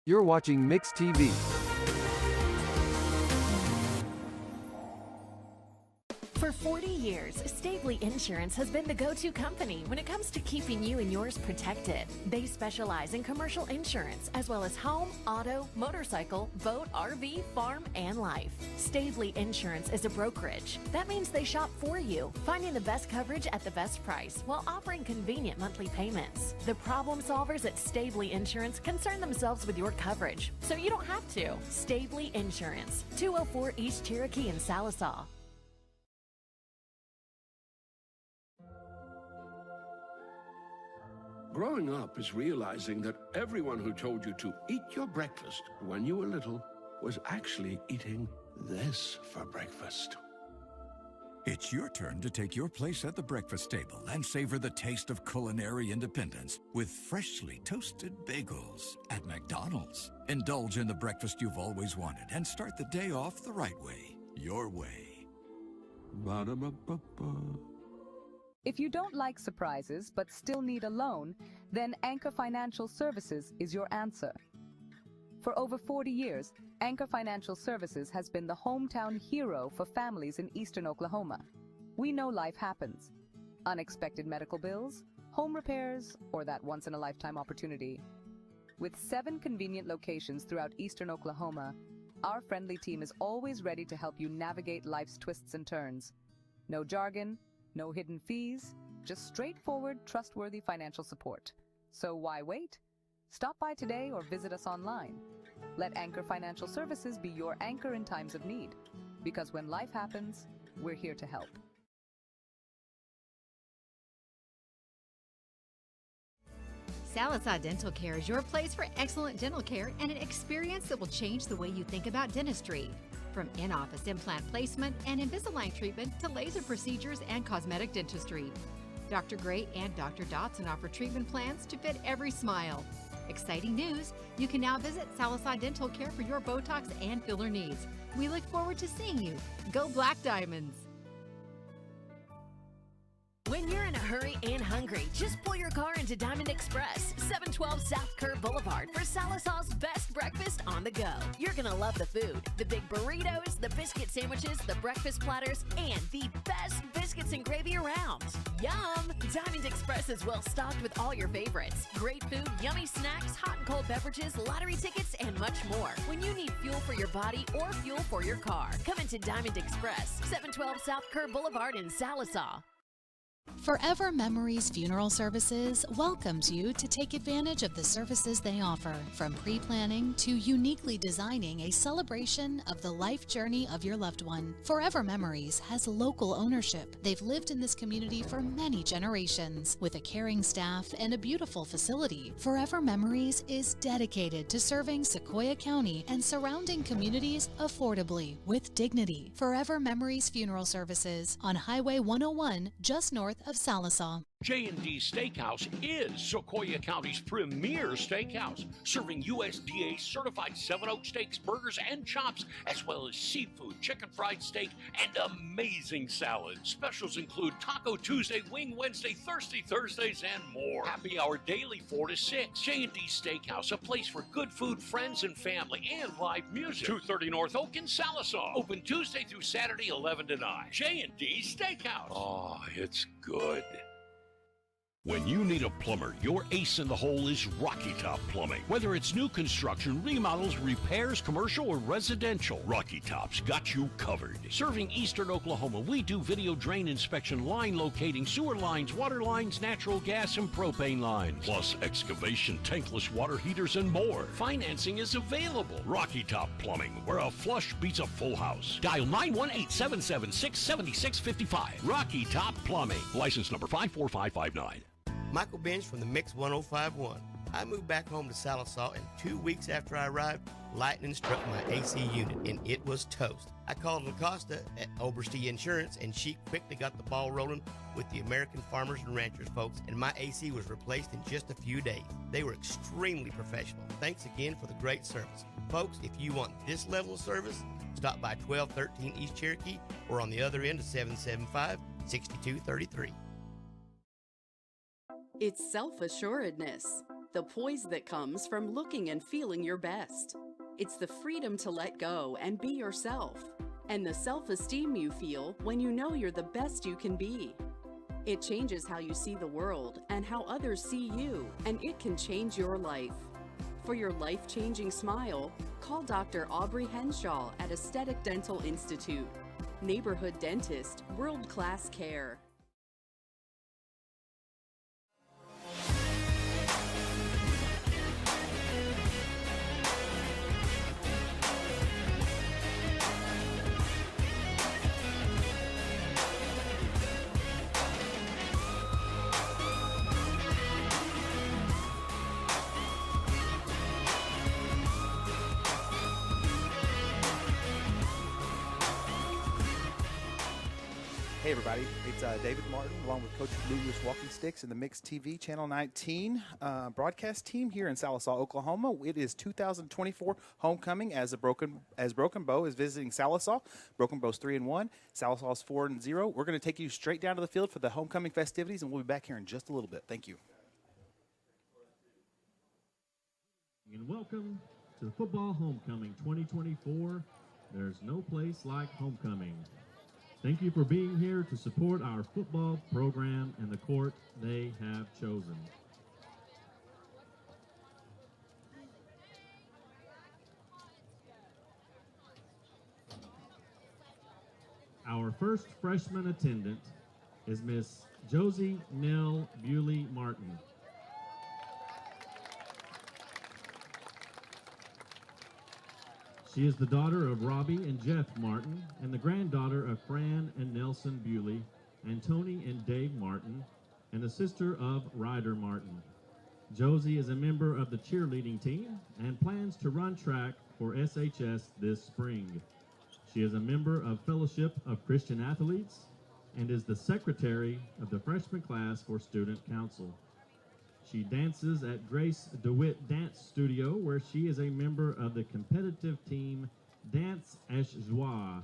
You're watching Mix TV. For 40 years, Stavely Insurance has been the go-to company when it comes to keeping you and yours protected. They specialize in commercial insurance as well as home, auto, motorcycle, boat, RV, farm, and life. Stavely Insurance is a brokerage. That means they shop for you, finding the best coverage at the best price while offering convenient monthly payments. The problem solvers at Stavely Insurance concern themselves with your coverage, so you don't have to. Stavely Insurance, 204 East Cherokee in Sallisaw. Growing up is realizing that everyone who told you to eat your breakfast when you were little was actually eating this for breakfast. It's your turn to take your place at the breakfast table and savor the taste of culinary independence with freshly toasted bagels at McDonald's. Indulge in the breakfast you've always wanted and start the day off the right way, your way. Ba-da-ba-ba-ba. If you don't like surprises but still need a loan, then Anchor Financial Services is your answer. For over 40 years, Anchor Financial Services has been the hometown hero for families in eastern Oklahoma. We know life happens. Unexpected medical bills, home repairs, or that once-in-a-lifetime opportunity. With 7 convenient locations throughout eastern Oklahoma, our friendly team is always ready to help you navigate life's twists and turns. No jargon, no hidden fees, just straightforward, trustworthy financial support. So why wait? Stop by today or visit us online. Let Anchor Financial Services be your anchor in times of need. Because when life happens, we're here to help. Sallisaw Dental Care is your place for excellent dental care and an experience that will change the way you think about dentistry. From in-office implant placement and Invisalign treatment to laser procedures and cosmetic dentistry. Dr. Gray and Dr. Dotson offer treatment plans to fit every smile. Exciting news! You can now visit Sallisaw Dental Care for your Botox and filler needs. We look forward to seeing you. Go Black Diamonds! When you're in a hurry and hungry, just pull your car into Diamond Express, 712 South Kerr Boulevard for Sallisaw's best breakfast on the go. You're going to love the food, the big burritos, the biscuit sandwiches, the breakfast platters, and the best biscuits and gravy around. Yum! Diamond Express is well stocked with all your favorites. Great food, yummy snacks, hot and cold beverages, lottery tickets, and much more. When you need fuel for your body or fuel for your car, come into Diamond Express, 712 South Kerr Boulevard in Sallisaw. Forever Memories Funeral Services welcomes you to take advantage of the services they offer, from pre-planning to uniquely designing a celebration of the life journey of your loved one. Forever Memories has local ownership. They've lived in this community for many generations. With a caring staff and a beautiful facility, Forever Memories is dedicated to serving Sequoyah County and surrounding communities affordably with dignity. Forever Memories Funeral Services on Highway 101, just north of Sallisaw. J&D Steakhouse is Sequoyah County's premier steakhouse, serving USDA certified 7 Oak steaks, burgers, and chops, as well as seafood, chicken fried steak, and amazing salads. Specials include Taco Tuesday, Wing Wednesday, Thirsty Thursdays, and more. Happy hour daily 4 to 6. J&D Steakhouse, a place for good food, friends, and family, and live music. 230 North Oak in Sallisaw. Open Tuesday through Saturday, 11 to 9. J&D Steakhouse. Oh, it's good. When you need a plumber, your ace in the hole is Rocky Top Plumbing. Whether it's new construction, remodels, repairs, commercial, or residential, Rocky Top's got you covered. Serving eastern Oklahoma, we do video drain inspection, line locating, sewer lines, water lines, natural gas, and propane lines. Plus excavation, tankless water heaters, and more. Financing is available. Rocky Top Plumbing, where a flush beats a full house. Dial 918-776-7655. Rocky Top Plumbing. License number 54559. Michael Bench from the Mix 1051. I moved back home to Sallisaw, and 2 weeks after I arrived, lightning struck my AC unit, and it was toast. I called LaCosta at Oberste Insurance, and she quickly got the ball rolling with the American Farmers and Ranchers folks, and my AC was replaced in just a few days. They were extremely professional. Thanks again for the great service. Folks, if you want this level of service, stop by 1213 East Cherokee or on the other end of 775-6233. It's self-assuredness. the poise that comes from looking and feeling your best. It's the freedom to let go and be yourself, and the self-esteem you feel when you know you're the best you can be. It changes how you see the world and how others see you, and it can change your life. For your life-changing smile, call Dr. Aubrey Henshaw at Aesthetic Dental Institute. Neighborhood dentist, world-class care. Hey everybody, it's David Martin along with Coach Louis Walking Sticks and the Mix TV Channel 19 broadcast team here in Sallisaw, Oklahoma. It is 2024 homecoming as Broken Bow is visiting Sallisaw. Broken Bow's 3-1, Sallisaw's 4-0. We're going to take you straight down to the field for the homecoming festivities, and we'll be back here in just a little bit. Thank you. And welcome to the Football Homecoming 2024. There's no place like homecoming. Thank you for being here to support our football program and the court they have chosen. Our first freshman attendant is Miss Josie Nell Bewley Martin. She is the daughter of Robbie and Jeff Martin and the granddaughter of Fran and Nelson Bewley and Tony and Dave Martin and the sister of Ryder Martin. Josie is a member of the cheerleading team and plans to run track for SHS this spring. She is a member of Fellowship of Christian Athletes and is the secretary of the freshman class for Student Council. She dances at Grace DeWitt Dance Studio, where she is a member of the competitive team Dance Esh Joie.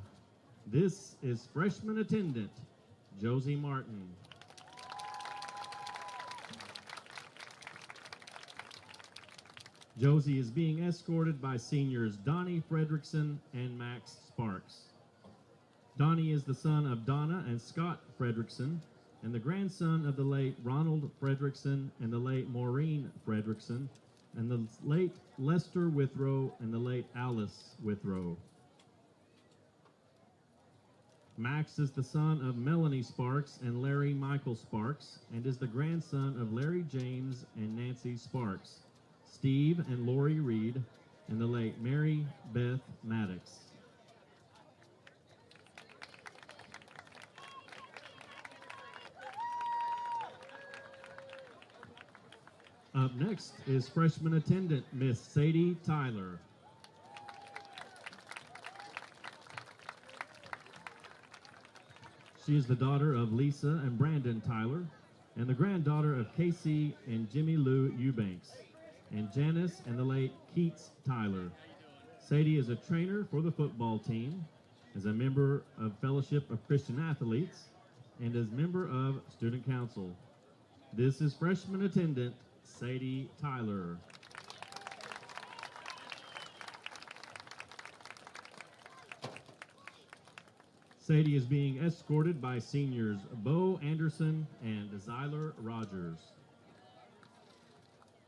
This is freshman attendant Josie Martin. Josie is being escorted by seniors Donnie Fredrickson and Max Sparks. Donnie is the son of Donna and Scott Fredrickson, and the grandson of the late Ronald Fredrickson and the late Maureen Fredrickson, and the late Lester Withrow and the late Alice Withrow. Max is the son of Melanie Sparks and Larry Michael Sparks, and is the grandson of Larry James and Nancy Sparks, Steve and Lori Reed, and the late Mary Beth Maddox. Up next is freshman attendant Miss Sadie Tyler. She is the daughter of Lisa and Brandon Tyler and the granddaughter of Casey and Jimmy Lou Eubanks and Janice and the late Keats Tyler. Sadie is a trainer for the football team, is a member of Fellowship of Christian Athletes, and is member of Student Council. This is freshman attendant Sadie Tyler. Sadie is being escorted by seniors Bo Anderson and Zyler Rogers.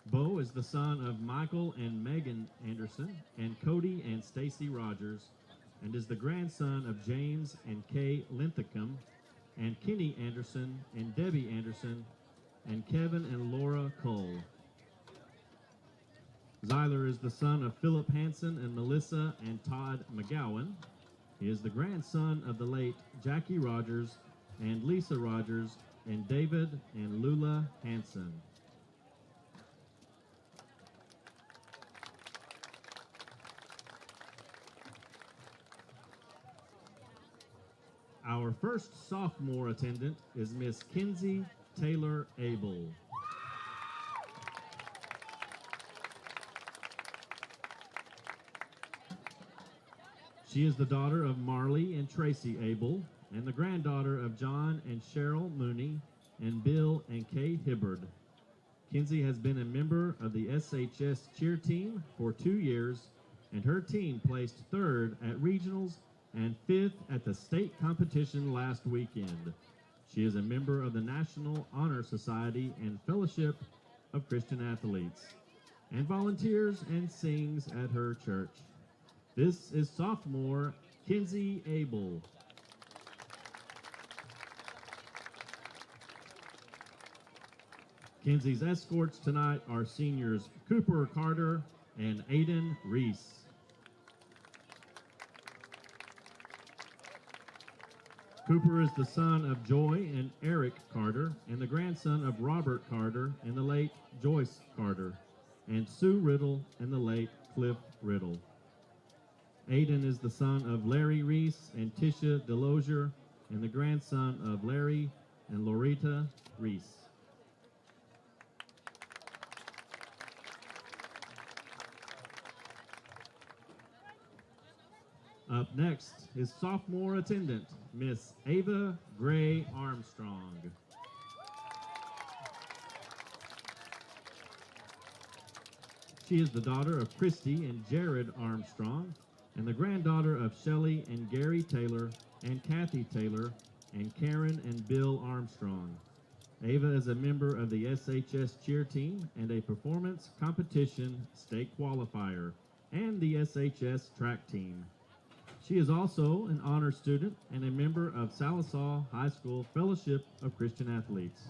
Bo is the son of Michael and Megan Anderson and Cody and Stacy Rogers, and is the grandson of James and Kay Linthicum and Kenny Anderson and Debbie Anderson and Kevin and Laura Cole. Zyler is the son of Philip Hansen and Melissa and Todd McGowan. He is the grandson of the late Jackie Rogers and Lisa Rogers and David and Lula Hansen. Our first sophomore attendant is Miss Kinsey Taylor Abel. She is the daughter of Marley and Tracy Abel and the granddaughter of John and Cheryl Mooney and Bill and Kay Hibbard. Kinsey has been a member of the SHS cheer team for 2 years, and her team placed 3rd at regionals and 5th at the state competition last weekend. She is a member of the National Honor Society and Fellowship of Christian Athletes, and volunteers and sings at her church. This is sophomore Kinsey Abel. Kinsey's escorts tonight are seniors Cooper Carter and Aiden Reese. Cooper is the son of Joy and Eric Carter and the grandson of Robert Carter and the late Joyce Carter, and Sue Riddle and the late Cliff Riddle. Aiden is the son of Larry Reese and Tisha Delosier and the grandson of Larry and Loretta Reese. Up next is sophomore attendant, Miss Ava Gray Armstrong. She is the daughter of Christy and Jared Armstrong, and the granddaughter of Shelley and Gary Taylor, and Kathy Taylor, and Karen and Bill Armstrong. Ava is a member of the SHS cheer team and a performance competition state qualifier, and the SHS track team. She is also an honor student and a member of Sallisaw High School Fellowship of Christian Athletes.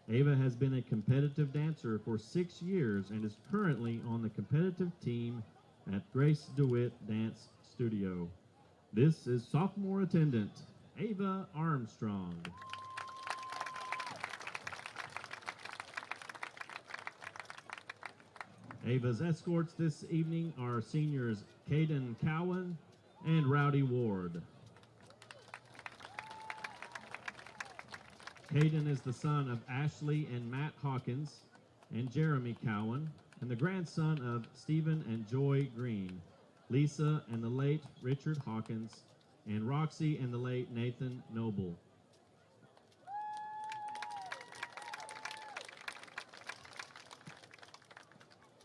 Ava has been a competitive dancer for 6 years and is currently on the competitive team at Grace DeWitt Dance Studio. This is sophomore attendant, Ava Armstrong. Ava's escorts this evening are seniors Caden Cowan and Rowdy Ward. Caden is the son of Ashley and Matt Hawkins and Jeremy Cowan, and the grandson of Stephen and Joy Green, Lisa and the late Richard Hawkins, and Roxy and the late Nathan Noble.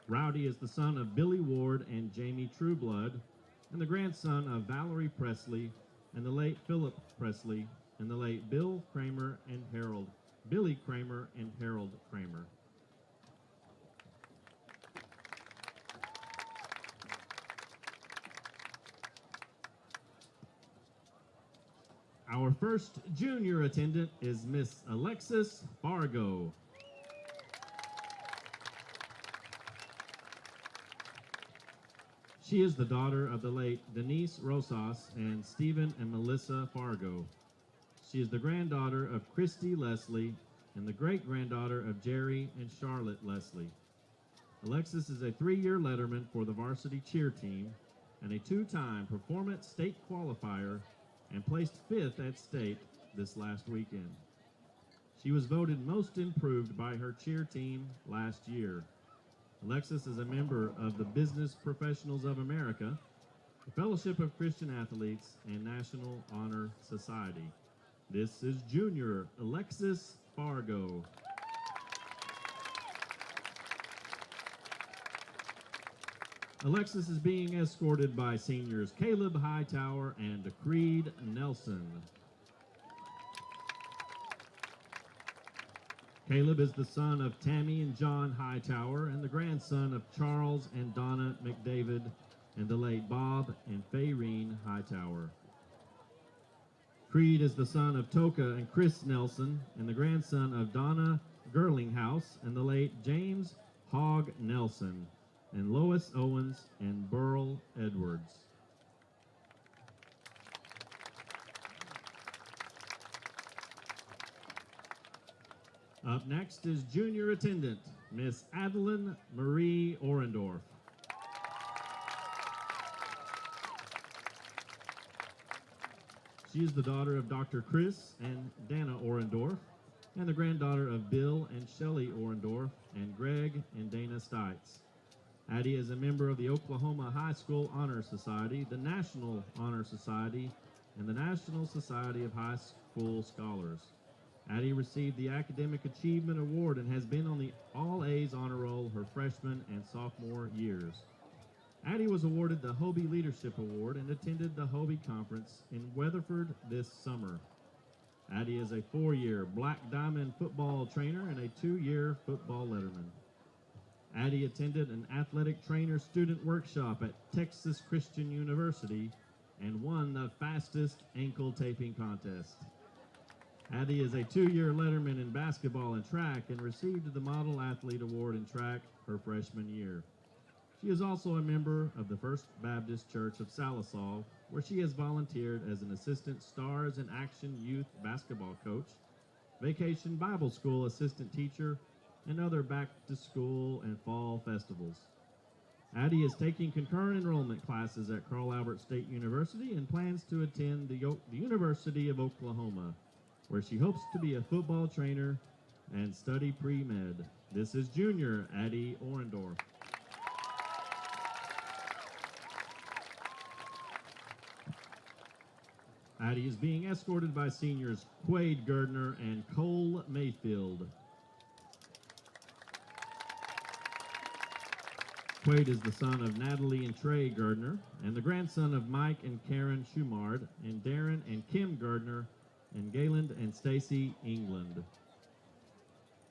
Rowdy is the son of Billy Ward and Jamie Trueblood, and the grandson of Valerie Presley and the late Philip Presley, and the late Billy Kramer and Harold Kramer. Our first junior attendant is Miss Alexis Fargo. She is the daughter of the late Denise Rosas and Stephen and Melissa Fargo. She is the granddaughter of Christy Leslie and the great-granddaughter of Jerry and Charlotte Leslie. Alexis is a 3-year letterman for the varsity cheer team and a 2-time performance state qualifier and placed 5th at state this last weekend. She was voted most improved by her cheer team last year. Alexis is a member of the Business Professionals of America, the Fellowship of Christian Athletes, and National Honor Society. This is junior Alexis Fargo. Alexis is being escorted by seniors Caleb Hightower and Creed Nelson. Caleb is the son of Tammy and John Hightower and the grandson of Charles and Donna McDavid and the late Bob and Fayreen Hightower. Creed is the son of Toka and Chris Nelson and the grandson of Donna Gerlinghouse and the late James Hogg Nelson and Lois Owens and Burl Edwards. Up next is junior attendant, Miss Adeline Marie Orendorf. She is the daughter of Dr. Chris and Dana Orendorf, and the granddaughter of Bill and Shelley Orendorf, and Greg and Dana Stites. Addie is a member of the Oklahoma High School Honor Society, the National Honor Society, and the National Society of High School Scholars. Addie received the Academic Achievement Award and has been on the All A's honor roll her freshman and sophomore years. Addie was awarded the Hobie Leadership Award and attended the Hobie Conference in Weatherford this summer. Addie is a 4-year Black Diamond football trainer and a 2-year football letterman. Addie attended an athletic trainer student workshop at Texas Christian University and won the fastest ankle taping contest. Addie is a 2-year letterman in basketball and track and received the Model Athlete Award in track her freshman year. She is also a member of the First Baptist Church of Sallisaw, where she has volunteered as an assistant Stars in Action youth basketball coach, Vacation Bible School assistant teacher, and other back-to-school and fall festivals. Addie is taking concurrent enrollment classes at Carl Albert State University and plans to attend the University of Oklahoma, where she hopes to be a football trainer and study pre-med. This is junior Addie Orendorf. Addie is being escorted by seniors Quade Gardner and Cole Mayfield. Quade is the son of Natalie and Trey Gardner and the grandson of Mike and Karen Schumard and Darren and Kim Gardner and Gayland and Stacy England.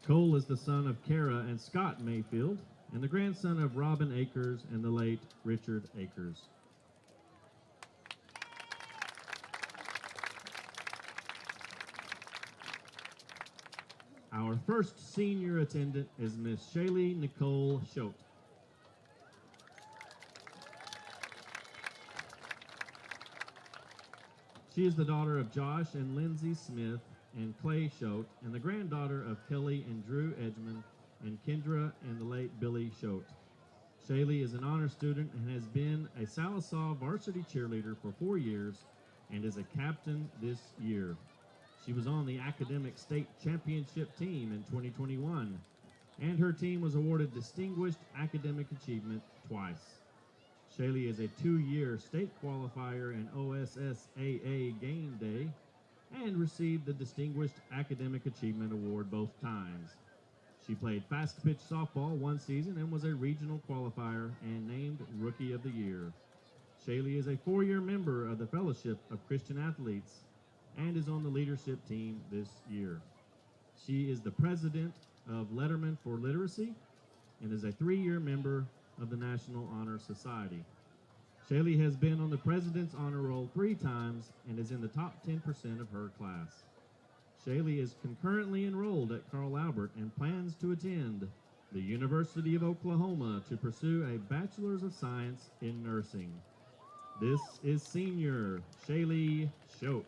Cole is the son of Kara and Scott Mayfield and the grandson of Robin Akers and the late Richard Akers. Our first senior attendant is Miss Shaylee Nicole Schote. She is the daughter of Josh and Lindsay Smith and Clay Schote, and the granddaughter of Kelly and Drew Edgman and Kendra and the late Billy Schote. Shaylee is an honor student and has been a Sallisaw varsity cheerleader for 4 years and is a captain this year. She was on the academic state championship team in 2021, and her team was awarded Distinguished Academic Achievement twice. Shaylee is a 2-year state qualifier in OSSAA Game Day and received the Distinguished Academic Achievement Award both times. She played fast pitch softball one season and was a regional qualifier and named Rookie of the Year. Shaylee is a 4-year member of the Fellowship of Christian Athletes and is on the leadership team this year. She is the president of Letterman for Literacy and is a 3-year member of the National Honor Society. Shaylee has been on the President's Honor Roll 3 times and is in the top 10% of her class. Shaylee is concurrently enrolled at Carl Albert and plans to attend the University of Oklahoma to pursue a Bachelor's of Science in Nursing. This is senior Shaylee Schote.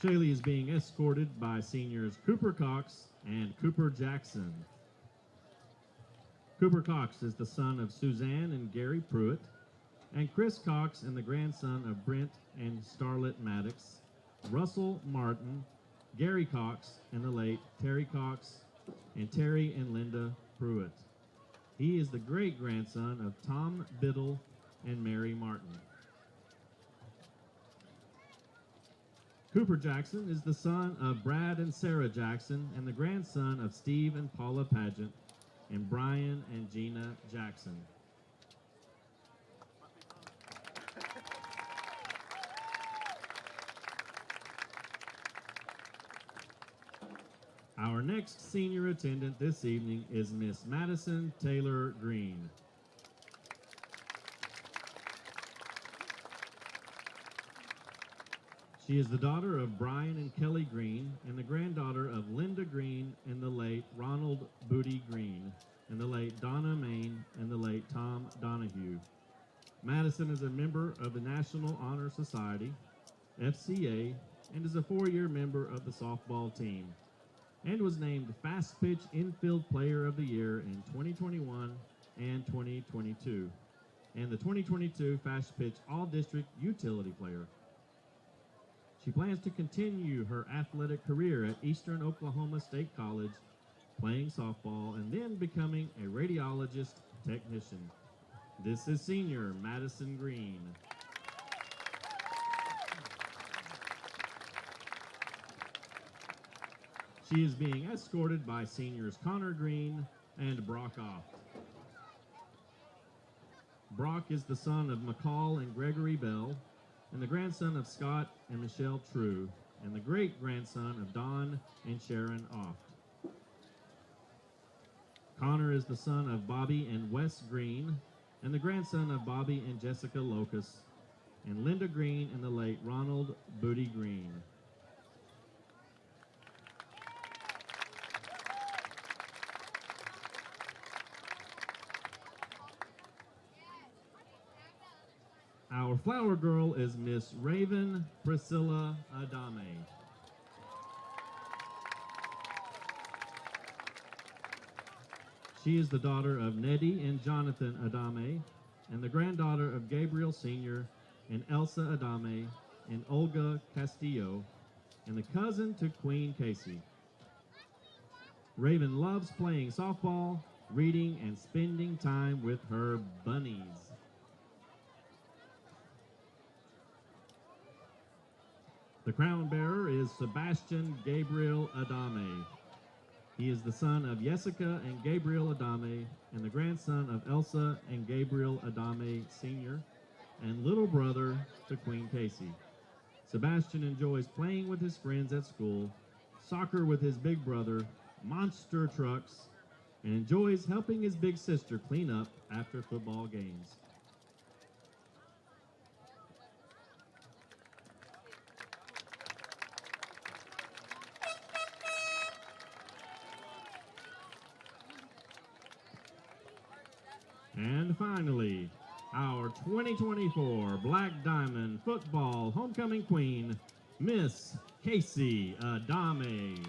Shaylee is being escorted by seniors Cooper Cox and Cooper Jackson. Cooper Cox is the son of Suzanne and Gary Pruitt, and Chris Cox and the grandson of Brent and Starlet Maddox, Russell Martin, Gary Cox, and the late Terry Cox, and Terry and Linda Pruitt. He is the great-grandson of Tom Biddle and Mary Martin. Cooper Jackson is the son of Brad and Sarah Jackson and the grandson of Steve and Paula Pageant and Brian and Gina Jackson. Our next senior attendant this evening is Miss Madison Taylor Green. She is the daughter of Brian and Kelly Green and the granddaughter of Linda Green and the late Ronald Booty Green and the late Donna Main and the late Tom Donahue. Madison is a member of the National Honor Society, FCA, and is a 4-year member of the softball team and was named Fast Pitch Infield Player of the Year in 2021 and 2022 and the 2022 Fast Pitch All-District Utility Player. She plans to continue her athletic career at Eastern Oklahoma State College, playing softball and then becoming a radiologist technician. This is senior Madison Green. She is being escorted by seniors Connor Green and Brock Oft. Brock is the son of McCall and Gregory Bell, and the grandson of Scott and Michelle True, and the great-grandson of Don and Sharon Oft. Connor is the son of Bobby and Wes Green, and the grandson of Bobby and Jessica Locust, and Linda Green and the late Ronald Booty Green. Our flower girl is Miss Raven Priscilla Adame. She is the daughter of Nettie and Jonathan Adame, and the granddaughter of Gabriel Sr. and Elsa Adame and Olga Castillo, and the cousin to Queen Casey. Raven loves playing softball, reading, and spending time with her bunnies. The crown bearer is Sebastian Gabriel Adame. He is the son of Jessica and Gabriel Adame and the grandson of Elsa and Gabriel Adame Sr. and little brother to Queen Casey. Sebastian enjoys playing with his friends at school, soccer with his big brother, monster trucks, and enjoys helping his big sister clean up after football games. And finally, our 2024 Black Diamond Football Homecoming Queen, Miss Casey Adame.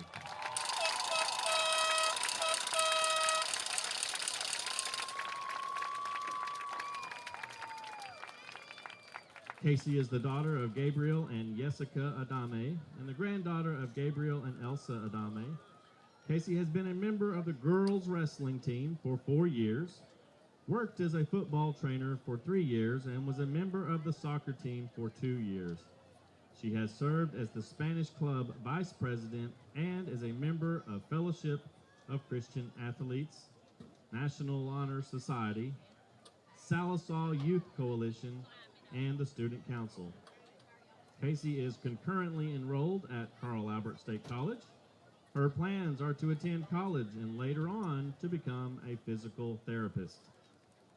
Casey is the daughter of Gabriel and Jessica Adame and the granddaughter of Gabriel and Elsa Adame. Casey has been a member of the girls wrestling team for 4 years, worked as a football trainer for 3 years, and was a member of the soccer team for 2 years. She has served as the Spanish Club Vice President and is a member of Fellowship of Christian Athletes, National Honor Society, Sallisaw Youth Coalition, and the Student Council. Casey is concurrently enrolled at Carl Albert State College. Her plans are to attend college and later on to become a physical therapist.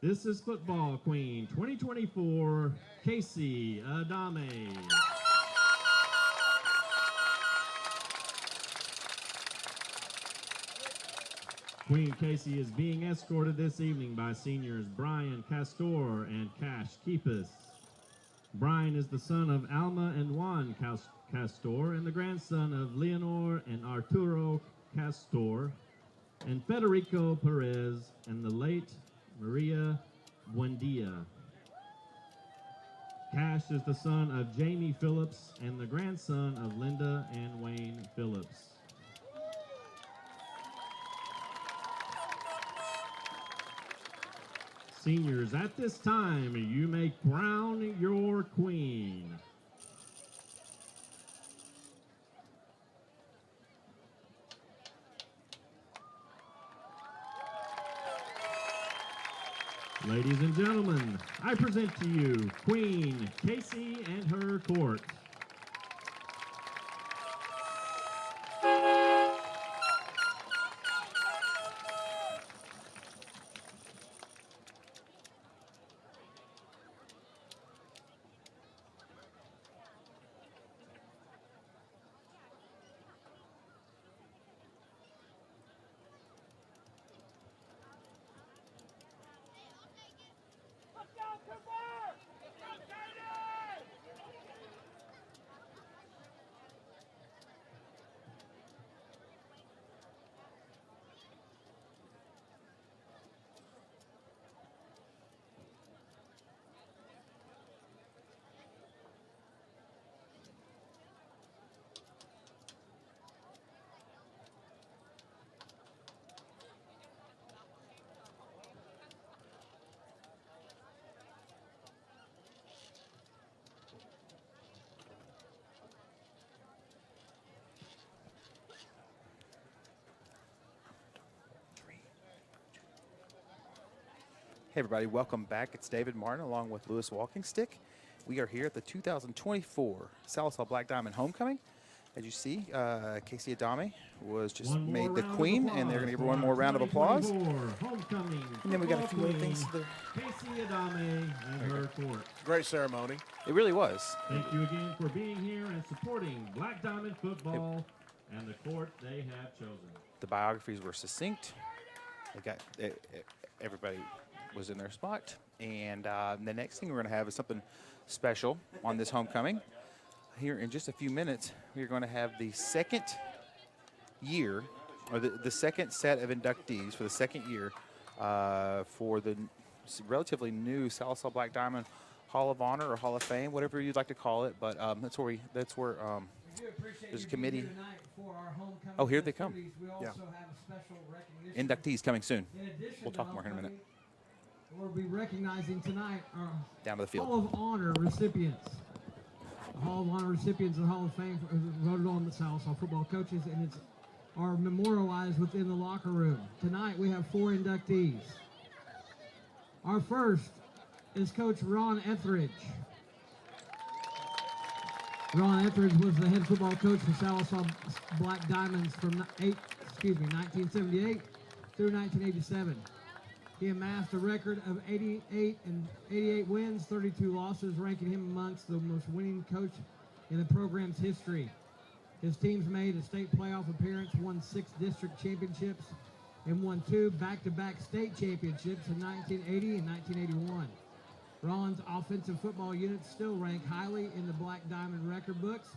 This is Football Queen 2024, Casey Adame. Queen Casey is being escorted this evening by seniors Brian Castor and Cash Keepus. Brian is the son of Alma and Juan Castor and the grandson of Leonor and Arturo Castor and Federico Perez and the late Maria Buendia. Cash is the son of Jamie Phillips and the grandson of Linda and Wayne Phillips. Seniors, at this time, you may crown your queen. Ladies and gentlemen, I present to you Queen Casey and her court. Hey everybody, welcome back. It's David Martin along with Lewis Walking Stick. We are here at the 2024 Sallisaw Black Diamond Homecoming. As you see, Casey Adame was just made the queen, and they're going to give her one more round of applause. Homecoming. And then we got a few other things. Casey Adame and her court. Great ceremony. It really was. Thank you again for being here and supporting Black Diamond football and the court they have chosen. The biographies were succinct. They got everybody was in their spot. And the next thing we're going to have is something special on this homecoming. Here in just a few minutes, we're going to have the second year, or the second set of inductees for the second year for the relatively new Sallisaw Black Diamond Hall of Honor or Hall of Fame, whatever you'd like to call it. But that's where there's a committee. Oh, here they come. Yeah. Inductees coming soon. We'll talk more in a minute. We'll be recognizing tonight our Down to the field. Hall of Honor recipients. The Hall of Honor recipients of the Hall of Fame voted on the Sallisaw football coaches, and are memorialized within the locker room. Tonight we have 4 inductees. Our first is Coach Ron Etheridge. Ron Etheridge was the head football coach for Sallisaw Black Diamonds from 1978 through 1987. He amassed a record of 88 wins, 32 losses, ranking him amongst the most winning coach in the program's history. His teams made a state playoff appearance, won 6 district championships, and won 2 back-to-back state championships in 1980 and 1981. Ron's offensive football units still rank highly in the Black Diamond record books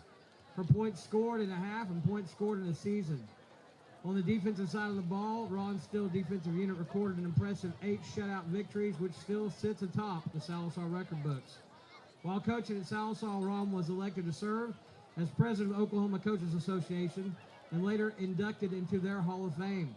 for points scored in a half and points scored in a season. On the defensive side of the ball, Ron's still defensive unit recorded an impressive 8 shutout victories, which still sits atop the Sallisaw record books. While coaching at Sallisaw, Ron was elected to serve as president of Oklahoma Coaches Association and later inducted into their Hall of Fame.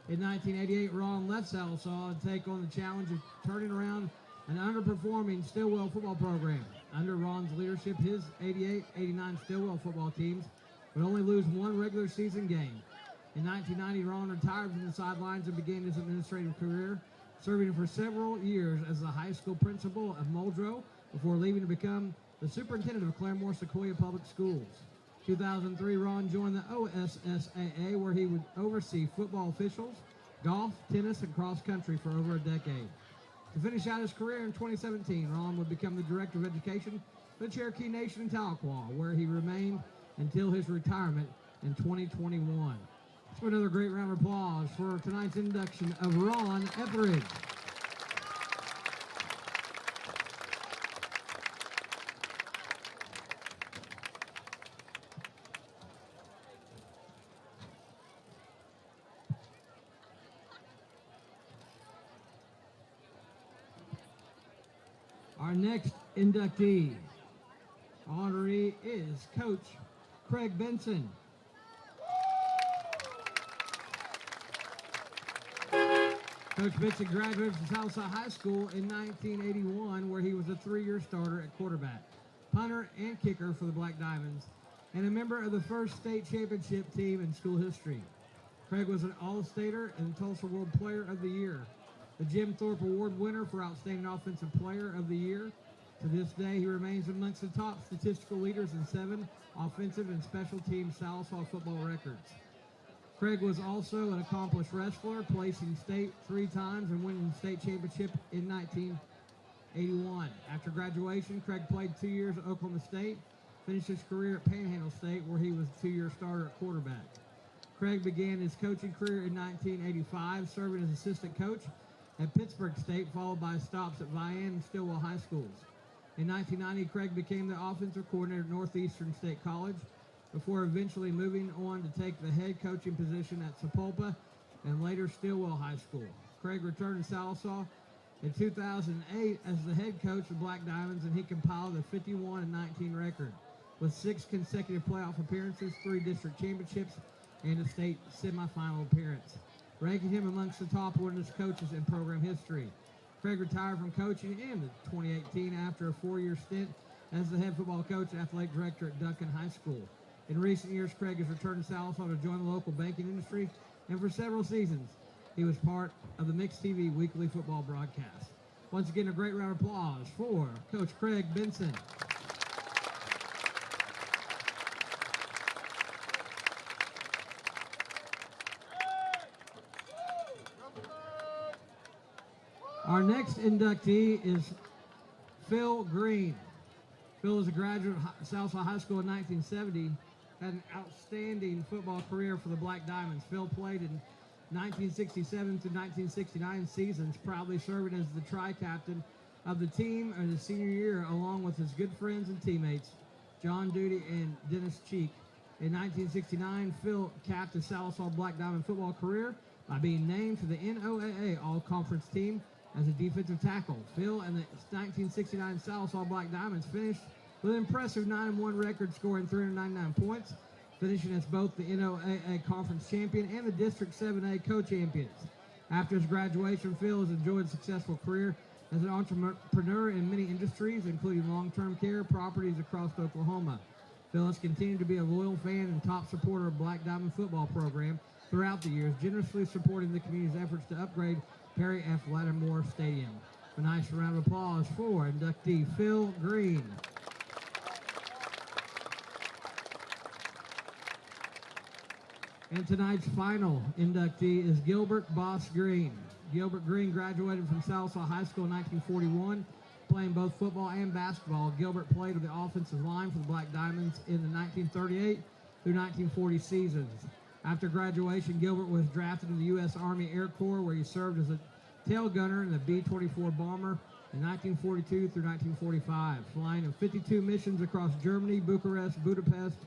In 1988, Ron left Sallisaw to take on the challenge of turning around an underperforming Stillwell football program. Under Ron's leadership, his 88-89 Stillwell football teams would only lose 1 regular season game. In 1990, Ron retired from the sidelines and began his administrative career, serving for several years as the high school principal of Muldrow before leaving to become the superintendent of Claremore Sequoia Public Schools. 2003, Ron joined the OSSAA, where he would oversee football officials, golf, tennis, and cross country for over a decade. To finish out his career in 2017, Ron would become the director of education for the Cherokee Nation in Tahlequah, where he remained until his retirement in 2021. So another great round of applause for tonight's induction of Ron Etheridge. Our next inductee, honoree, is Coach Craig Benson. Coach Benson graduated from Sallisaw High School in 1981, where he was a 3-year starter at quarterback, punter, and kicker for the Black Diamonds, and a member of the first state championship team in school history. Craig was an All-Stater and Tulsa World Player of the Year, the Jim Thorpe Award winner for Outstanding Offensive Player of the Year. To this day, he remains amongst the top statistical leaders in 7 offensive and special team Sallisaw football records. Craig was also an accomplished wrestler, placing state 3 times and winning the state championship in 1981. After graduation, Craig played 2 years at Oklahoma State, finished his career at Panhandle State, where he was a 2-year starter at quarterback. Craig began his coaching career in 1985, serving as assistant coach at Pittsburgh State, followed by stops at Vian and Stillwell High Schools. In 1990, Craig became the offensive coordinator at Northeastern State College, before eventually moving on to take the head coaching position at Sapulpa and later Stillwell High School. Craig returned to Sallisaw in 2008 as the head coach of Black Diamonds, and he compiled a 51-19 record with 6 consecutive playoff appearances, 3 district championships, and a state semifinal appearance, ranking him amongst the top winningest coaches in program history. Craig retired from coaching in 2018 after a 4-year stint as the head football coach and athletic director at Duncan High School. In recent years, Craig has returned to Sallisaw to join the local banking industry, and for several seasons, he was part of the Mixed TV weekly football broadcast. Once again, a great round of applause for Coach Craig Benson. Our next inductee is Phil Green. Phil is a graduate of Sallisaw High School in 1970, had an outstanding football career for the Black Diamonds. Phil played in 1967 through 1969 seasons, proudly serving as the tri-captain of the team in his senior year, along with his good friends and teammates, John Duty and Dennis Cheek. In 1969, Phil capped the Sallisaw Black Diamond football career by being named to the NOAA All-Conference team as a defensive tackle. Phil and the 1969 Sallisaw Black Diamonds finished with an impressive 9-1 record, scoring 399 points, finishing as both the NOAA Conference champion and the District 7A co-champions. After his graduation, Phil has enjoyed a successful career as an entrepreneur in many industries, including long-term care properties across Oklahoma. Phil has continued to be a loyal fan and top supporter of Black Diamond football program throughout the years, generously supporting the community's efforts to upgrade Perry F. Lattimore Stadium. A nice round of applause for inductee Phil Green. And tonight's final inductee is Gilbert Boss Green. Gilbert Green graduated from Sallisaw High School in 1941, playing both football and basketball. Gilbert played with the offensive line for the Black Diamonds in the 1938 through 1940 seasons. After graduation, Gilbert was drafted to the U.S. Army Air Corps, where he served as a tail gunner in the B-24 bomber in 1942 through 1945, flying in 52 missions across Germany, Bucharest, Budapest,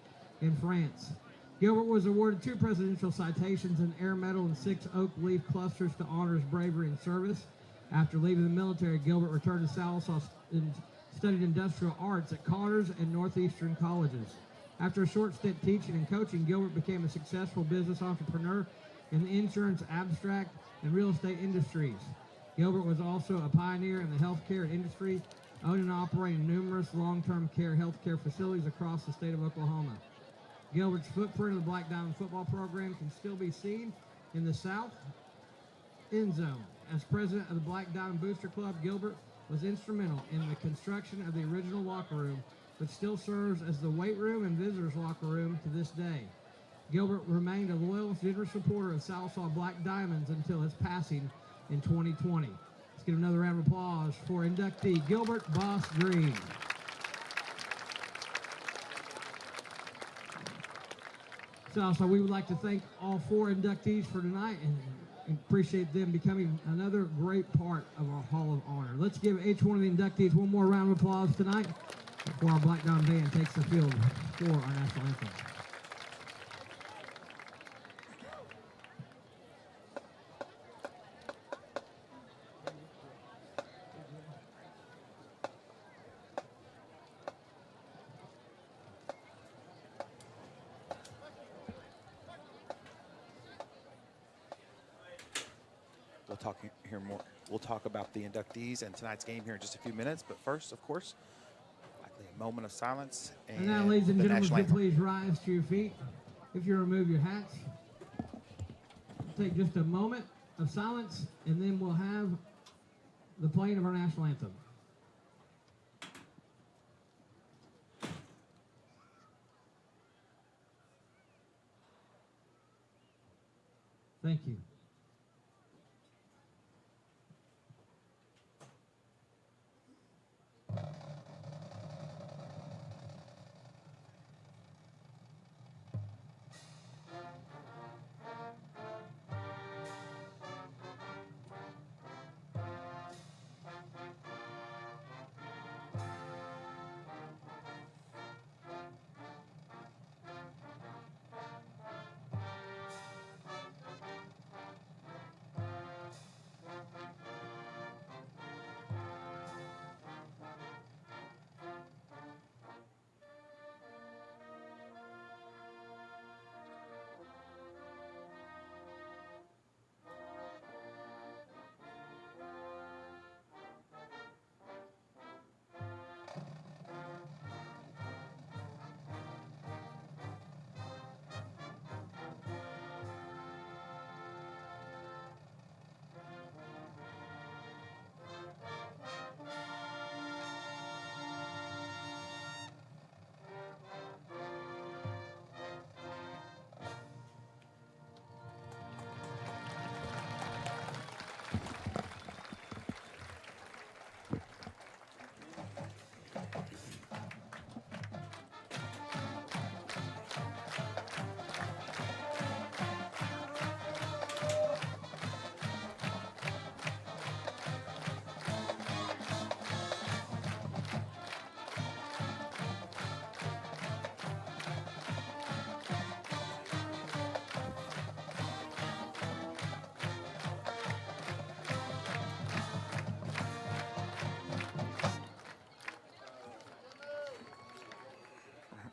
and France. Gilbert was awarded 2 presidential citations, an Air Medal, and 6 Oak Leaf clusters to honor his bravery and service. After leaving the military, Gilbert returned to Sallisaw and studied industrial arts at Connors and Northeastern colleges. After a short stint teaching and coaching, Gilbert became a successful business entrepreneur in the insurance, abstract, and real estate industries. Gilbert was also a pioneer in the healthcare industry, owning and operating numerous long-term care healthcare facilities across the state of Oklahoma. Gilbert's footprint of the Black Diamond football program can still be seen in the south end zone. As president of the Black Diamond Booster Club, Gilbert was instrumental in the construction of the original locker room, which still serves as the weight room and visitors locker room to this day. Gilbert remained a loyal, generous supporter of Sallisaw Black Diamonds until his passing in 2020. Let's give another round of applause for inductee Gilbert Boss Green. Sallisaw, we would like to thank all 4 inductees for tonight and appreciate them becoming another great part of our Hall of Honor. Let's give each one of the inductees one more round of applause tonight before our Black Diamond Band takes the field for our national anthem. We'll talk about the inductees and tonight's game here in just a few minutes. But first, of course, likely a moment of silence. And now, ladies and gentlemen, would you please rise to your feet. If you remove your hats, we'll take just a moment of silence, and then we'll have the playing of our national anthem. Thank you.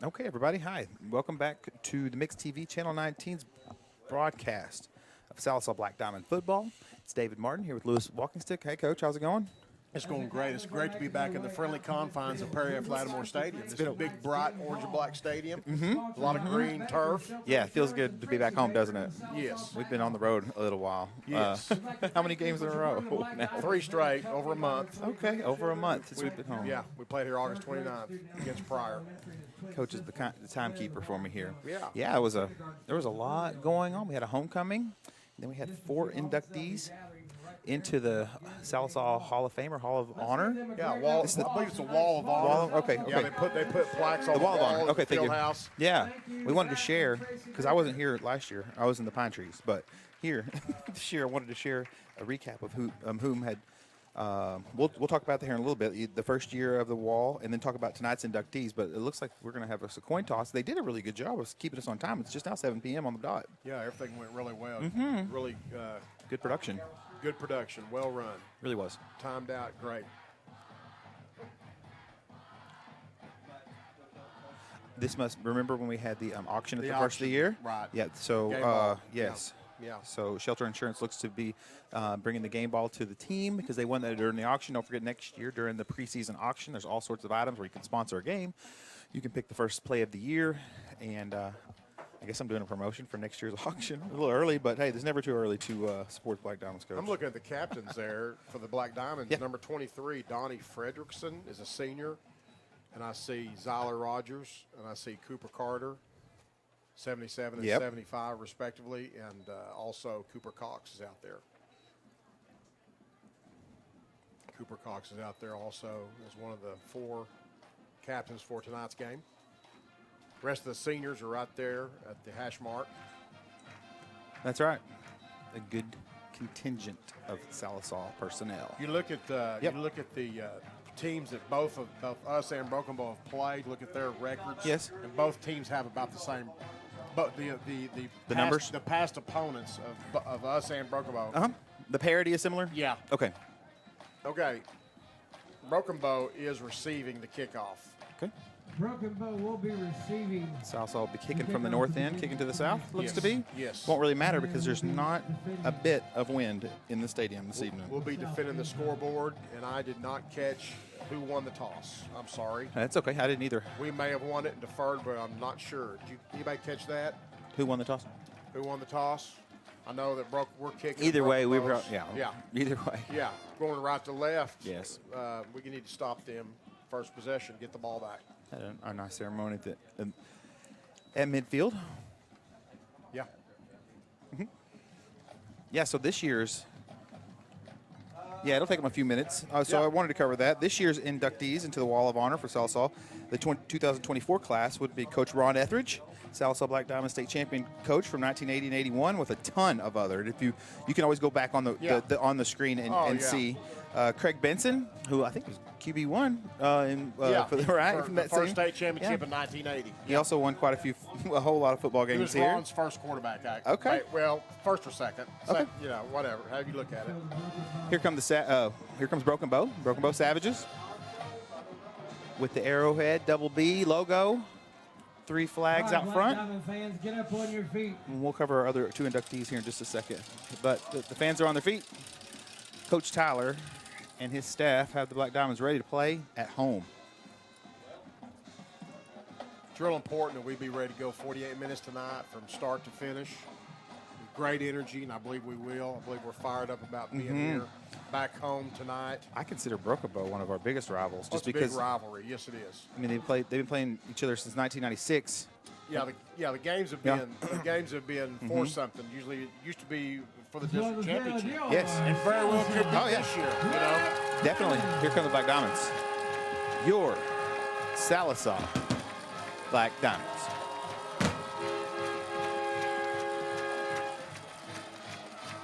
Okay, everybody, hi. Welcome back to the Mix TV Channel 19's broadcast of Sallisaw Black Diamond Football. It's David Martin here with Lewis Walking Stick. Hey, Coach, how's it going? It's going great. It's great to be back in the friendly confines of Perry F. Lattimore Stadium. It's a big, bright, orange and black stadium. A lot of green turf. Yeah, it feels good to be back home, doesn't it? Yes. We've been on the road a little while. Yes. How many games in a row now? 3 straight, over a month. Okay, over a month since we've been home. Yeah, we played here August 29th against Pryor. Coach is the timekeeper for me here. Yeah. Yeah, there was a lot going on. We had a homecoming. Then we had 4 inductees into the Sallisaw Hall of Fame or Hall of Honor. Yeah, I believe it's a Wall of Honor. Okay. Yeah, they put plaques on the Wall of Honor. Of Okay, the thank you. field house. Yeah, we wanted to share because I wasn't here last year. I was in the pine trees, but here this year I wanted to share a recap of whom had. We'll talk about that here in a little bit. The first year of the wall, and then talk about tonight's inductees. But it looks like we're going to have a coin toss. They did a really good job of keeping us on time. It's just now 7 p.m. on the dot. Yeah, everything went really well. Really Good production. good production. Well run. Really was. Timed out. Great. This must remember when we had the auction at The the first of the year. right. Yeah. So Game ball. yes. Yeah. So Shelter Insurance looks to be bringing the game ball to the team because they won that during the auction. Don't forget next year during the preseason auction, there's all sorts of items where you can sponsor a game. You can pick the first play of the year, and I guess I'm doing a promotion for next year's auction. A little early, but hey, it's never too early to support Black Diamonds, Coach. I'm looking at the captains there for the Black Diamonds. Yeah. Number 23, Donnie Fredrickson, is a senior. And I see Zyler Rogers, and I see Cooper Carter, 77 and 75 respectively, and also Cooper Cox is out there. Cooper Cox is out there also as one of the 4 captains for tonight's game. The rest of the seniors are right there at the hash mark. That's right. A good contingent of Sallisaw personnel. You look at the teams that both us and Broken Bow have played. Look at their records. Yes. And both teams have about the same. But the numbers, the past opponents of us and Broken Bow. The parity is similar. Yeah. Okay. Okay. Broken Bow is receiving the kickoff. Okay. Broken Bow will be receiving. Sallisaw will be kicking from the north end, kicking to the south, looks to be. Yes. Won't really matter because there's not a bit of wind in the stadium this evening. We'll be defending the scoreboard, and I did not catch who won the toss. I'm sorry. That's okay. I didn't either. We may have won it and deferred, but I'm not sure. Did anybody catch that? Who won the toss? Who won the toss? I know that we're kicking. Either way, we were. Bows. Yeah. Either way. Yeah. Going right to left. Yes. We need to stop them first possession, get the ball back. Had a nice ceremony at midfield. Yeah. Yeah, so this year's, it'll take them a few minutes. I wanted to cover that. This year's inductees into the Wall of Honor for Sallisaw, the 2024 class would be Coach Ron Etheridge, Sallisaw Black Diamond State Champion coach from 1980 and 81, with a ton of other. If you can always go back on the screen and see Craig Benson, who I think was QB1 for the first state championship in 1980. He also won a whole lot of football games here. He was Ron's first quarterback, actually. Okay. Well, first or second. Okay. Whatever. However you look at it. Here comes Broken Bow Savages with the Arrowhead Double B logo. 3 flags out front. Diamond fans, get up on your feet. And we'll cover our other 2 inductees here in just a second. But the fans are on their feet. Coach Tyler and his staff have the Black Diamonds ready to play at home. It's real important that we be ready to go 48 minutes tonight from start to finish. Great energy, and I believe we will. I believe we're fired up about being here back home tonight. I consider Broken Bow one of our biggest rivals, just it's a because big rivalry. Yes, it is. I mean, they've been playing each other since 1996. Yeah, the games have been for something. Usually, it used to be for the district championship. Yes, and very well could be this year. Definitely. Here come the Black Diamonds. Your Sallisaw Black Diamonds.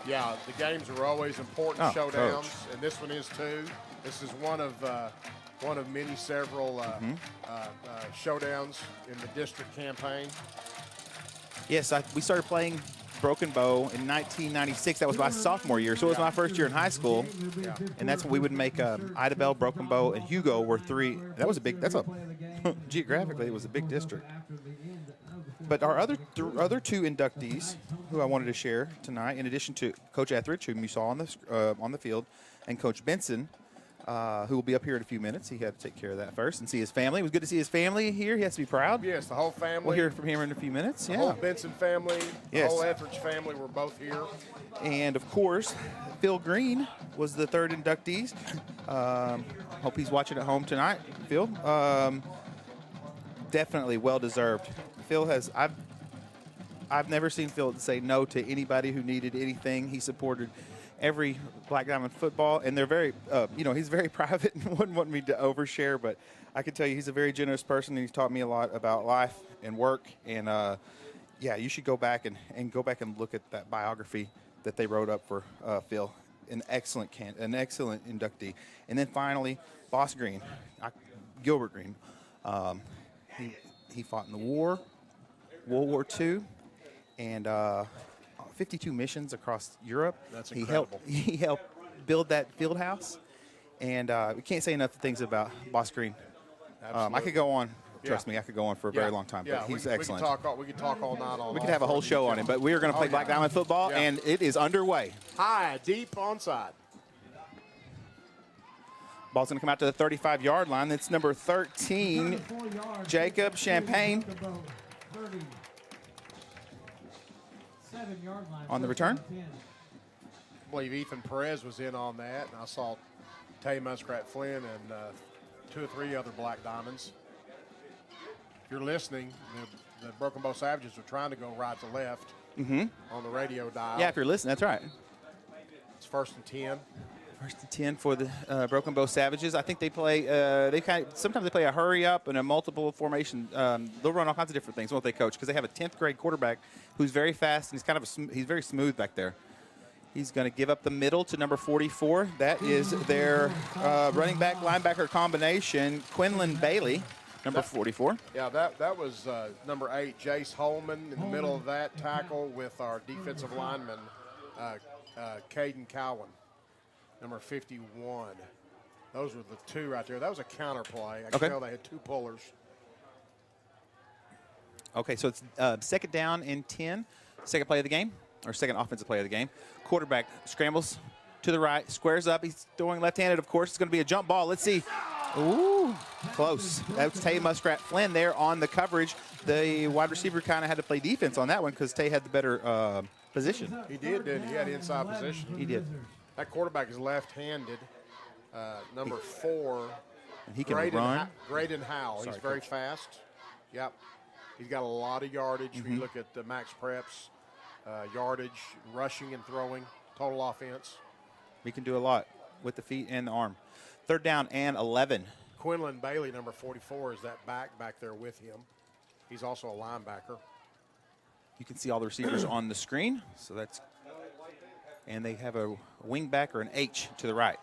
Yeah, the games are always important showdowns, and this one is too. This is one of many several showdowns in the district campaign. Yes, we started playing Broken Bow in 1996. That was my sophomore year, so it was my first year in high school. And that's when we would make Ida Bell, Broken Bow, and Hugo were 3. That's a geographically, it was a big district. But our other two inductees who I wanted to share tonight, in addition to Coach Etheridge, whom you saw on the field, and Coach Benson, who will be up here in a few minutes. He had to take care of that first and see his family. It was good to see his family here. He has to be proud. Yes, the whole family. We'll hear from him in a few minutes. The yeah. whole Benson family, yes. the whole Etheridge family were both here. And, of course, Phil Green was the third inductee. Hope he's watching at home tonight, Phil. Definitely well-deserved. Phil has I've never seen Phil say no to anybody who needed anything. He supported every Black Diamond football, and they're very, he's very private and wouldn't want me to overshare, but I can tell you he's a very generous person, and he's taught me a lot about life and work. And, you should go back and look at that biography that they wrote up for Phil. An excellent inductee. And then finally, Boss Green, Gilbert Green. He fought in the war, World War II, and 52 missions across Europe. That's incredible. He helped build that field house, and we can't say enough things about Boss Green. I could go on. Trust me, I could go on for a very long time, but he's excellent. We could talk all night on. We could have a whole show on him, but we are going to play Black Diamond football, and it is underway. High, deep, onside. Ball's going to come out to the 35-yard line. That's number 13, Jacob Champagne. On the return. I believe Ethan Perez was in on that, and I saw Tay Muskrat Flynn and 2 or 3 other Black Diamonds. If you're listening, the Broken Bow Savages are trying to go right to left on the radio dial. Yeah, if you're listening, that's right. It's 1st and 10. 1st and 10 for the Broken Bow Savages. I think they play. Sometimes they play a hurry up and a multiple formation. They'll run all kinds of different things, won't they, Coach? Because they have a 10th grade quarterback who's very fast and he's very smooth back there. He's going to give up the middle to number 44. That is their running back linebacker combination, Quinlan Bailey. Number 44. Yeah, that was number 8, Jace Holman, in the middle of that tackle with our defensive lineman, Caden Cowan, number 51. Those were the 2 right there. That was a counter play. I can tell they had 2 pullers. Okay, so it's second down and 10. Second play of the game, or second offensive play of the game. Quarterback scrambles to the right, squares up. He's throwing left-handed, of course. It's going to be a jump ball. Let's see. Ooh, close. That's Tay Muskrat Flynn there on the coverage. The wide receiver kind of had to play defense on that one because Tay had the better position. He did, didn't he? He had inside position. He did. That quarterback is left-handed. Number 4, and he can run. Graydon Howell. He's very fast. Yep. He's got a lot of yardage. If you look at the Max Preps, yardage, rushing and throwing, total offense. He can do a lot with the feet and the arm. 3rd down and 11. Quinlan Bailey, number 44, is that back there with him. He's also a linebacker. You can see all the receivers on the screen. So and they have a wing back or an H to the right.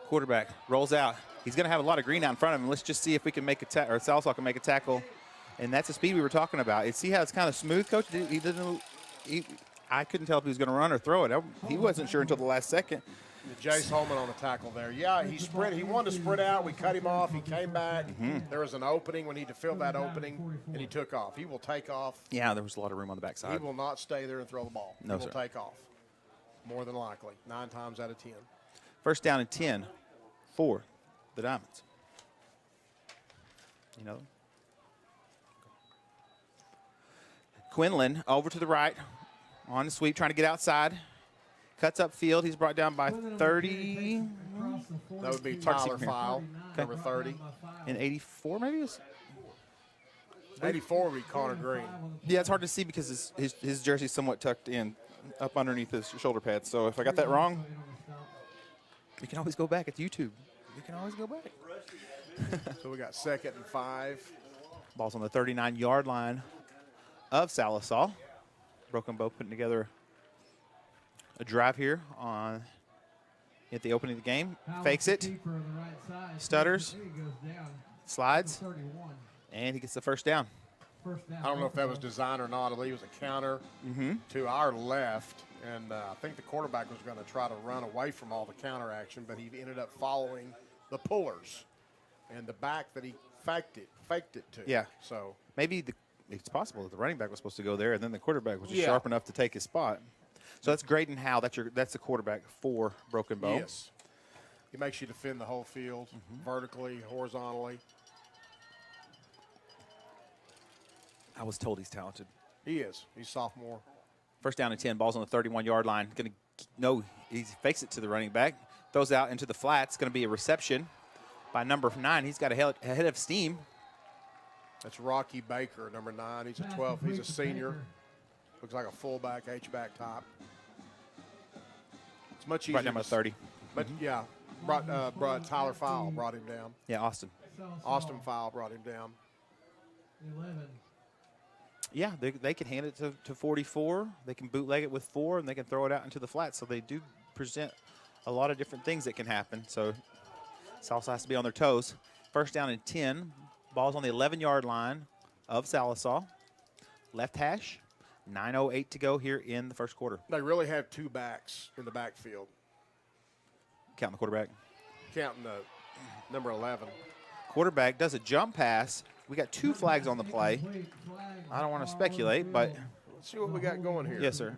Quarterback rolls out. He's going to have a lot of green out in front of him. Let's just see if we can make or Sallisaw can make a tackle. And that's the speed we were talking about. See how it's kind of smooth, Coach? I couldn't tell if he was going to run or throw it. He wasn't sure until the last second. Jace Holman on the tackle there. Yeah, he sprinted. He wanted to sprint out. We cut him off. He came back. There was an opening. We need to fill that opening, and he took off. He will take off. Yeah, there was a lot of room on the backside. He will not stay there and throw the ball. No, he will take off, more than likely, 9 times out of 10. 1st down and 10 for the Diamonds. Quinlan over to the right on the sweep, trying to get outside. Cuts up field. He's brought down by 30. That would be Tyler File, number 30. And 84, maybe? 84 would be Connor Green. Yeah, it's hard to see because his jersey's somewhat tucked in up underneath his shoulder pads. So if I got that wrong, we can always go back. It's YouTube. We can always go back. So we got 2nd and 5. Ball's on the 39-yard line of Sallisaw. Broken Bow putting together a drive here at the opening of the game. Fakes it. Stutters. Slides. And he gets the 1st down. I don't know if that was design or not. I believe it was a counter to our left. And I think the quarterback was going to try to run away from all the counter action, but he ended up following the pullers. And the back that he faked it too. Yeah. So maybe it's possible that the running back was supposed to go there, and then the quarterback was just Yeah. sharp enough to take his spot. So that's Graydon Howe. That's the quarterback for Broken Bow. yes, he makes you defend the whole field, vertically, horizontally. I was told he's talented. He is. He's sophomore. First down and 10, ball's on the 31-yard line. He fakes it to the running back, throws out into the flats. Going to be a reception by number 9. He's got a head of steam. That's Rocky Baker, number 9. He's a 12. He's a senior. Looks like a fullback, H-back top. It's much easier. Right down by 30. But yeah, brought Tyler Fowle brought him down. Yeah, Austin. Austin Fowle brought him down. 11. Yeah, they can hand it to 44. They can bootleg it with 4, and they can throw it out into the flats. So they do present a lot of different things that can happen. So Sallisaw has to be on their toes. First down and 10. Ball's on the 11-yard line of Sallisaw. Left hash. 9:08 to go here in the first quarter. They really have 2 backs in the backfield. Counting the quarterback. Counting the number 11. Quarterback does a jump pass. We got 2 flags on the play. I don't want to speculate, but let's see what we got going here. Yes, sir.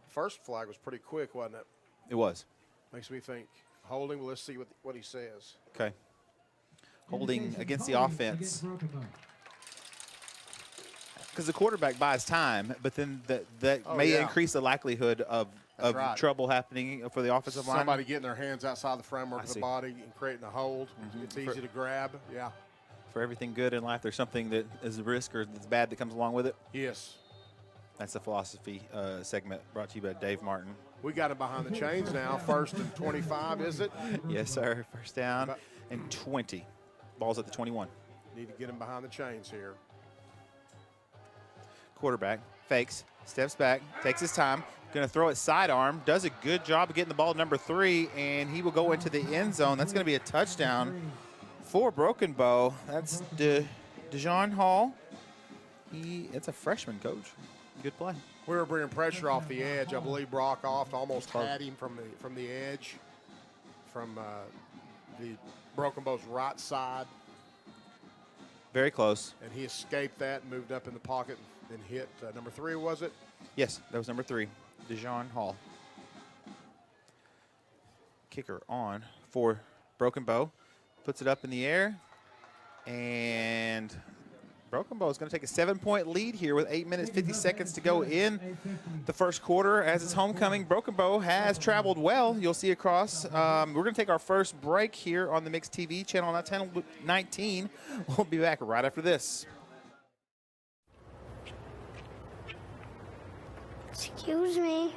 First flag was pretty quick, wasn't it? It was. Makes me think holding. Well, let's see what he says. Okay. Holding against the offense. Because the quarterback buys time, but then that may increase the likelihood of right. trouble happening for the offensive line. Somebody getting their hands outside the framework of the body and creating a hold. It's easy to grab. Yeah. For everything good in life, there's something that is a risk or that's bad that comes along with it. Yes. That's the philosophy segment brought to you by Dave Martin. We got it behind the chains now. First and 25, is it? Yes, sir. First down and 20. Ball's at the 21. Need to get him behind the chains here. Quarterback fakes, steps back, takes his time, going to throw it sidearm, does a good job of getting the ball to number 3, and he will go into the end zone. That's going to be a touchdown for Broken Bow. That's DeJohn Hall. It's a freshman, coach. Good play. We were bringing pressure off the edge. I believe Brock Oft almost had him from the edge, from the Broken Bow's right side. Very close. And he escaped that and moved up in the pocket and hit number 3, was it? Yes, that was number 3, DeJohn Hall. Kicker on for Broken Bow. Puts it up in the air. And Broken Bow is going to take a 7-point lead here with 8 minutes, 50 seconds to go in the first quarter. As it's homecoming, Broken Bow has traveled well. You'll see across. We're going to take our first break here on the Mix TV channel 1019. We'll be back right after this. Excuse me.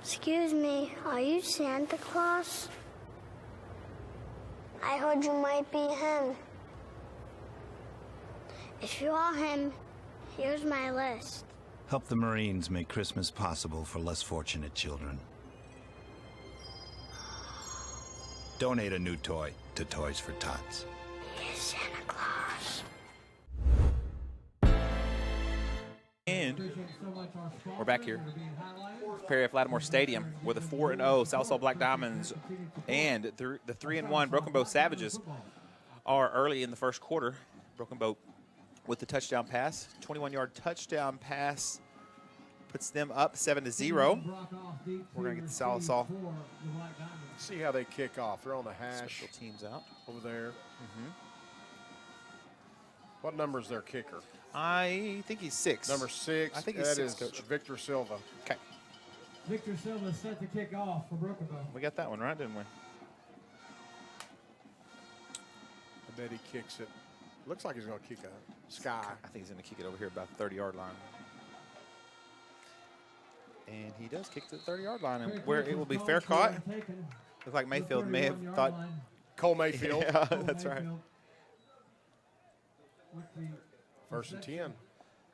Excuse me, are you Santa Claus? I heard you might be him. If you are him, here's my list. Help the Marines make Christmas possible for less fortunate children. Donate a new toy to Toys for Tots. Here's Santa Claus. And we're back here. Perry Lattimore Stadium with a 4-0 Sallisaw Black Diamonds and the 3-1 Broken Bow Savages are early in the first quarter. Broken Bow with the touchdown pass, 21-yard touchdown pass puts them up 7-0. We're going to get the Sallisaw. See how they kick off. They're on the hash. Special teams out over there. What number is their kicker? I think he's 6. Number 6. I think he's 6, Coach. Victor Silva. Okay. Victor Silva set to kick off for Broken Bow. We got that one right, didn't we? I bet he kicks it. Looks like he's going to kick a sky. I think he's going to kick it over here about the 30-yard line. And he does kick to the 30-yard line, and where it will be fair caught. Looks like Mayfield may have thought. Cole Mayfield. Yeah, that's right. First and 10.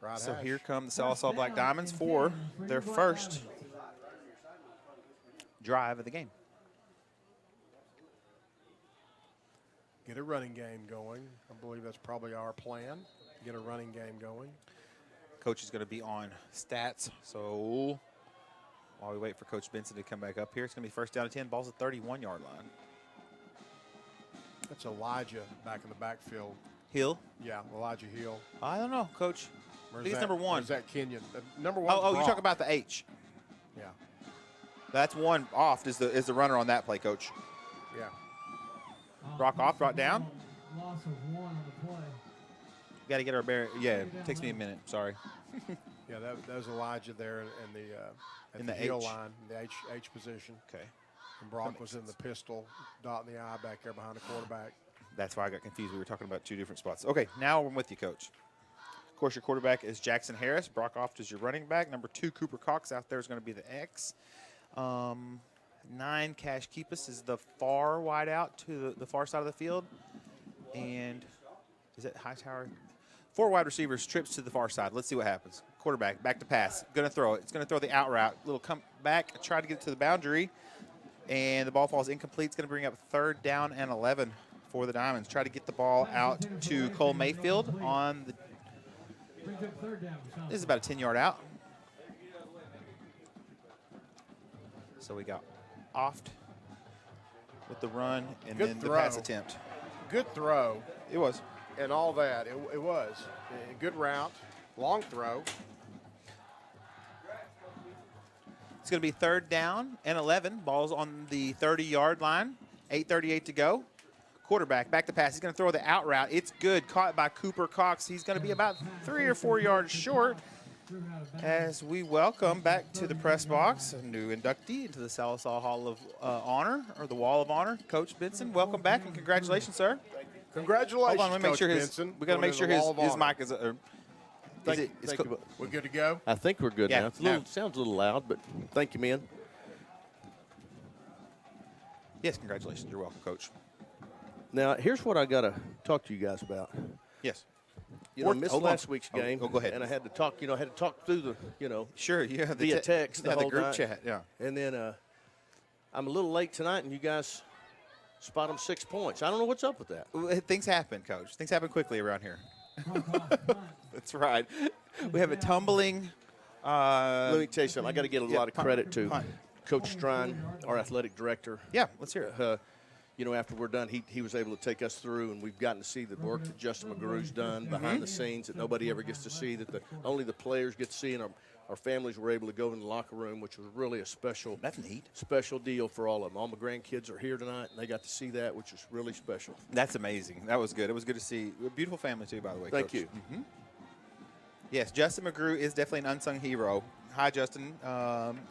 Right So hash. here come the Sallisaw Black Diamonds for their first drive of the game. Get a running game going. I believe that's probably our plan. Get a running game going. Coach is going to be on stats. So while we wait for Coach Benson to come back up here, it's going to be first down and 10. Ball's at 31-yard line. That's Elijah back in the backfield. Hill? Yeah, Elijah Hill. I don't know, Coach. I think it's number 1. Or is that Kenyon? Number 1. Oh, you talk about the H. Yeah. That's one off is the runner on that play, Coach. Yeah. Brock off, brought down. Loss of 1 on the play. Got to get our bear. Yeah, it takes me a minute. Sorry. Yeah, that was Elijah there in the heel line, in the H position. Okay. And Brock was in the pistol, dotting the I back there behind the quarterback. That's why I got confused. We were talking about 2 different spots. Okay, now I'm with you, Coach. Of course, your quarterback is Jackson Harris. Brock Oft is your running back. Number 2, Cooper Cox out there is going to be the X. 9, Cash Keepus is the far wide out to the far side of the field. And is it Hightower? 4 wide receivers, trips to the far side. Let's see what happens. Quarterback, back to pass. Going to throw it. It's going to throw the out route. Little come back, try to get it to the boundary. And the ball falls incomplete. It's going to bring up 3rd down and 11 for the Diamonds. Try to get the ball out to Cole Mayfield on the. This is about a 10-yard out. So we got Oft with the run and then the pass attempt. Good throw. It was. And all that. It was. A good route. Long throw. It's going to be 3rd down and 11. Ball's on the 30-yard line. 8:38 to go. Quarterback, back to pass. He's going to throw the out route. It's good. Caught by Cooper Cox. He's going to be about 3 or 4 yards short as we welcome back to the press box a new inductee into the Sallisaw Hall of Honor, or the Wall of Honor, Coach Benson. Welcome back and congratulations, sir. Congratulations, Hold on, let me make sure Benson. We got to make sure his mic is. We're good to go? I think we're good now. Yeah. Sounds a little loud, but thank you, man. Yes, congratulations. You're welcome, Coach. Now, here's what I got to talk to you guys about. Yes. I missed last week's game. Go ahead. And I had to talk, through the, Sure, you have via text the whole group night. chat, yeah. And then I'm a little late tonight, and you guys spot them 6 points. I don't know what's up with that. Things happen, Coach. Things happen quickly around here. That's right. We have a tumbling. Let me tell you something. I got to give a lot of credit to Coach Strine, our athletic director. Yeah, let's hear it. After we're done, he was able to take us through, and we've gotten to see the work that Justin McGrew's done behind the scenes that nobody ever gets to see, that only the players get to see, and our families were able to go in the locker room, which was really a special deal for all of them. All my grandkids are here tonight, and they got to see that, which was really special. That's amazing. That was good. It was good to see. A beautiful family, too, by the way, Thank Coach. you. Mm-hmm. Yes, Justin McGrew is definitely an unsung hero. Hi, Justin,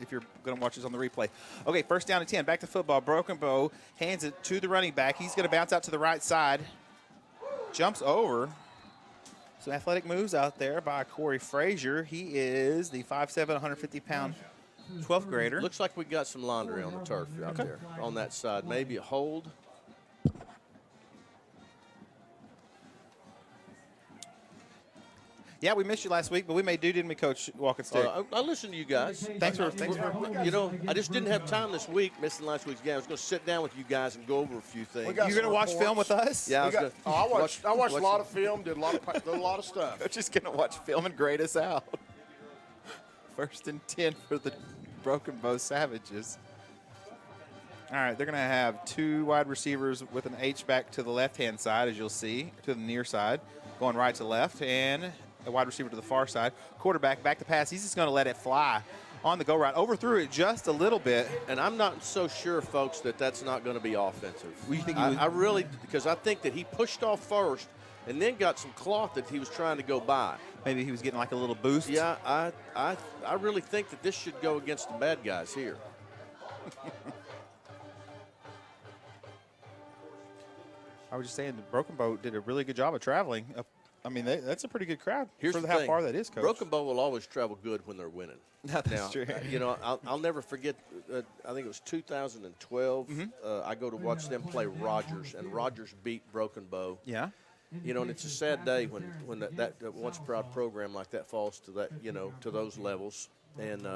if you're going to watch this on the replay. Okay, 1st down and 10. Back to football. Broken Bow hands it to the running back. He's going to bounce out to the right side. Jumps over. Some athletic moves out there by Corey Frazier. He is the 5'7", 150-pound 12th grader. Looks like we got some laundry on the turf out there on that side. Maybe a hold. Yeah, we missed you last week, but we made do, didn't we, Coach Walking Stick? I listened to you guys. Thanks for. I just didn't have time this week, missing last week's game. I was going to sit down with you guys and go over a few things. You're going to watch film with us? Yeah, I watched a lot of film, did a lot of stuff. I'm just going to watch film and grade us out. 1st and 10 for the Broken Bow Savages. All right, they're going to have 2 wide receivers with an H-back to the left-hand side, as you'll see, to the near side, going right to left, and a wide receiver to the far side. Quarterback, back to pass. He's just going to let it fly on the go route. Overthrew it just a little bit. And I'm not so sure, folks, that that's not going to be offensive. What do you think I really, because I think that he pushed off first and then got some cloth that he was trying to go by. Maybe he was getting like a little boost. Yeah, I really think that this should go against the bad guys here. I was just saying the Broken Bow did a really good job of traveling. I mean, that's a pretty good crowd Here's for the how thing. far that is, Coach. Broken Bow will always travel good when they're winning. That's true. I'll never forget, I think it was 2012. I go to watch them play Rogers, and Rogers beat Broken Bow. Yeah. And it's a sad day when that once proud program like that falls to that, to those levels. And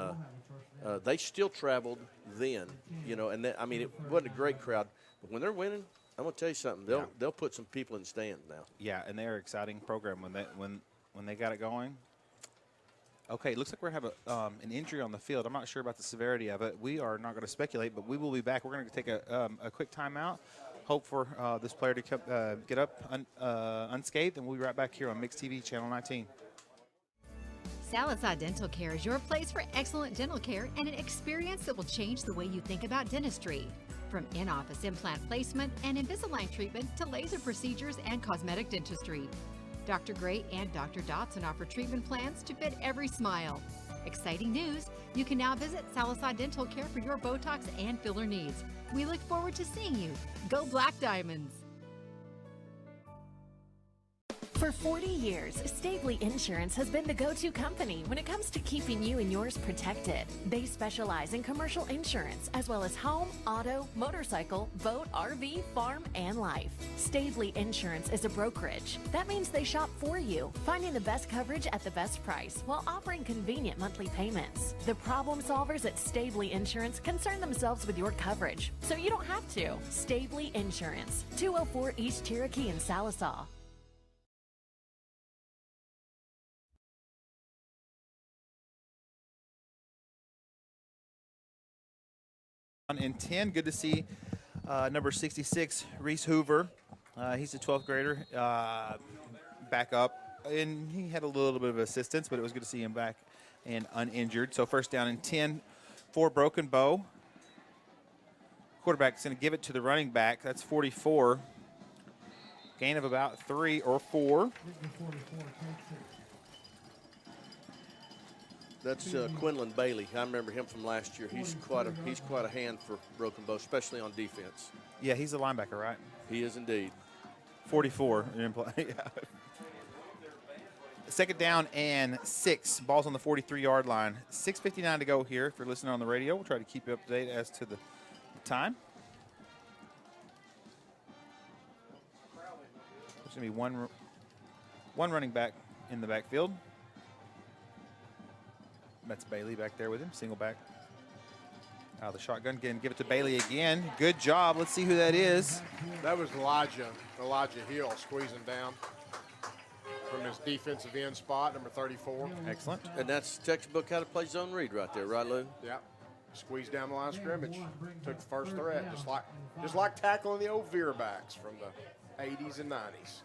they still traveled then, and it wasn't a great crowd. But when they're winning, I'm going to tell you something. They'll put some people in stands now. Yeah, and they're an exciting program when they got it going. Okay, looks like we're going to have an injury on the field. I'm not sure about the severity of it. We are not going to speculate, but we will be back. We're going to take a quick timeout. hope for this player to get up unscathed, and we'll be right back here on Mix TV, Channel 19. Sallisaw Dental Care is your place for excellent dental care and an experience that will change the way you think about dentistry. From in-office implant placement and Invisalign treatment to laser procedures and cosmetic dentistry. Dr. Gray and Dr. Dotson offer treatment plans to fit every smile. Exciting news! You can now visit Sallisaw Dental Care for your Botox and filler needs. We look forward to seeing you. Go Black Diamonds! For 40 years, Stavely Insurance has been the go-to company when it comes to keeping you and yours protected. They specialize in commercial insurance, as well as home, auto, motorcycle, boat, RV, farm, and life. Stavely Insurance is a brokerage. That means they shop for you, finding the best coverage at the best price while offering convenient monthly payments. The problem solvers at Stavely Insurance concern themselves with your coverage, so you don't have to. Stavely Insurance, 204 East Cherokee in Sallisaw. In 10, good to see number 66, Reese Hoover. He's a 12th grader, back up. And he had a little bit of assistance, but it was good to see him back and uninjured. So first down and 10 for Broken Bow. Quarterback's going to give it to the running back. That's 44. Gain of about 3 or 4. That's Quinlan Bailey. I remember him from last year. He's quite a hand for Broken Bow, especially on defense. Yeah, he's a linebacker, right? He is indeed. 44. Second down and 6. Ball's on the 43-yard line. 6:59 to go here. If you're listening on the radio, we'll try to keep you up to date as to the time. There's going to be one running back in the backfield. That's Bailey back there with him, single back. Out of the shotgun, again, give it to Bailey again. Good job. Let's see who that is. That was Elijah Hill squeezing down from his defensive end spot, number 34. Excellent. And that's textbook how to play zone read right there, right, Lou? Yeah. Squeezed down the line of scrimmage. Took the first threat, just like tackling the old veer backs from the 80s and 90s.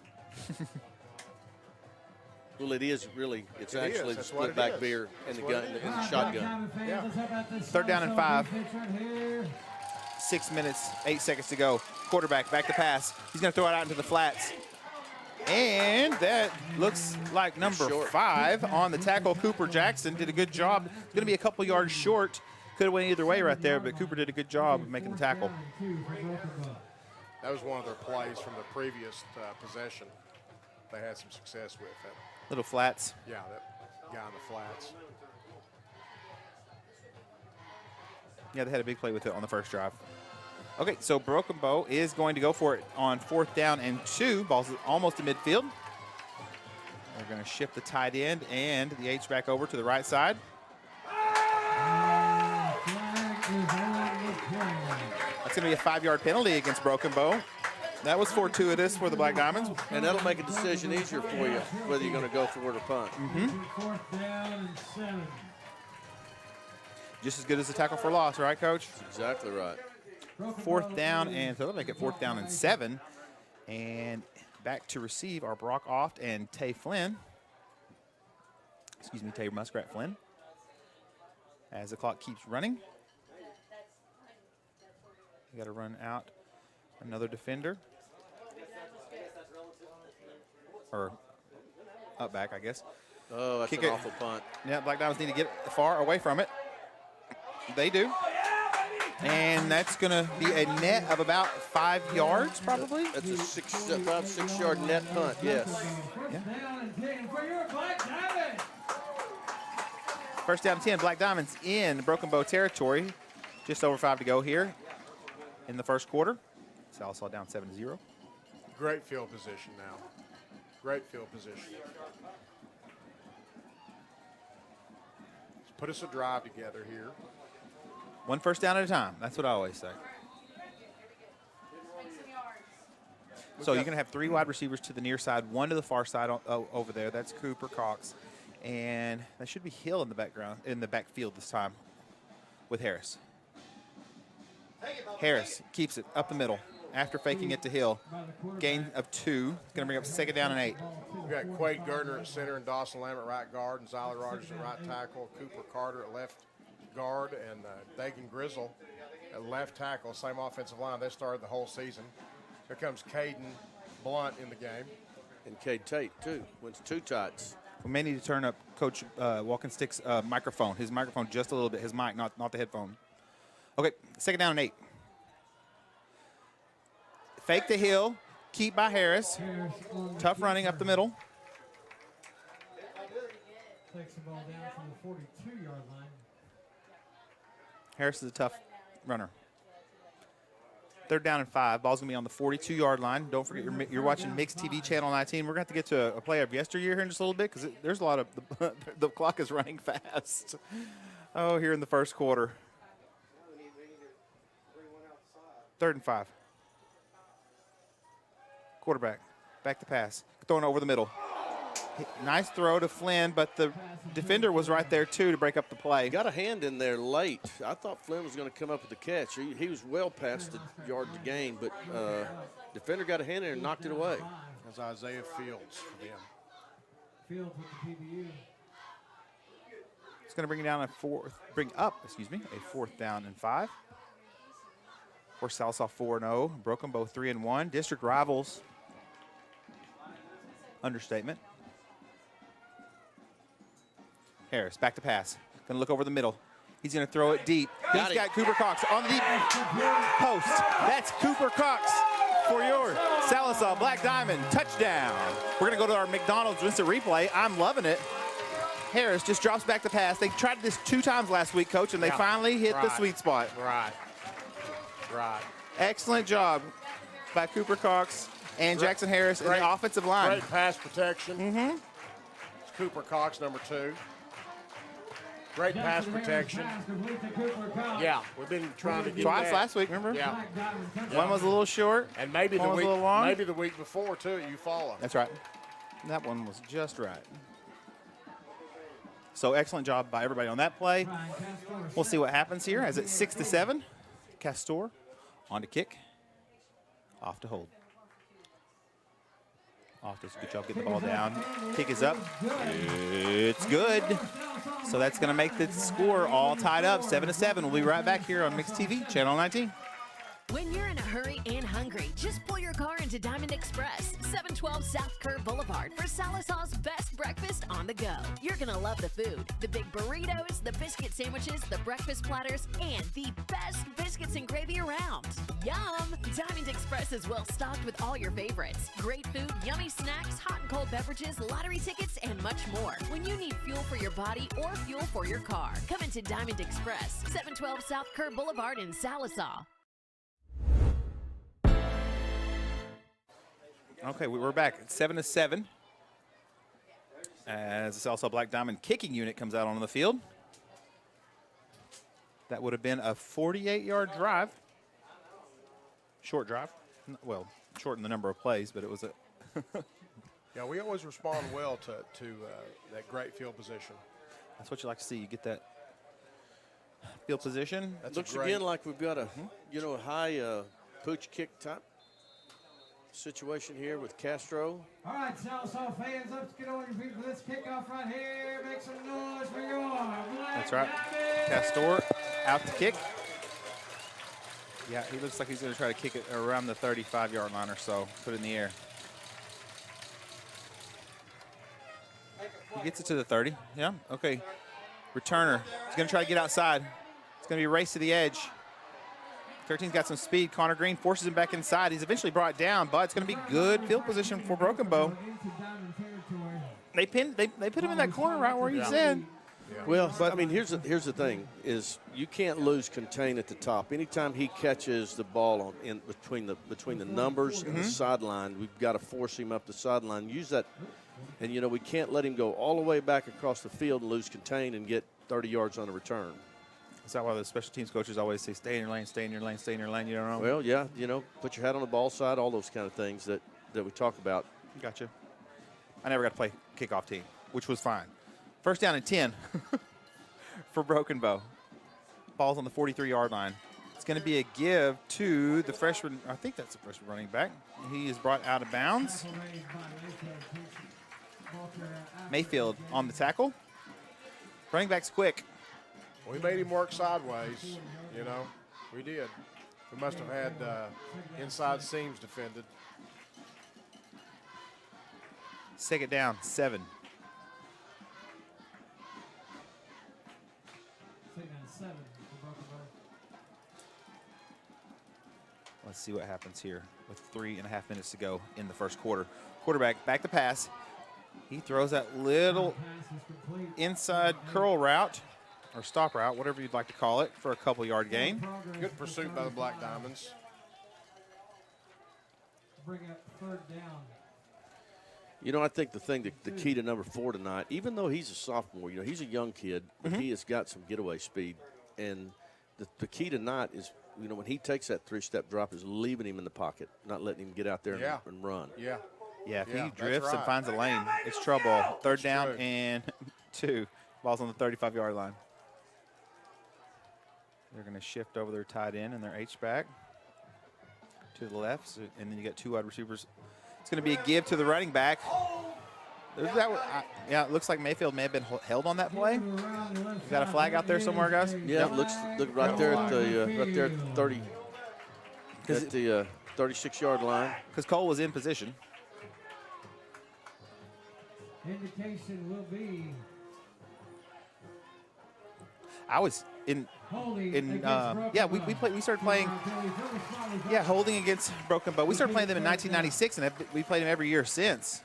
Well, it's actually the split back veer in the gun, in the shotgun. Yeah. Third down and 5. 6 minutes, 8 seconds to go. Quarterback back to pass. He's going to throw it out into the flats. And that looks like number 5 on the tackle. Cooper Jackson did a good job. It's going to be a couple yards short. Could have went either way right there, but Cooper did a good job of making the tackle. That was one of their plays from the previous possession. They had some success with that. Little flats. Yeah, that guy on the flats. Yeah, they had a big play with it on the first drive. Okay, so Broken Bow is going to go for it on 4th down and 2. Ball's almost to midfield. They're going to shift the tight end and the H-back over to the right side. That's going to be a 5-yard penalty against Broken Bow. That was fortuitous for the Black Diamonds. And that'll make a decision easier for you, whether you're going to go for it or punt. Fourth down and 7. Just as good as a tackle for loss, right, Coach? That's exactly right. 4th down, and so they'll make it 4th down and 7. And back to receive are Brock Oft and Tay Flynn. Excuse me, Tay Muskrat Flynn. As the clock keeps running. You got to run out another defender. Or up back, I guess. Oh, that's an awful punt. Yeah, Black Diamonds need to get far away from it. They do. And that's going to be a net of about 5 yards, probably. That's a about 6 yard net punt, yes. Yeah. First down 10, Black Diamonds in Broken Bow territory. Just over 5 to go here in the first quarter. Sallisaw down 7-0. Great field position now. Great field position. Let's put us a drive together here. One first down at a time. That's what I always say. So you're going to have 3 wide receivers to the near side, 1 to the far side over there. That's Cooper Cox. And that should be Hill in the background, in the backfield this time. with Harris. Keeps it up the middle. 2 wide receivers. 1 to the far side over there. That's Cooper Cox. And that should be Hill in the background, in the backfield this time with Harris. Harris keeps it up the middle. after faking it to Hill. Gain of 2. Going to bring up 2nd down and 8. We've got Quade Gardner at center and Dawson Lamb at right guard and Zyler Rogers at right tackle, Cooper Carter at left guard, and Dagan Grizzle at left tackle. Same offensive line. They started the whole season. Here comes Caden Blunt in the game. And Cade Tate, too, wins 2 tights. We may need to turn up Coach Walking Stick's microphone. His microphone just a little bit. His mic, not the headphone. Okay, 2nd down and 8. Fake to Hill. Keep by Harris. Tough running up the middle. Takes the ball down from the 42-yard line. Harris is a tough runner. 3rd down and 5. Ball's going to be on the 42-yard line. Don't forget you're watching Mixed TV Channel 19. We're going to have to get to a play of yesteryear here in just a little bit because there's a lot of the clock is running fast. Oh, here in the first quarter. 3rd and 5. Quarterback. Back to pass. Throwing over the middle. Nice throw to Flynn, but the defender was right there, too, to break up the play. Got a hand in there late. I thought Flynn was going to come up with the catch. He was well past the yard to gain, but defender got a hand in there and knocked it away. That's Isaiah Fields for them. Fields with the PBU. It's going to bring up a 4th down and 5. Of course, Sallisaw 4-0. Broken Bow 3-1. District rivals. Understatement. Harris, back to pass. Going to look over the middle. He's going to throw it deep. He's got Cooper Cox on the deep post. That's Cooper Cox for your Sallisaw Black Diamond touchdown. We're going to go to our McDonald's instant replay. I'm loving it. Harris just drops back the pass. They tried this 2 times last week, Coach, and they finally hit the sweet spot. Right. Excellent job by Cooper Cox and Jackson Harris in the offensive line. Great pass protection. It's Cooper Cox, number 2. Great pass protection. Yeah, we've been trying to get twice that. last week, remember? Yeah. One was a little short. And maybe one the was week, a little long. maybe the week before too. You follow. That's right. That one was just right. So excellent job by everybody on that play. We'll see what happens here as it's 6-7. Castor on to kick. Off to hold. Off does a good job getting the ball down. Kick is up. It's good. So that's going to make the score all tied up, 7-7. We'll be right back here on Mixed TV, Channel 19. When you're in a hurry and hungry, just pull your car into Diamond Express, 712 South Kerr Boulevard for Sallisaw's best breakfast on the go. You're going to love the food, the big burritos, the biscuit sandwiches, the breakfast platters, and the best biscuits and gravy around. Yum! Diamond Express is well stocked with all your favorites. Great food, yummy snacks, hot and cold beverages, lottery tickets, and much more. When you need fuel for your body or fuel for your car, come into Diamond Express, 712 South Kerr Boulevard in Sallisaw. Okay, we're back at 7-7 as the Sallisaw Black Diamond kicking unit comes out onto the field. That would have been a 48-yard drive. Short drive. Well, short in the number of plays, but it was a Yeah, we always respond well to that great field position. That's what you like to see. You get that field position. That looks again like we've got a a high pooch kick type situation here with Castro. All right, Sallisaw fans, let's get on your feet for this kickoff right here. Make some noise for your Black That's right. Diamond. Castor out to kick. Yeah, he looks like he's going to try to kick it around the 35-yard line or so. Put it in the air. He gets it to the 30. Yeah, okay. Returner. He's going to try to get outside. It's going to be a race to the edge. 13's got some speed. Connor Green forces him back inside. He's eventually brought down, but it's going to be good field position for Broken Bow. They put him in that corner right where he said. Yeah. Well, but I mean, here's the thing: is you can't lose contain at the top. Anytime he catches the ball in between the numbers and the sideline, we've got to force him up the sideline. Use that, and we can't let him go all the way back across the field and lose contain and get 30 yards on a return. Is that why the special teams coaches always say, stay in your lane, stay in your lane, stay in your lane? You don't know? Well, yeah, put your hat on the ball side, all those kind of things that we talk about. Gotcha. I never got to play kickoff team, which was fine. First down and 10 for Broken Bow. Ball's on the 43-yard line. It's going to be a give to the freshman. I think that's the freshman running back. He is brought out of bounds. Mayfield on the tackle. Running back's quick. We made him work sideways, you know. We did. We must have had inside seams defended. Second down, 7. Let's see what happens here with 3.5 minutes to go in the first quarter. Quarterback back to pass. He throws that little inside curl route or stop route, whatever you'd like to call it, for a couple-yard gain. Good pursuit by the Black Diamonds. Bring up third down. You know, I think the key to number 4 tonight, even though he's a sophomore, you know, he's a young kid, but he has got some getaway speed. And the key tonight is, you know, when he takes that 3-step drop, is leaving him in the pocket, not letting him get out there and run. Yeah. Yeah, if he drifts and finds a lane, it's trouble. Third down and 2. Ball's on the 35-yard line. They're going to shift over their tight end and their H-back to the left, and then you got 2 wide receivers. It's going to be a give to the running back. Yeah, it looks like Mayfield may have been held on that play. Got a flag out there somewhere, guys? Yeah, look right there at the 30, at the 36-yard line. Because Cole was in position. Indication will be. I was in yeah, we started playing, yeah, holding against Broken Bow. We started playing them in 1996, and we played them every year since.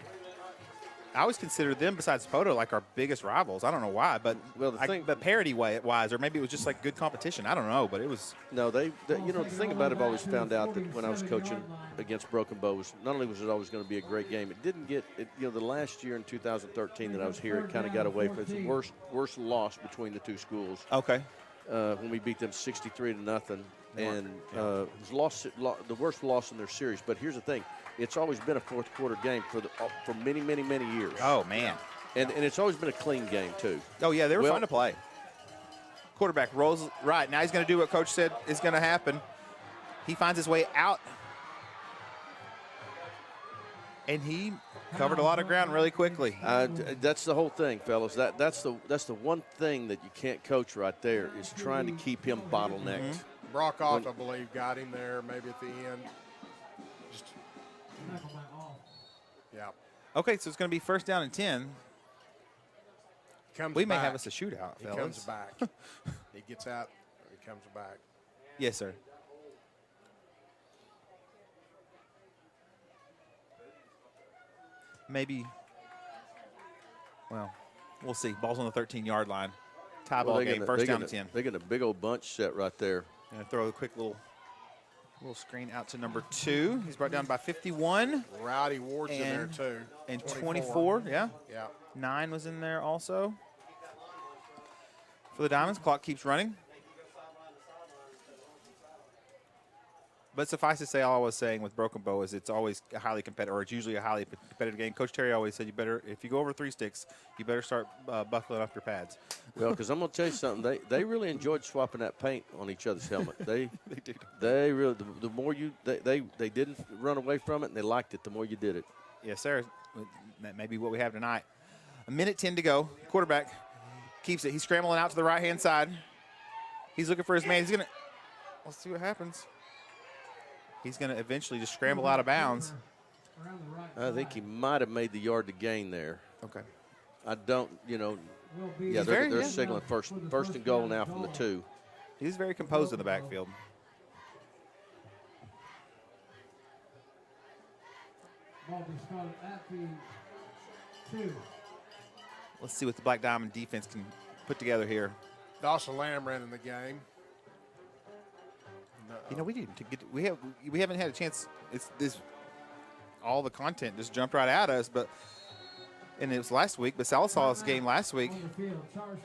I always considered them, besides Poto, like our biggest rivals. I don't know why, but but parity-wise, or maybe it was just like good competition. I don't know, but it was. No, you know, the thing about it, I've always found out that when I was coaching against Broken Bow, was not only was it always going to be a great game, it didn't get, you know, the last year in 2013 that I was here, it kind of got away from it. It's the worst loss between the two schools. Okay. When we beat them 63-0, and it was the worst loss in their series. But here's the thing. It's always been a fourth quarter game for many, many, many years. Oh, man. And it's always been a clean game, too. Oh, yeah, they were fun to play. Quarterback rolls right. Now he's going to do what Coach said is going to happen. He finds his way out. And he covered a lot of ground really quickly. That's the whole thing, fellas. That's the one thing that you can't coach right there is trying to keep him bottlenecked. Brockoff, I believe, got him there maybe at the end. Yeah. Okay, so it's going to be first down and 10. We may have us a shootout, fellas. He comes back. He gets out. He comes back. Yes, sir. Maybe. Well, we'll see. Ball's on the 13-yard line. Tie ball game, first down and 10. They got a big old bunch set right there. Going to throw a quick little screen out to number 2. He's brought down by 51. Rowdy Ward's in there, too. And 24, yeah. Yeah. 9 was in there also. For the Diamonds, clock keeps running. But suffice to say, all I was saying with Broken Bow is it's always a highly competitive, or it's usually a highly competitive game. Coach Terry always said you better, if you go over 3 sticks, you better start buckling up your pads. Well, because I'm going to tell you something. They really enjoyed swapping that paint on each other's helmet. They really, the more they didn't run away from it, and they liked it the more you did it. Yes, sir. That may be what we have tonight. 1:10 to go. Quarterback keeps it. He's scrambling out to the right-hand side. He's looking for his man. Let's see what happens. He's going to eventually just scramble out of bounds. I think he might have made the yard to gain there. Okay. I don't, you know. Yeah, they're signaling first and goal now from the 2. He's very composed in the backfield. Ball be started at the 2. Let's see what the Black Diamond defense can put together here. Dawson Lamb ran in the game. You know, we haven't had a chance. It's this, all the content just jumped right at us, and it was last week. But Sallisaw's game last week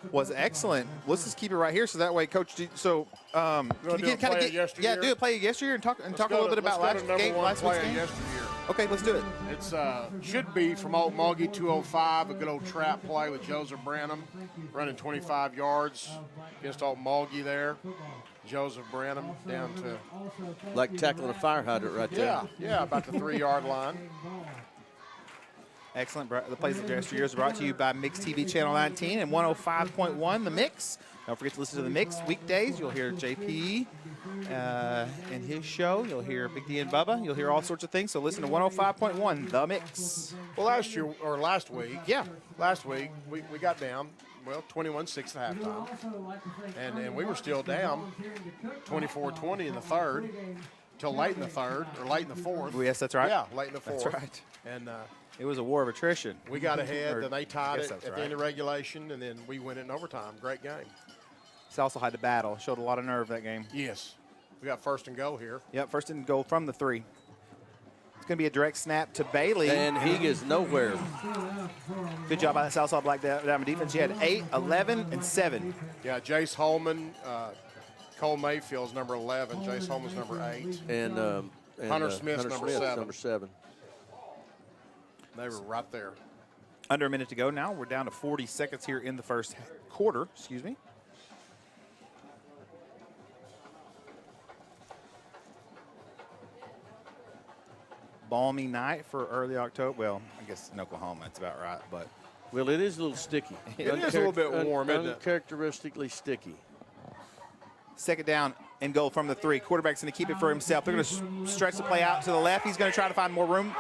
was excellent. Let's just keep it right here, so that way, Coach. So, can you play it yesteryear and talk a little bit about last week's game. Yesteryear. Okay, let's do it. It's should be from Old Mulgy 205, a good old trap play with Joseph Branham running 25 yards against Old Mulgy there. Joseph Branham down to like tackling a fire hydrant right there. Yeah, about the 3-yard line. Excellent. The plays of yesteryears are brought to you by Mix TV Channel 19 and 105.1 The Mix. Don't forget to listen to The Mix weekdays. You'll hear JP in his show. You'll hear Big D and Bubba. You'll hear all sorts of things. So listen to 105.1 The Mix. Well, last week, we got down, 21-6 at halftime. And we were still down 24-20 in the third till late in the third or late in the fourth. Yes, that's right. Yeah, late in the fourth. That's right. And it was a war of attrition. we got ahead, then they tied it that's at the end of regulation, and then we win it in overtime. Great game. Sallisaw had to battle. Showed a lot of nerve that game. Yes. We got first and goal here. Yep, first and goal from the 3. It's going to be a direct snap to Bailey. And he is nowhere. Good job by the Sallisaw Black Diamond defense. He had 8, 11, and 7. Yeah, Jace Holman, Cole Mayfield's number 11. Jace Holman's number 8. And Hunter Smith's number 7. Number 7. They were right there. Under a minute to go now. We're down to 40 seconds here in the first quarter. Excuse me. Balmy night for early October. Well, I guess in Oklahoma it's about right, but well, it is a little sticky. It is a little bit warm, isn't it? Uncharacteristically sticky. Second down and goal from the 3. Quarterback's going to keep it for himself. They're going to stretch the play out to the left. He's going to try to find more room.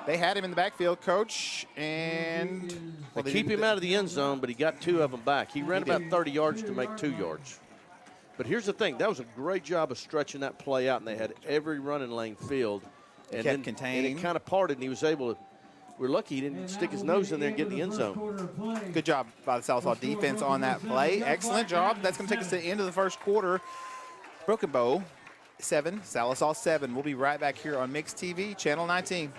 They had him in the backfield, Coach, and they keep him out of the end zone, but he got 2 of them back. He ran about 30 yards to make 2 yards. But here's the thing. That was a great job of stretching that play out, and they had every running lane filled. And kept contained. And it kind of parted, and he was able to – we're lucky he didn't stick his nose in there and get in the end zone. Good job by the Sallisaw defense on that play. Excellent job. That's going to take us to the end of the first quarter. Broken Bow 7, Sallisaw 7. We'll be right back here on Mix TV, Channel 19.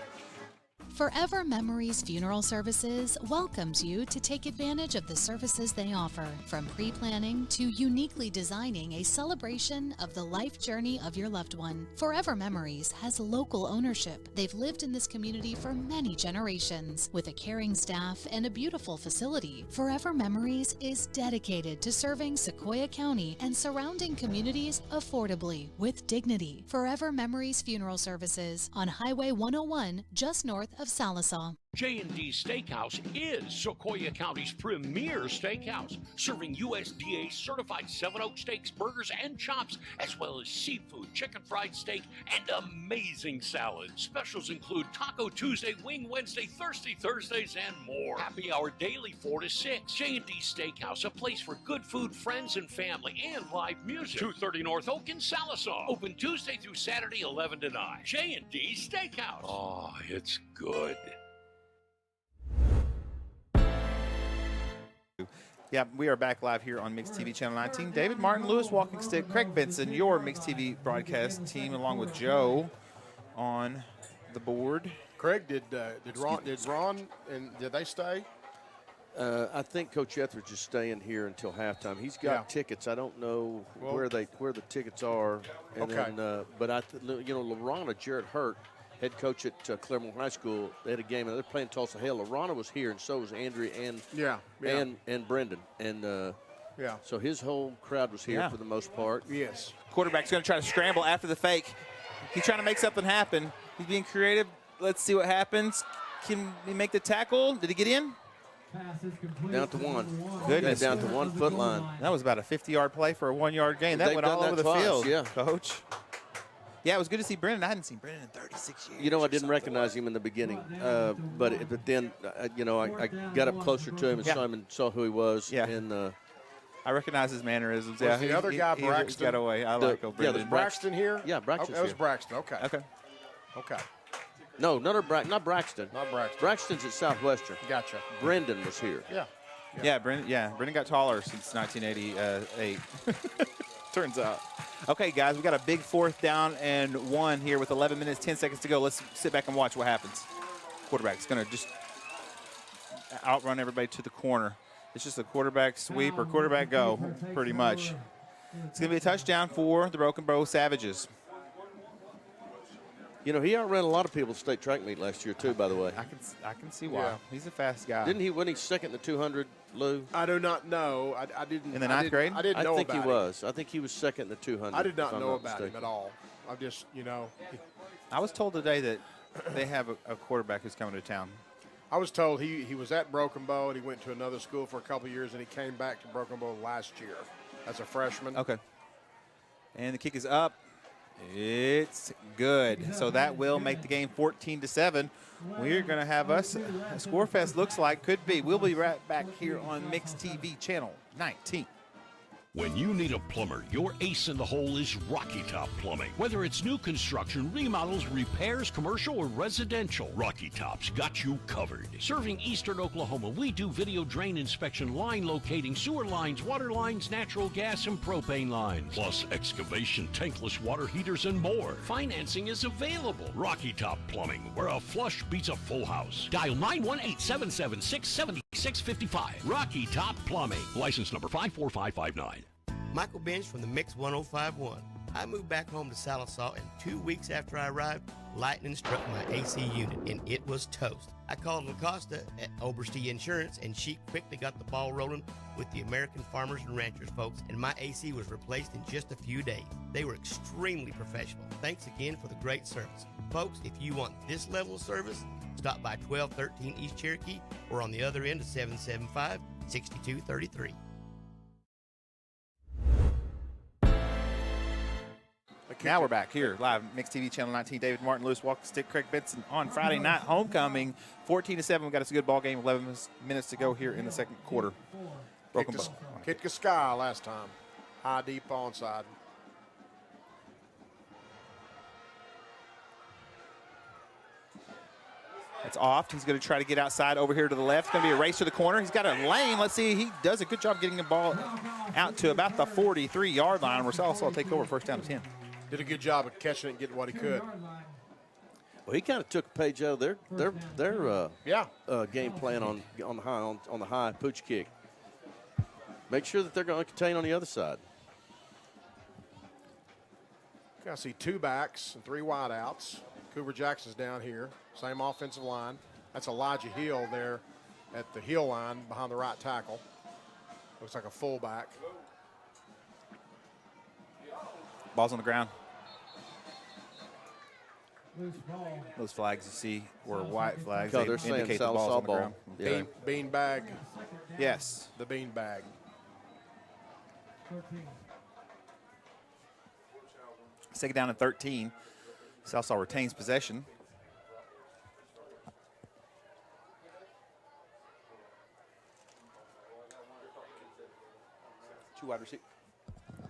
Forever Memories Funeral Services welcomes you to take advantage of the services they offer, from pre-planning to uniquely designing a celebration of the life journey of your loved one. Forever Memories has local ownership. They've lived in this community for many generations. With a caring staff and a beautiful facility, Forever Memories is dedicated to serving Sequoyah County and surrounding communities affordably with dignity. Forever Memories Funeral Services on Highway 101, just north of Sallisaw. J&D Steakhouse is Sequoyah County's premier steakhouse, serving USDA certified 7 Oak steaks, burgers, and chops, as well as seafood, chicken fried steak, and amazing salads. Specials include Taco Tuesday, Wing Wednesday, Thirsty Thursdays, and more. Happy hour daily 4 to 6. J&D Steakhouse, a place for good food, friends, and family, and live music. 230 North Oak in Sallisaw. Open Tuesday through Saturday, 11 to 9. J&D Steakhouse. Oh, it's good. Yeah, we are back live here on Mix TV Channel 19. David Martin, Lewis Walking Stick, Craig Benson, your Mix TV broadcast team, along with Joe on the board. Craig, did Ron and did they stay? I think Coach Etheridge is staying here until halftime. He's got tickets. I don't know where the tickets are. And okay. Then, but Lorana Jarrett Hurt, head coach at Claremont High School, they had a game and they're playing Tulsa Hale. Lorana was here, and so was Andrea and Brendan, and so his whole crowd was here for the most part. Yes. Quarterback's going to try to scramble after the fake. He's trying to make something happen. He's being creative. Let's see what happens. Can he make the tackle? Did he get in? Down to 1. Goodness. Down to 1 foot line. That was about a 50-yard play for a 1-yard gain. That went all over the field, Coach. Yeah, it was good to see Brendan. I hadn't seen Brendan in 36 years. You know, I didn't recognize him in the beginning, but then, I got up closer to him and saw him and saw who he was. Yeah. And I recognize his mannerisms. Was the other guy Braxton? He got away. I like Brendan. Yeah, was Braxton here? Yeah, Braxton's that was here. Braxton. Okay. No, not Braxton. Not Braxton. Braxton's at Southwestern. Gotcha. Brendan was here. Yeah, Brendan got taller since 1988. Turns out. Okay, guys, we got a big 4th down and 1 here with 11 minutes, 10 seconds to go. Let's sit back and watch what happens. Quarterback's going to just outrun everybody to the corner. It's just a quarterback sweep or quarterback go, pretty much. It's going to be a touchdown for the Broken Bow Savages. You know, he outran a lot of people at state track meet last year too. By the way, I can see why. Yeah. He's a fast guy. Didn't he? Wasn't he second in the 200, Lou? I do not know. I didn't. In the ninth grade? I didn't know I think about he him. was. I think he was second in the 200. I did not if I'm know about him mistaken. at all. I just, you know. I was told today that they have a quarterback who's coming to town. I was told he was at Broken Bow and he went to another school for a couple of years and he came back to Broken Bow last year as a freshman. Okay. And the kick is up. It's good. So that will make the game 14-7. We're going to have us a Scorefest looks like could be. We'll be right back here on Mix TV channel 19. When you need a plumber, your ace in the hole is Rocky Top Plumbing. Whether it's new construction, remodels, repairs, commercial, or residential, Rocky Top's got you covered. Serving eastern Oklahoma, we do video drain inspection, line locating, sewer lines, water lines, natural gas, and propane lines. Plus excavation, tankless water heaters, and more. Financing is available. Rocky Top Plumbing, where a flush beats a full house. Dial 918-776-7655. Rocky Top Plumbing. License number 54559. Michael Bench from the Mix 1051. I moved back home to Sallisaw, and 2 weeks after I arrived, lightning struck my AC unit, and it was toast. I called LaCosta at Oberste Insurance, and she quickly got the ball rolling with the American Farmers and Ranchers folks, and my AC was replaced in just a few days. They were extremely professional. Thanks again for the great service. Folks, if you want this level of service, stop by 1213 East Cherokee or on the other end of 775-6233. Now we're back here live, Mix TV channel 19. David Martin, Lewis Walking Stick, Craig Benson on Friday night homecoming. 14-7. We got us a good ball game. 11 minutes to go here in the second quarter. Broken Bow. Kicked the sky last time. High, deep onside. It's off. He's going to try to get outside over here to the left. It's going to be a race to the corner. He's got a lane. Let's see. He does a good job getting the ball out to about the 43-yard line. Where Sallisaw will take over first down to 10. Did a good job of catching it and getting what he could. Well, he kind of took a page out of their game plan on the high pooch kick. Make sure that they're going to contain on the other side. I see two backs and three wideouts. Cooper Jackson's down here. Same offensive line. That's Elijah Hill there at the heel line behind the right tackle. Looks like a fullback. Ball's on the ground. Those flags you see were white flags. They're indicate saying the ball's on the ball. ground. Yeah. Bean bag. Yes. The bean bag. Second down and 13. Sallisaw retains possession.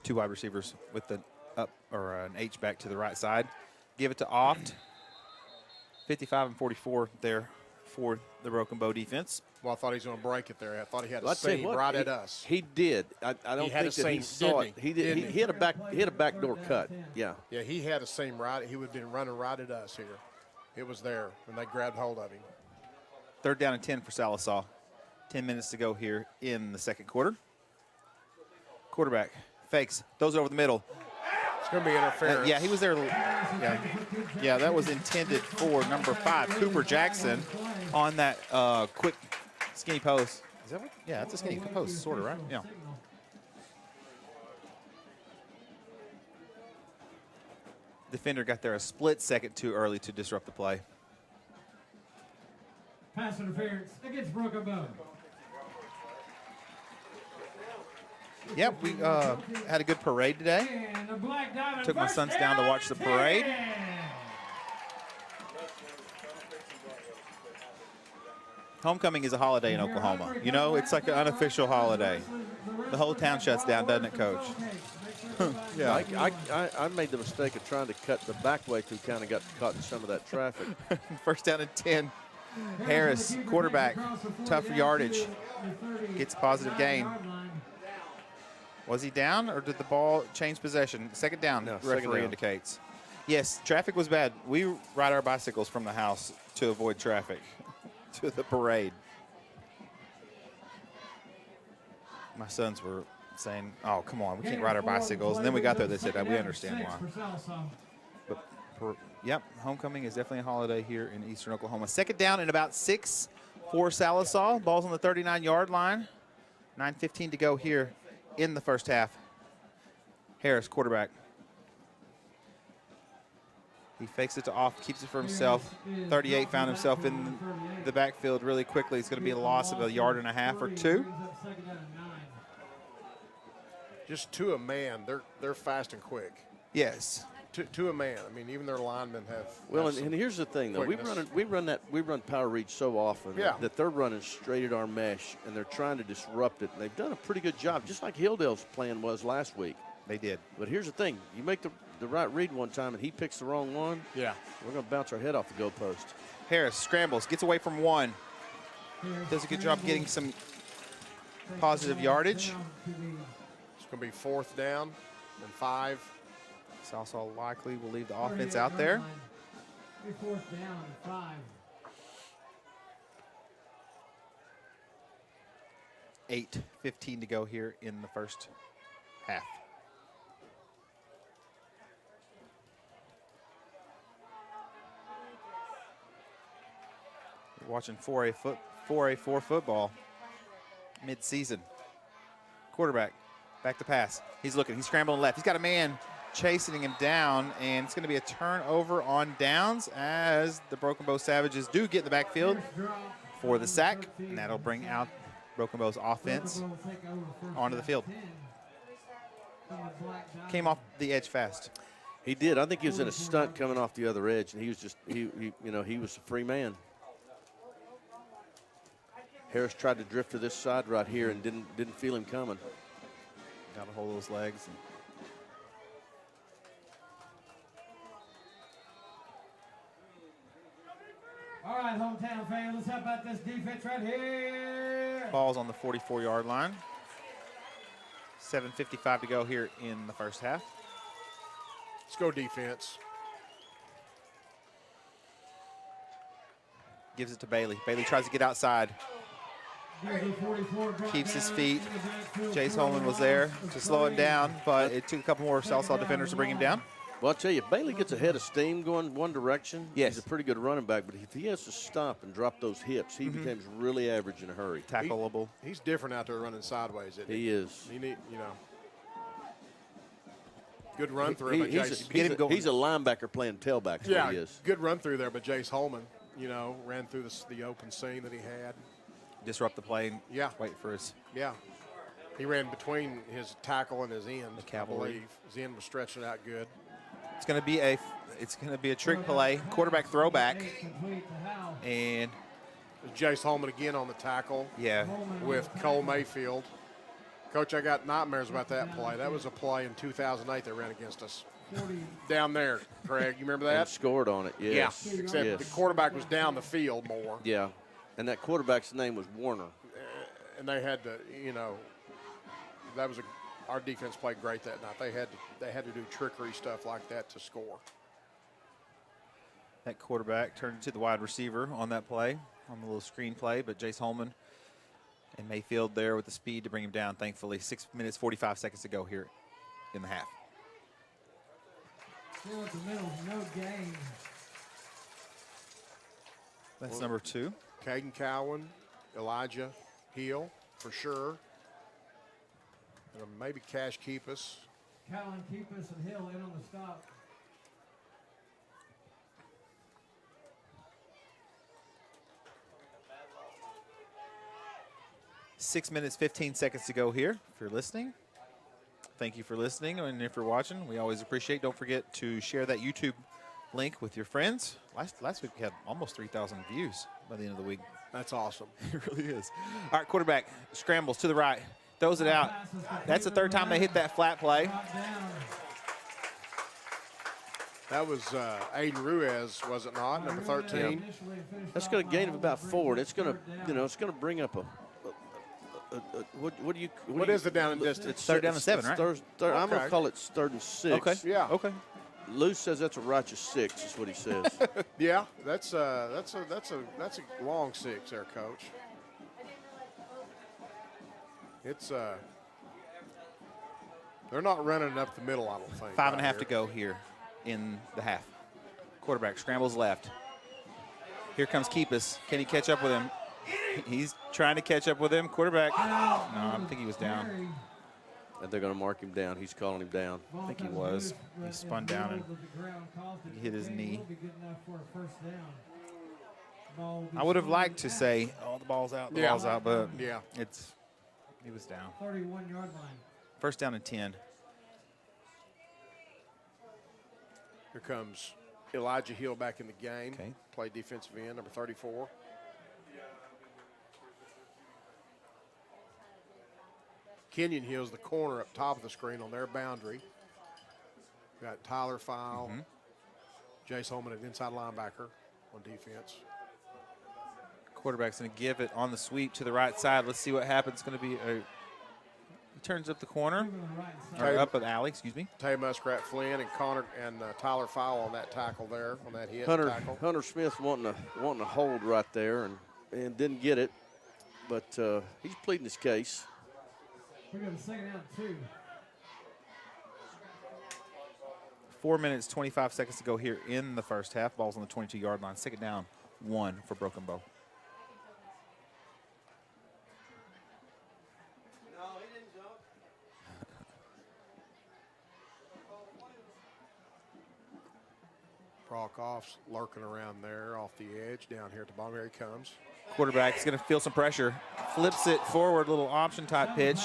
Two wide receivers with the up or an H back to the right side. Give it to Oft. 55 and 44 there for the Broken Bow defense. Well, I thought he was going to break it there. I thought he had a seam right at us. He did. I don't think that he saw it. He did. He hit a backdoor cut. Yeah. Yeah, he had a seam right. He would have been running right at us here. It was there when they grabbed hold of him. Third down and 10 for Sallisaw. 10 minutes to go here in the second quarter. Quarterback fakes, throws over the middle. It's going to be interference. Yeah, he was there. Yeah, that was intended for number 5, Cooper Jackson, on that quick skinny post. Is that what? Yeah, that's a skinny post, sort of, right? Yeah. Defender got there a split second too early to disrupt the play. Pass interference against Broken Bow. Yep, we had a good parade today. Took my sons down to watch the parade. Homecoming is a holiday in Oklahoma. You know, it's like an unofficial holiday. The whole town shuts down, doesn't it, Coach? Yeah, I made the mistake of trying to cut the back way through, kind of got caught in some of that traffic. First down and 10. Harris, quarterback, tough yardage, gets a positive gain. Was he down, or did the ball change possession? Second down, no, referee indicates. Yes, traffic was bad. We ride our bicycles from the house to avoid traffic to the parade. My sons were saying, oh, come on, we can't ride our bicycles. And then we got there, they said, we understand why. But Yep, homecoming is definitely a holiday here in Eastern Oklahoma. Second down and about 6 for Sallisaw. Ball's on the 39-yard line. 9:15 to go here in the first half. Harris, quarterback. He fakes it to off, keeps it for himself. 38 found himself in the backfield really quickly. It's going to be a loss of 1.5 yards or 2. Just to a man, they're fast and quick. Yes. To a man. I mean, even their linemen have. Well, and here's the thing, though. We run power read so often that they're running straight at our mesh, and they're trying to disrupt it. And they've done a pretty good job, just like Hilldale's plan was last week. They did. But here's the thing. You make the right read one time, and he picks the wrong one, yeah, we're going to bounce our head off the goalpost. Harris scrambles, gets away from one. Does a good job getting some positive yardage. It's going to be 4th down and 5. Sallisaw likely will leave the offense out there. 4th down, 5. 8:15 to go here in the first half. You're watching 4A4 football mid-season. Quarterback, back to pass. He's looking, he's scrambling left. He's got a man chasing him down, and it's going to be a turnover on downs as the Broken Bow Savages do get in the backfield for the sack, and that'll bring out Broken Bow's offense onto the field. Came off the edge fast. He did. I think he was in a stunt coming off the other edge, and he was just he was a free man. Harris tried to drift to this side right here and didn't feel him coming. Got a hold of those legs. All right, hometown fans, let's have about this defense right here. Ball's on the 44-yard line. 7:55 to go here in the first half. Let's go defense. Gives it to Bailey. Bailey tries to get outside. Keeps his feet. Jace Holman was there to slow him down, but it took a couple more Sallisaw defenders to bring him down. Well, I'll tell you, Bailey gets a head of steam going one direction. Yes. He's a pretty good running back, but if he has to stop and drop those hips, he becomes really average in a hurry. Tackleable. He's different out there running sideways, isn't he? He is. You need, good run through by Jace. He's a linebacker playing tailback. Yeah, what he is. good run through there by Jace Holman. Ran through the open seam that he had. Disrupt the play. Yeah. Wait for his. Yeah. He ran between his tackle and his end. The cavalry. I believe his end was stretching out good. It's going to be a trick play, quarterback throwback, and Jace Holman again on the tackle. Yeah. With Cole Mayfield. Coach, I got nightmares about that play. That was a play in 2008 they ran against us. Down there, Craig. You remember that? And scored on it, yes. Yeah, except the quarterback was down the field more. Yeah, and that quarterback's name was Warner. And they had to, our defense played great that night. They had to do trickery stuff like that to score. That quarterback turned into the wide receiver on that play, on the little screen play, but Jace Holman and Mayfield there with the speed to bring him down, thankfully. 6 minutes, 45 seconds to go here in the half. Still at the middle, no gain. That's number 2. Caden Cowan, Elijah Hill, for sure. And maybe Cash Keepus. Cowan, Keepus, and Hill in on the stop. Six minutes, 15 seconds to go here. If you're listening, thank you for listening. And if you're watching, we always appreciate. Don't forget to share that YouTube link with your friends. Last week we had almost 3,000 views by the end of the week. That's awesome. It really is. All right, quarterback scrambles to the right, throws it out. That's the third time they hit that flat play. That was Aiden Ruiz, was it not? Number 13. Yeah. That's going to gain of about 4, and it's going to, it's going to bring up a. What is the down and distance? It's third down and 7, right? I'm going to call it 3rd and 6. Okay. Yeah. Okay. Lou says that's a righteous 6, is what he says. Yeah, that's a long 6 there, Coach. It's they're not running up the middle, I don't think. 5.5 to go here in the half. Quarterback scrambles left. Here comes Keepus. Can he catch up with him? He's trying to catch up with him. Quarterback. No, I don't think he was down. And they're going to mark him down. He's calling him down. I think he was. He spun down and he hit his knee. I would have liked to say, oh, the ball's out, the ball's out, but he was down. 31-yard line. First down and 10. Here comes Elijah Hill back in the game. Okay. Play defensive end, number 34. Kenyon Hill's the corner up top of the screen on their boundary. Got Tyler File, Jace Holman, an inside linebacker on defense. Quarterback's going to give it on the sweep to the right side. Let's see what happens. It's going to be he turns up the corner, or up an alley, excuse me. Tay Muskrat Flynn and Connor and Tyler Fowle on that tackle there, on that hit tackle. Hunter Smith wanting to hold right there and didn't get it, but he's pleading his case. We got a second down, 2. 4 minutes, 25 seconds to go here in the first half. Ball's on the 22-yard line. Second down, 1 for Broken Bow. Brockoff's lurking around there off the edge down here at the bottom. Here he comes. Quarterback's going to feel some pressure. Flips it forward, little option type pitch.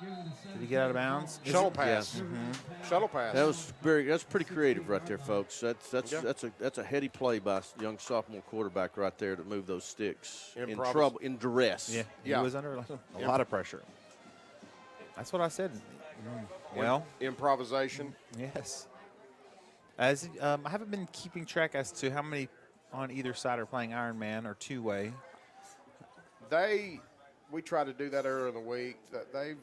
Did he get out of bounds? Shuttle pass. Yeah. Shuttle pass. That's pretty creative right there, folks. That's a heady play by a young sophomore quarterback right there to move those sticks in trouble, in duress. Yeah, he was under a lot of pressure. That's what I said. Well, improvisation. Yes. As I haven't been keeping track as to how many on either side are playing Ironman or two-way. We tried to do that earlier in the week. They've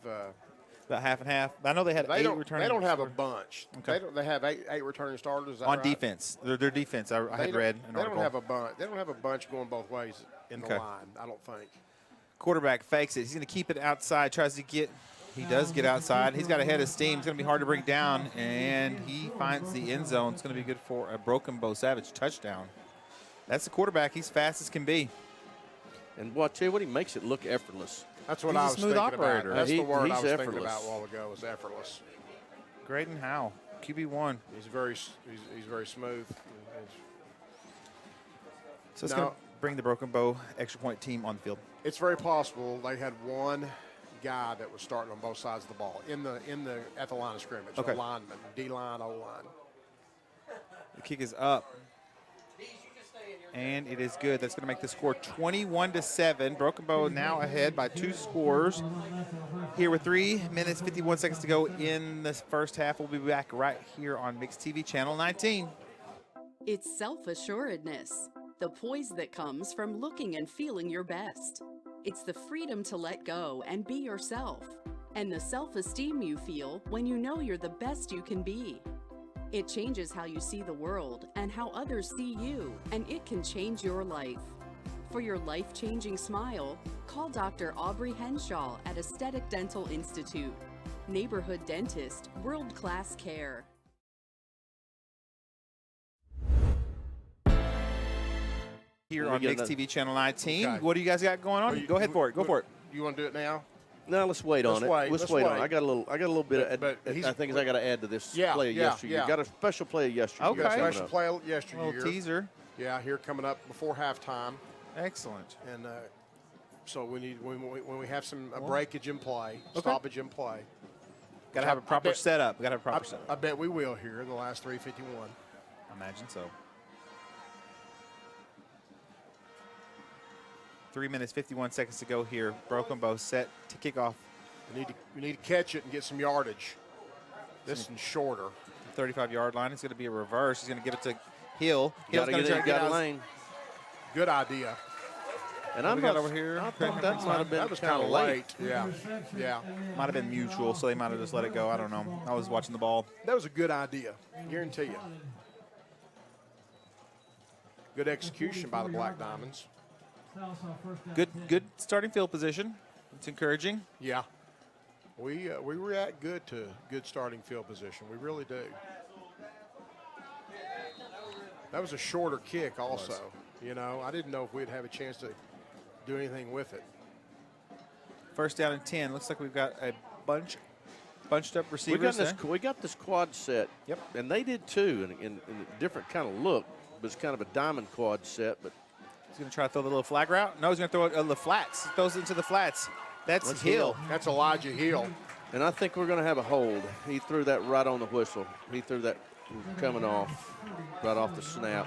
about half and half. I know they had 8 returning. They don't have a bunch. Okay. They have eight returning starters. Is that on right? Defense. Their defense. I had read an They article. don't have a bunch. They don't have a bunch going both ways in the line. I don't think. Quarterback fakes it. He's going to keep it outside. Tries to get. He does get outside. He's got a head of steam. It's going to be hard to bring down, and he finds the end zone. It's going to be good for a Broken Bow Savage touchdown. That's the quarterback. He's fast as can be. And I'll tell you what, he makes it look effortless. That's what He's I a was smooth thinking operator. about. That's the word I was effortless. thinking about a while ago, was effortless. Graydon Howe, QB1. He's very smooth. So it's going to bring the Broken Bow extra point team on the field. It's very possible they had one guy that was starting on both sides of the ball at the line of scrimmage. Okay. A lineman, D-line, O-line. The kick is up. And it is good. That's going to make the score 21-7. Broken Bow now ahead by 2 scores. Here with 3 minutes, 51 seconds to go in the first half. We'll be back right here on Mixed TV Channel 19. It's self-assuredness, the poise that comes from looking and feeling your best. It's the freedom to let go and be yourself, and the self-esteem you feel when you know you're the best you can be. It changes how you see the world and how others see you, and it can change your life. For your life-changing smile, call Dr. Aubrey Henshaw at Aesthetic Dental Institute. Neighborhood dentist, world-class care. Here on Mixed TV Channel 19. Okay. What do you guys got going on? Go ahead for it. Go for it. You want to do it now? No, let's wait on it. Let's wait on it. I got a little bit. I think I got to add to this play of yesteryear. Yeah. Got a special play of yesteryear. Okay. Got a special play of yesteryear. Little teaser. Yeah, here coming up before halftime. Excellent. And so we need when we have some breakage in play, stoppage in play. Got to have a proper setup. Got to have a proper setup. I bet we will here in the last 3:51. I imagine so. 3 minutes, 51 seconds to go here. Broken Bow set to kick off. We need to catch it and get some yardage. This is shorter. 35-yard line. It's going to be a reverse. He's going to give it to Hill. Hill's going to try to get a lane. Good idea. And I'm not over here. I thought that might have been kind of late. Yeah. Might have been mutual, so they might have just let it go. I don't know. I was watching the ball. That was a good idea. Guarantee you. Good execution by the Black Diamonds. Good starting field position. It's encouraging. Yeah. We react good to good starting field position. We really do. That was a shorter kick also. You know, I didn't know if we'd have a chance to do anything with it. First down and 10. Looks like we've got a bunched up receivers. We got this quad set. Yep. And they did too, in a different kind of look. It was kind of a diamond quad set, but he's going to try to throw the little flag route. No, he's going to throw it on the flats. He throws it into the flats. That's Hill. That's Elijah Hill. And I think we're going to have a hold. He threw that right on the whistle. He threw that coming off, right off the snap.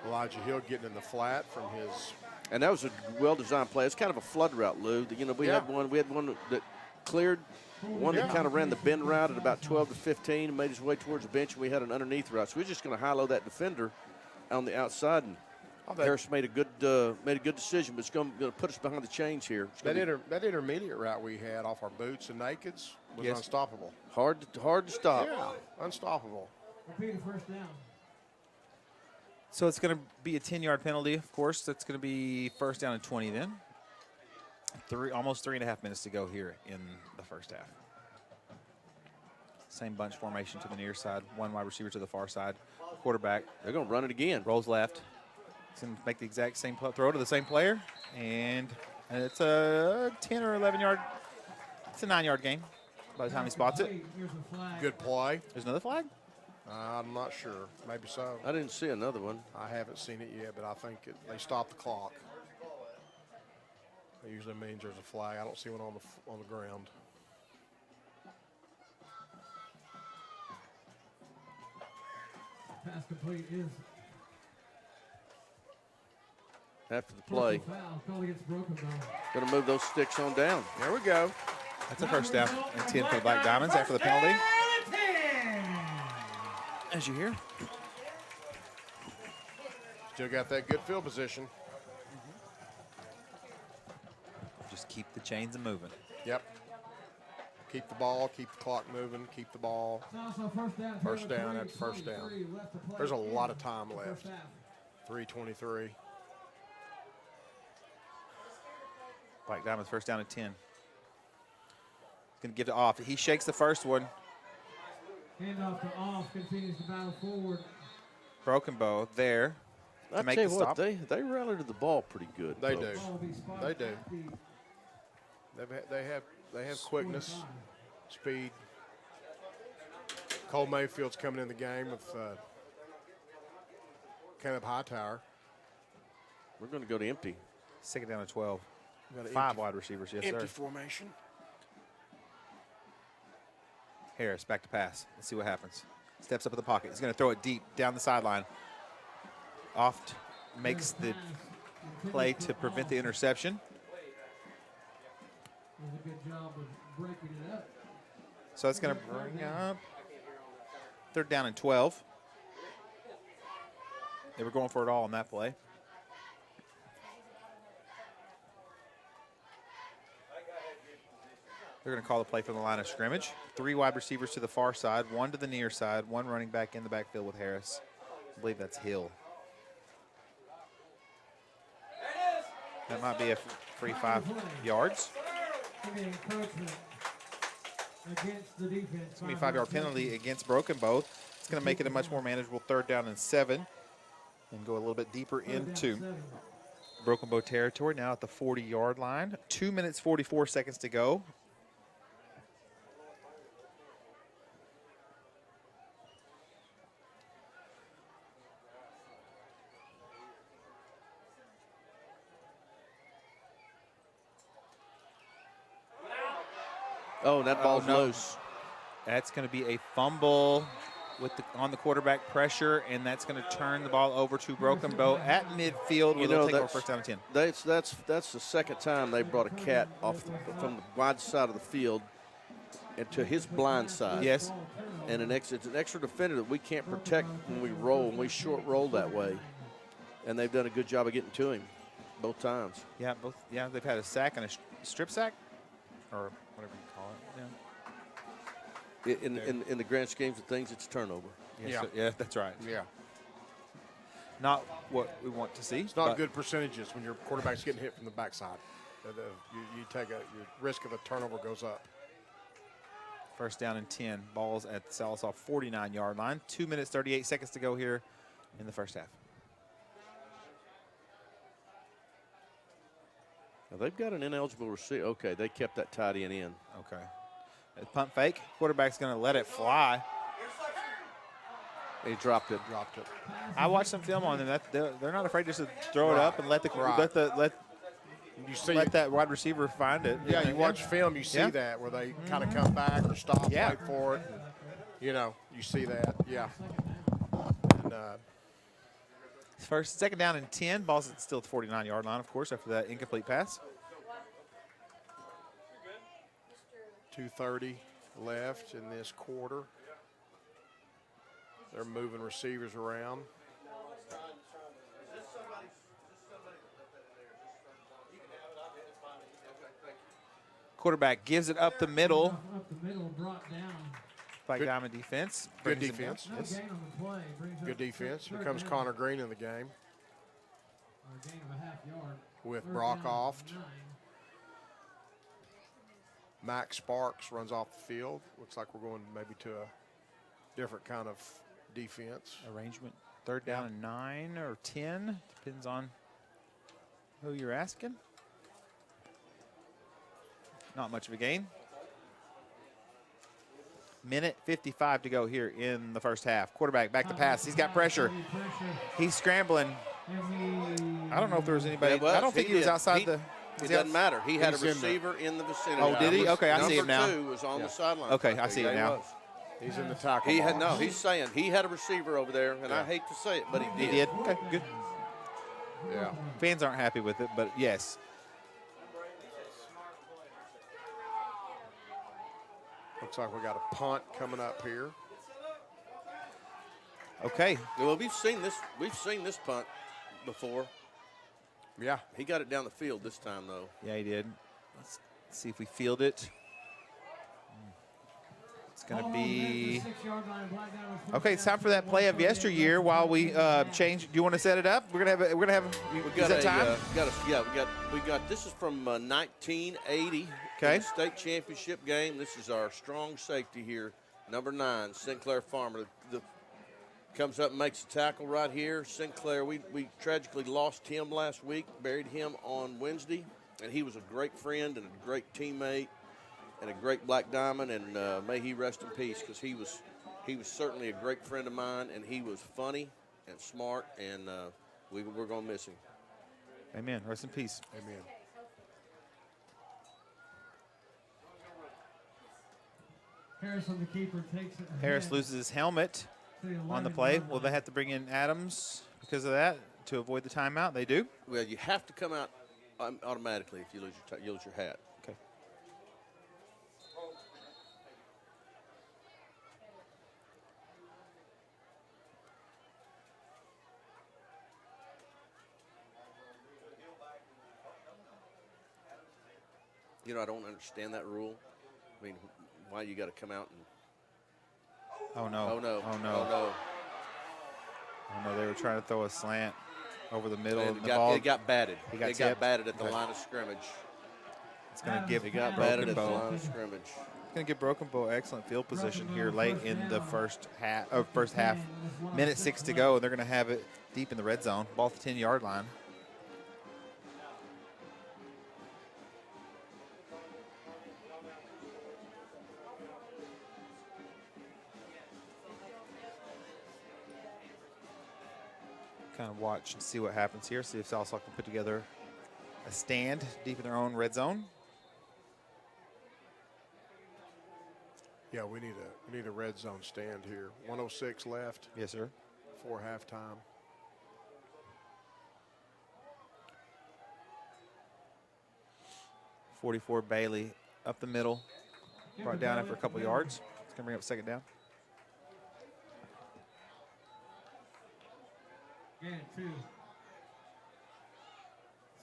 Elijah Hill getting in the flat from his. And that was a well-designed play. It's kind of a flood route, Lou. You know, we had one that cleared, one that kind of ran the bend route at about 12 to 15 and made his way towards the bench. And we had an underneath route. So we're just going to high-low that defender on the outside. And Harris made a good decision, but it's going to put us behind the chains here. That intermediate route we had off our boots and nakeds was unstoppable. Hard to stop. Yeah, unstoppable. Repeat the first down. So it's going to be a 10-yard penalty, of course. That's going to be first down and 20 then. Almost 3.5 minutes to go here in the first half. Same bunch formation to the near side. One wide receiver to the far side. Quarterback. They're going to run it again. Rolls left. He's going to make the exact same throw to the same player. And it's a 10 or 11-yard. It's a 9-yard gain by the time he spots it. Good play. There's another flag? I'm not sure. Maybe so. I didn't see another one. I haven't seen it yet, but I think they stopped the clock. That usually means there's a flag. I don't see one on the ground. Pass complete is after the play. Foul called against Broken Bow. Going to move those sticks on down. There we go. That's a first down and 10 for the Black Diamonds after the penalty. As you hear. Still got that good field position. Just keep the chains moving. Yep. Keep the ball, keep the clock moving, keep the ball. First down after first down. There's a lot of time left. 3:23. Black Diamonds first down and 10. He's going to give it off. He shakes the first one. Handoff to off, continues to battle forward. Broken Bow there to make tell the you stop. what, they rally to the ball pretty good. They folks. do. They do. They have quickness, speed. Cole Mayfield's coming in the game with Caleb Hightower. We're going to go to empty. Second down and 12. Got an 5 empty- wide receivers, yes, empty sir. formation. Harris back to pass. Let's see what happens. Steps up in the pocket. He's going to throw it deep down the sideline. Oft makes the play to prevent the interception. Does a good job of breaking it up. So that's going to bring up third down and 12. They were going for it all on that play. They're going to call the play from the line of scrimmage. 3 wide receivers to the far side, 1 to the near side, 1 running back in the backfield with Harris. I believe that's Hill. That might be a free 5 yards. Against the defense. It's going to be a 5-yard penalty against Broken Bow. It's going to make it a much more manageable third down and 7 and go a little bit deeper into Broken Bow territory. Now at the 40-yard line. 2 minutes, 44 seconds to go. Oh, that ball's loose. That's going to be a fumble with on the quarterback pressure, and that's going to turn the ball over to Broken Bow at midfield. You know, take over first down and 10. That's the second time they brought a cat off from the wide side of the field and to his blind side. Yes. And it's an extra defender that we can't protect when we roll, when we short roll that way. And they've done a good job of getting to him both times. Yeah, they've had a sack and a strip sack, or whatever you call it. Yeah. In the grand schemes of things, it's a turnover. Yes, yeah, that's right. Yeah. Not what we want to see. It's not good percentages when your quarterback's getting hit from the backside. You take your risk of a turnover goes up. First down and 10. Ball's at the Sallisaw 49-yard line. 2 minutes, 38 seconds to go here in the first half. Now they've got an ineligible receiver. Okay, they kept that tight end in. Okay. Punt fake. Quarterback's going to let it fly. He dropped it. I watched some film on them. They're not afraid just to throw it up and let that wide receiver find it. Yeah, you watch film, you see that where they kind of come back or stop, wait for it. You know, you see that. Yeah. And, second down and 10. Ball's still at the 49-yard line, of course, after that incomplete pass. 2:30 left in this quarter. They're moving receivers around. Quarterback gives it up the middle. Up the middle, brought down. Black Diamond defense. Good defense. Yes. Good defense. Here comes Connor Green in the game. A gain of a half yard. With Third Brock down, off. 9. Max Sparks runs off the field. Looks like we're going maybe to a different kind of defense. Arrangement. Third down and 9 or 10. Depends on who you're asking. Not much of a gain. Minute 55 to go here in the first half. Quarterback back to pass. He's got pressure. He's scrambling. I don't know if there was anybody. I don't think he was outside the. It doesn't matter. He had a receiver in the vicinity. Oh, did he? Okay, I see him now. Number 2 was on the sideline. Okay, I see him now. He's in the tackle. He's saying he had a receiver over there, and I hate to say it, but he did. He did. Okay, good. Yeah. Fans aren't happy with it, but yes. Looks like we got a punt coming up here. Okay. Well, we've seen this punt before. Yeah. He got it down the field this time, though. Yeah, he did. Let's see if we field it. It's going to be. Okay, it's time for that play of yesteryear. While we change, do you want to set it up? We're gonna have. Is that time? We got. This is from 1980. Okay. The state championship game. This is our strong safety here, number 9, Sinclair Farmer. Comes up and makes a tackle right here. Sinclair, we tragically lost him last week, buried him on Wednesday, and he was a great friend and a great teammate and a great Black Diamond, and may he rest in peace, because he was certainly a great friend of mine, and he was funny and smart, and we're going to miss him. Amen. Rest in peace. Amen. Harris on the keeper takes it. Harris loses his helmet on the play. Will they have to bring in Adams because of that to avoid the timeout? They do. Well, you have to come out automatically if you lose your hat. Okay. You know, I don't understand that rule. I mean, why you got to come out and. Oh no! Oh no! Oh no! Oh no! Oh no! They were trying to throw a slant over the middle. And the ball. It got batted. He got batted at the line of scrimmage. It's going to give. It got batted at the line of scrimmage. It's going to give Broken Bow excellent field position here late in the first half. Minute 6 to go, and they're going to have it deep in the red zone. Ball at the 10-yard line. Kind of watch and see what happens here. See if Sallisaw can put together a stand deep in their own red zone. Yeah, we need a red zone stand here. 1:06 left. Yes, sir. Before halftime. .44 Bailey up the middle. Brought down after a couple yards. It's going to bring up second down. Yeah, 2.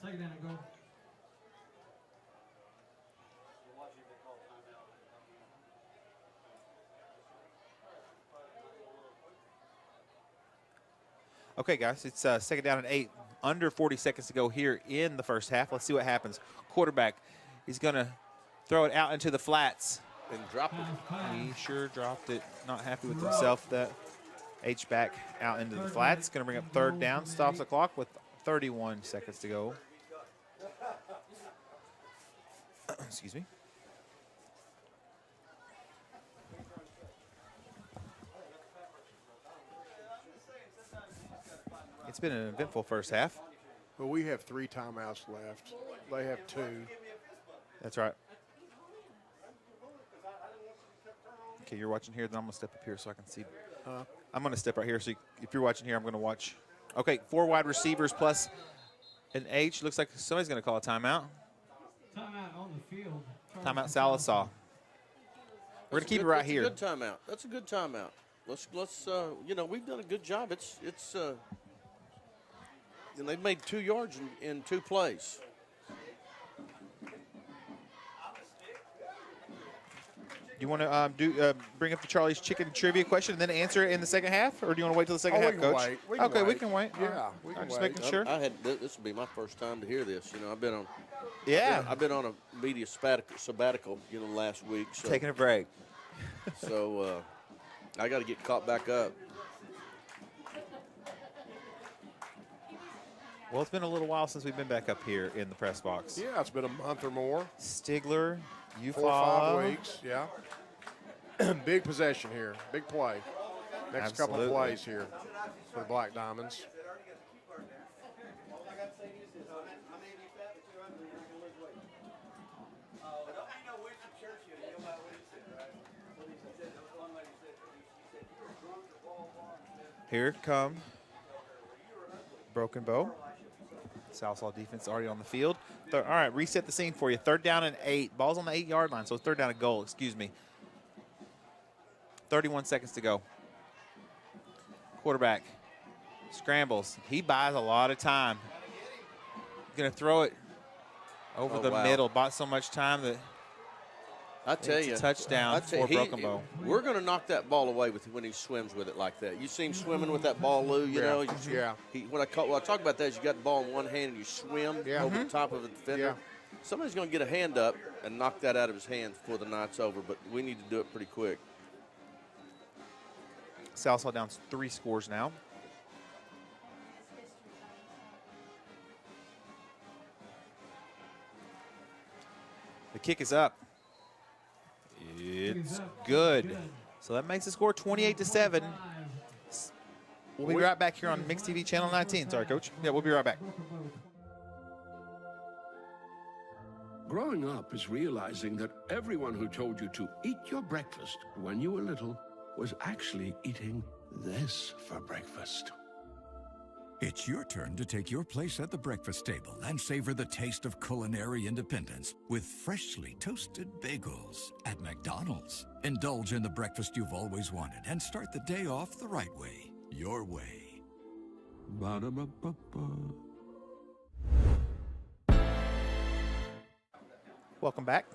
Second down and go. Okay, guys, it's second down and 8. Under 40 seconds to go here in the first half. Let's see what happens. Quarterback, he's going to throw it out into the flats. And dropped it. He sure dropped it. Not happy with himself. That H-back out into the flats. Going to bring up third down. Stops the clock with 31 seconds to go. Excuse me. It's been an eventful first half. Well, we have 3 timeouts left. They have 2. That's right. Okay, you're watching here, then I'm going to step up here so I can see. I'm going to step right here. So if you're watching here, I'm going to watch. Okay, 4 wide receivers plus an H. Looks like somebody's going to call a timeout. Timeout on the field. Timeout Sallisaw. We're going to keep it right here. That's a good timeout. That's a good timeout. Let's you know, we've done a good job. And they've made 2 yards in 2 plays. You want to bring up the Charlie's Chicken trivia question and then answer it in the second half, or do you want to wait till the second half, Coach? Okay, we can wait. Yeah, we can just wait. making sure. This will be my first time to hear this. You know, I've been on. Yeah. I've been on a media sabbatical. You know, last week. So, Taking a break. So I got to get caught back up. Well, it's been a little while since we've been back up here in the press box. Yeah, it's been a month or more. Stigler, you 4 or 5 weeks, yeah. Big possession here, big play. Next couple of plays here for the Black Diamonds. Here it come. Broken bow. Sallisaw defense already on the field. All right, reset the scene for you. 3rd down and 8. Ball's on the 8-yard line, so 3rd down and goal, excuse me. 31 seconds to go. Quarterback scrambles. He buys a lot of time. Going to throw it over the middle. Bought so much time that I tell you, a touchdown for Broken Bow. We're going to knock that ball away when he swims with it like that. You see him swimming with that ball, Lou. You know. Yeah. When I talk about that is you got the ball in one hand and you swim over the top of a defender. Yeah. Somebody's going to get a hand up and knock that out of his hand before the night's over. But we need to do it pretty quick. Sallisaw down 3 scores now. The kick is up. It's good. So that makes the score 28-7. We'll be right back here on Mix TV Channel 19. Sorry, Coach. Yeah, we'll be right back. Growing up is realizing that everyone who told you to eat your breakfast when you were little was actually eating this for breakfast. It's your turn to take your place at the breakfast table and savor the taste of culinary independence with freshly toasted bagels at McDonald's. Indulge in the breakfast you've always wanted and start the day off the right way, your way. Ba-da-ba-ba-ba. Welcome back.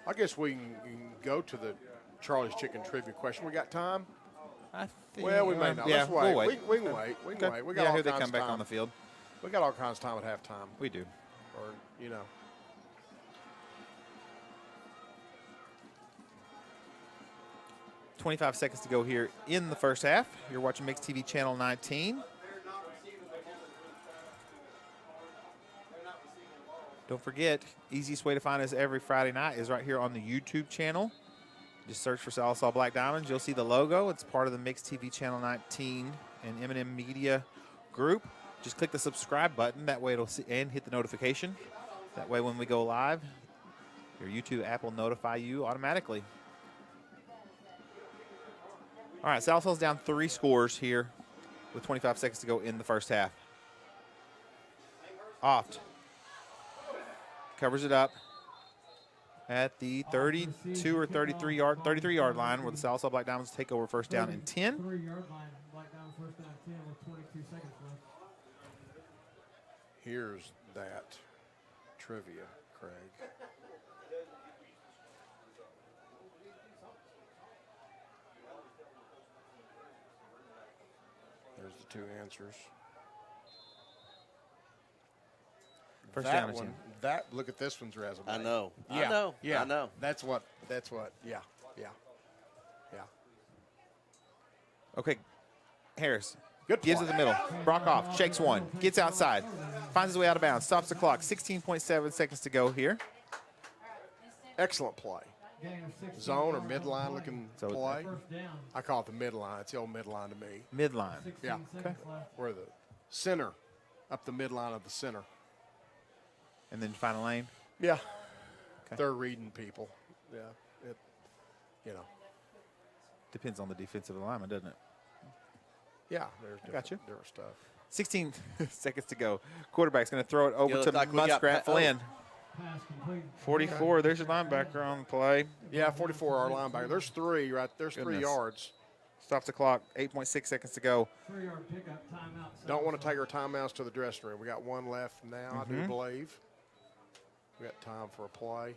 I guess we can go to the Charlie's Chicken trivia question. We got time? Well, we may not. Yeah, Let's wait. we'll wait. We can wait. We can wait. We got Yeah, all here they kinds come of back time. on the field. We got all kinds of time at halftime. We do. Or, you know. .25 seconds to go here in the first half. You're watching Mix TV Channel 19. Don't forget, easiest way to find us every Friday night is right here on the YouTube channel. Just search for Sallisaw Black Diamonds. You'll see the logo. It's part of the Mix TV Channel 19 and M&M Media group. Just click the subscribe button. That way it'll see, and hit the notification. That way when we go live, your YouTube app will notify you automatically. All right, Sallysaw's down 3 scores here with 25 seconds to go in the first half. Oft covers it up at the 32 or 33 yard line where the Sallisaw Black Diamonds take over first down and 10. 3-yard line, Black Diamond first down 10 with 22 seconds left. Here's that trivia, Craig. There's the 2 answers. First that down and one, 10. that look at this one's resume. I know. Yeah. I know. Yeah. I know. That's what. Yeah. Yeah. Yeah. Okay, Harris. Good Gives play. it the middle. Brock off. Shakes one. Gets outside. Finds his way out of bounds. Stops the clock. 16.7 seconds to go here. Excellent play. Zone or midline looking play. I call it the midline. It's the old midline to me. Midline. Yeah. Okay. Where the center, up the midline of the center. And then find a lane. Yeah. Okay. They're reading people. Yeah. It, you know. Depends on the defensive alignment, doesn't it? Yeah. There's different stuff. 16 seconds to go. Quarterback's going to throw it over to like we got Muskrat Flynn. 44. There's your linebacker on the play. Yeah, 44, our linebacker. There's three, right? There's 3 yards. Stops the clock. 8.6 seconds to go. 3-yard pickup, timeout. Don't want to take our timeouts to the dressing room. We got one left now, I do believe. We got time for a play.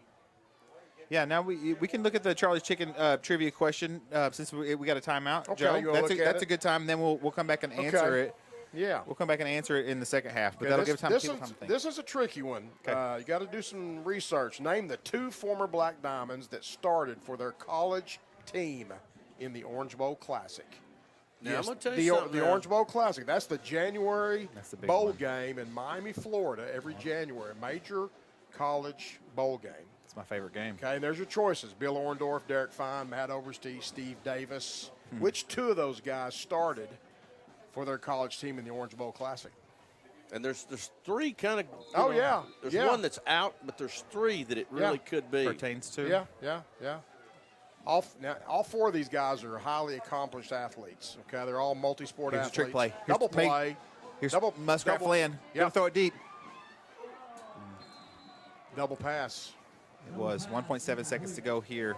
Yeah, now we can look at the Charlie's Chicken trivia question since we got a timeout. Okay, Joe, you wanna look at that's it? a good time. Then we'll come back and answer it. Yeah. We'll come back and answer it in the second half, but Okay, that'll give people time to think. This is a tricky one. Okay. You got to do some research. Name the 2 former Black Diamonds that started for their college team in the Orange Bowl Classic. Now, I'm going to tell you something. The Orange Bowl Classic. That's the January the big bowl one. game in Miami, Florida, every January. Major college bowl game. It's my favorite game. Okay, and there's your choices. Bill Orndorff, Derek Fine, Matt Overstee, Steve Davis. Which 2 of those guys started for their college team in the Orange Bowl Classic? And there's 3 kind of. Oh, yeah. There's Yeah. one that's out, but there's 3 that it really could be. Pertains to. Yeah. All 4 of these guys are highly accomplished athletes. Okay, they're all multi-sport Here's a athletes. trick play. Double play. Here's double Muskrat Flynn. Gonna throw it deep. Double pass. It was 1.7 seconds to go here.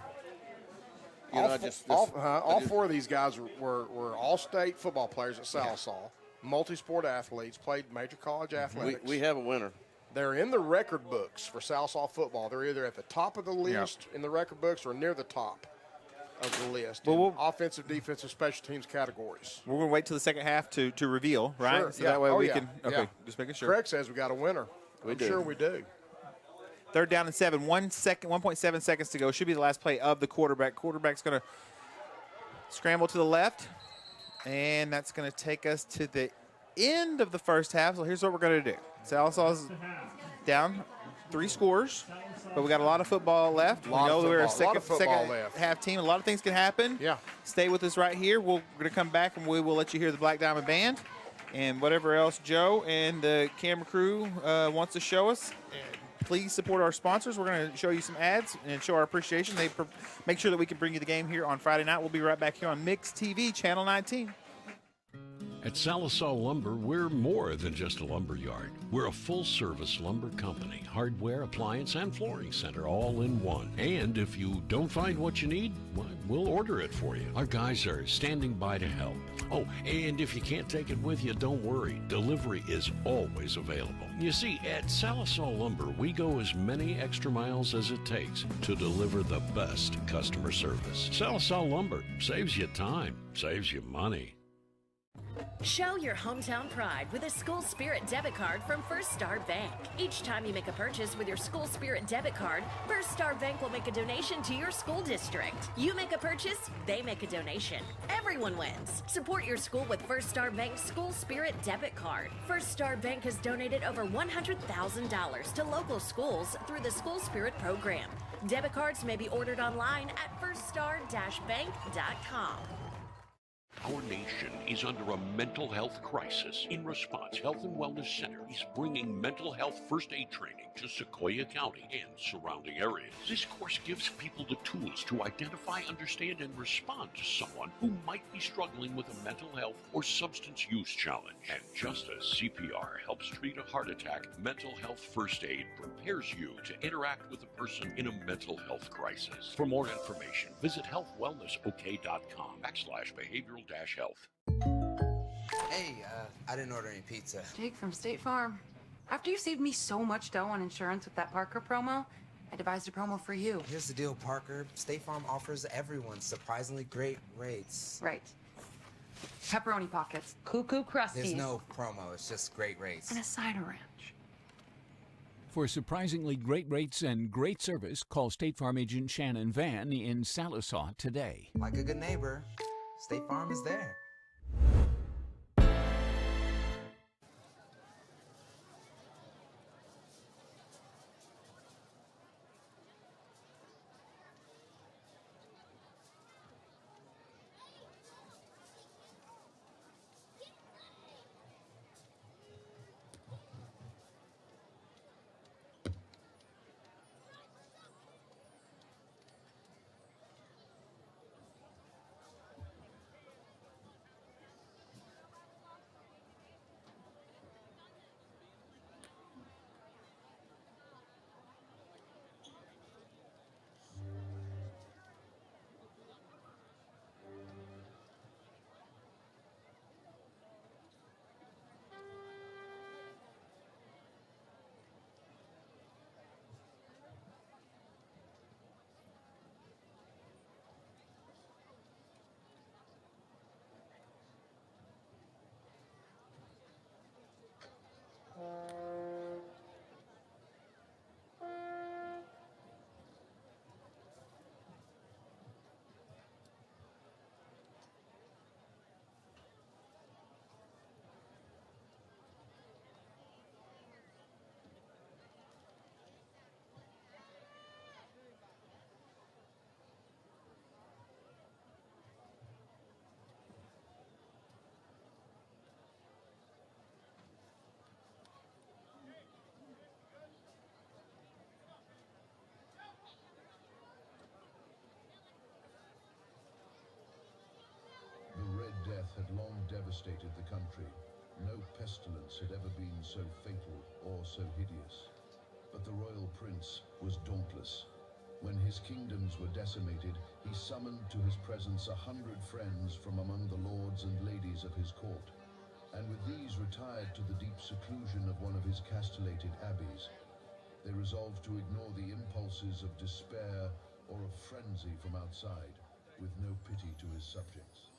All 4 of these guys were all-state football players at Sallisaw, multi-sport athletes, played major college athletics. We have a winner. They're in the record books for Sallisaw football. They're either at the top of the list in the record books or near the top of the list in offensive, defensive, special teams categories. We're going to wait till the second half to reveal, right? Sure, So that way we can. Okay, yeah. just making sure. Craig says we got a winner. I'm do. sure we do. 3rd down and 7. 1.7 seconds to go. Should be the last play of the quarterback. Quarterback's going to scramble to the left, and that's going to take us to the end of the first half. So here's what we're going to do. Sallisaw's down 3 scores, but we got a lot of football left. We know we're a second half team. A lot of things can happen. Yeah. Stay with us right here. We're going to come back, and we will let you hear the Black Diamond Band and whatever else Joe and the camera crew wants to show us. Please support our sponsors. We're going to show you some ads and show our appreciation. They make sure that we can bring you the game here on Friday night. We'll be right back here on Mix TV, Channel 19. At Sallisaw Lumber, we're more than just a lumber yard. We're a full-service lumber company, hardware, appliance, and flooring center all in one. And if you don't find what you need, well, we'll order it for you. Our guys are standing by to help. Oh, and if you can't take it with you, don't worry. Delivery is always available. You see, at Sallisaw Lumber, we go as many extra miles as it takes to deliver the best customer service. Sallisaw Lumber saves you time, saves you money. Show your hometown pride with a School Spirit debit card from First Star Bank. Each time you make a purchase with your School Spirit debit card, First Star Bank will make a donation to your school district. You make a purchase, they make a donation. Everyone wins. Support your school with First Star Bank's School Spirit debit card. First Star Bank has donated over $100,000 to local schools through the School Spirit program. Debit cards may be ordered online at firststar-bank.com. Our nation is under a mental health crisis. In response, Health and Wellness Center is bringing mental health first aid training to Sequoyah County and surrounding areas. This course gives people the tools to identify, understand, and respond to someone who might be struggling with a mental health or substance use challenge. And just as CPR helps treat a heart attack, mental health first aid prepares you to interact with a person in a mental health crisis. For more information, visit healthwellnessok.com/behavioral-health. Hey, I didn't order any pizza. Jake from State Farm. After you saved me so much dough on insurance with that Parker promo, I devised a promo for you. Here's the deal, Parker. State Farm offers everyone surprisingly great rates. Right. Pepperoni pockets, cuckoo crusties. There's no promo, it's just great rates. And a cider ranch. For surprisingly great rates and great service, call State Farm agent Shannon Van in Sallisaw today. Like a good neighbor, State Farm is there. The Red Death had long devastated the country. No pestilence had ever been so fatal or so hideous. But the royal prince was dauntless. When his kingdoms were decimated, he summoned to his presence 100 friends from among the lords and ladies of his court. And with these retired to the deep seclusion of one of his castellated abbeys. They resolved to ignore the impulses of despair or of frenzy from outside, with no pity to his subjects.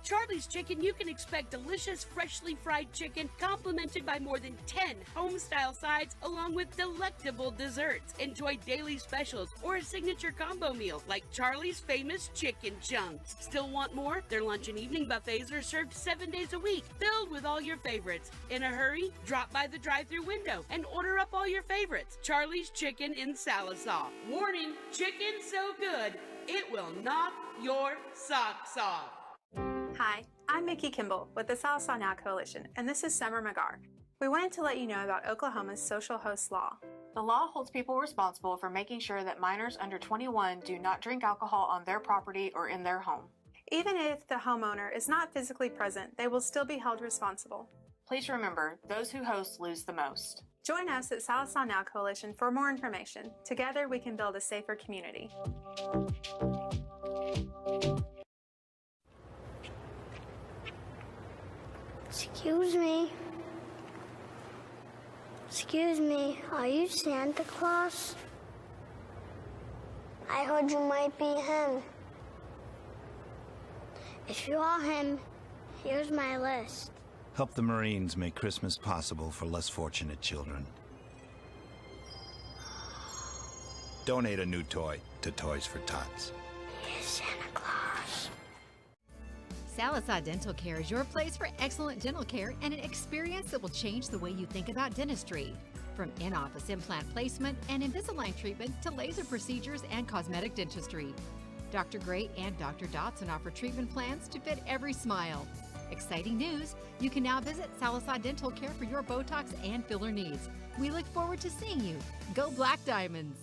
At Charlie's Chicken, you can expect delicious, freshly fried chicken complemented by more than 10 home-style sides along with delectable desserts. Enjoy daily specials or a signature combo meal like Charlie's famous chicken chunks. Still want more? Their lunch and evening buffets are served 7 days a week, filled with all your favorites. In a hurry? Drop by the drive-thru window and order up all your favorites. Charlie's Chicken in Sallisaw. Warning, chicken so good, it will knock your socks off. Hi, I'm Mickey Kimball with the Sallisaw Now Coalition, and this is Summer McGar. We wanted to let you know about Oklahoma's social host law. The law holds people responsible for making sure that minors under 21 do not drink alcohol on their property or in their home. Even if the homeowner is not physically present, they will still be held responsible. Please remember, those who host lose the most. Join us at Sallisaw Now Coalition for more information. Together we can build a safer community. Excuse me. Excuse me, are you Santa Claus? I heard you might be him. If you are him, here's my list. Help the Marines make Christmas possible for less fortunate children. Donate a new toy to Toys for Tots. Here's Santa Claus. Sallisaw Dental Care is your place for excellent dental care and an experience that will change the way you think about dentistry. From in-office implant placement and Invisalign treatment to laser procedures and cosmetic dentistry. Dr. Gray and Dr. Dotson offer treatment plans to fit every smile. Exciting news! You can now visit Sallisaw Dental Care for your Botox and filler needs. We look forward to seeing you. Go Black Diamonds!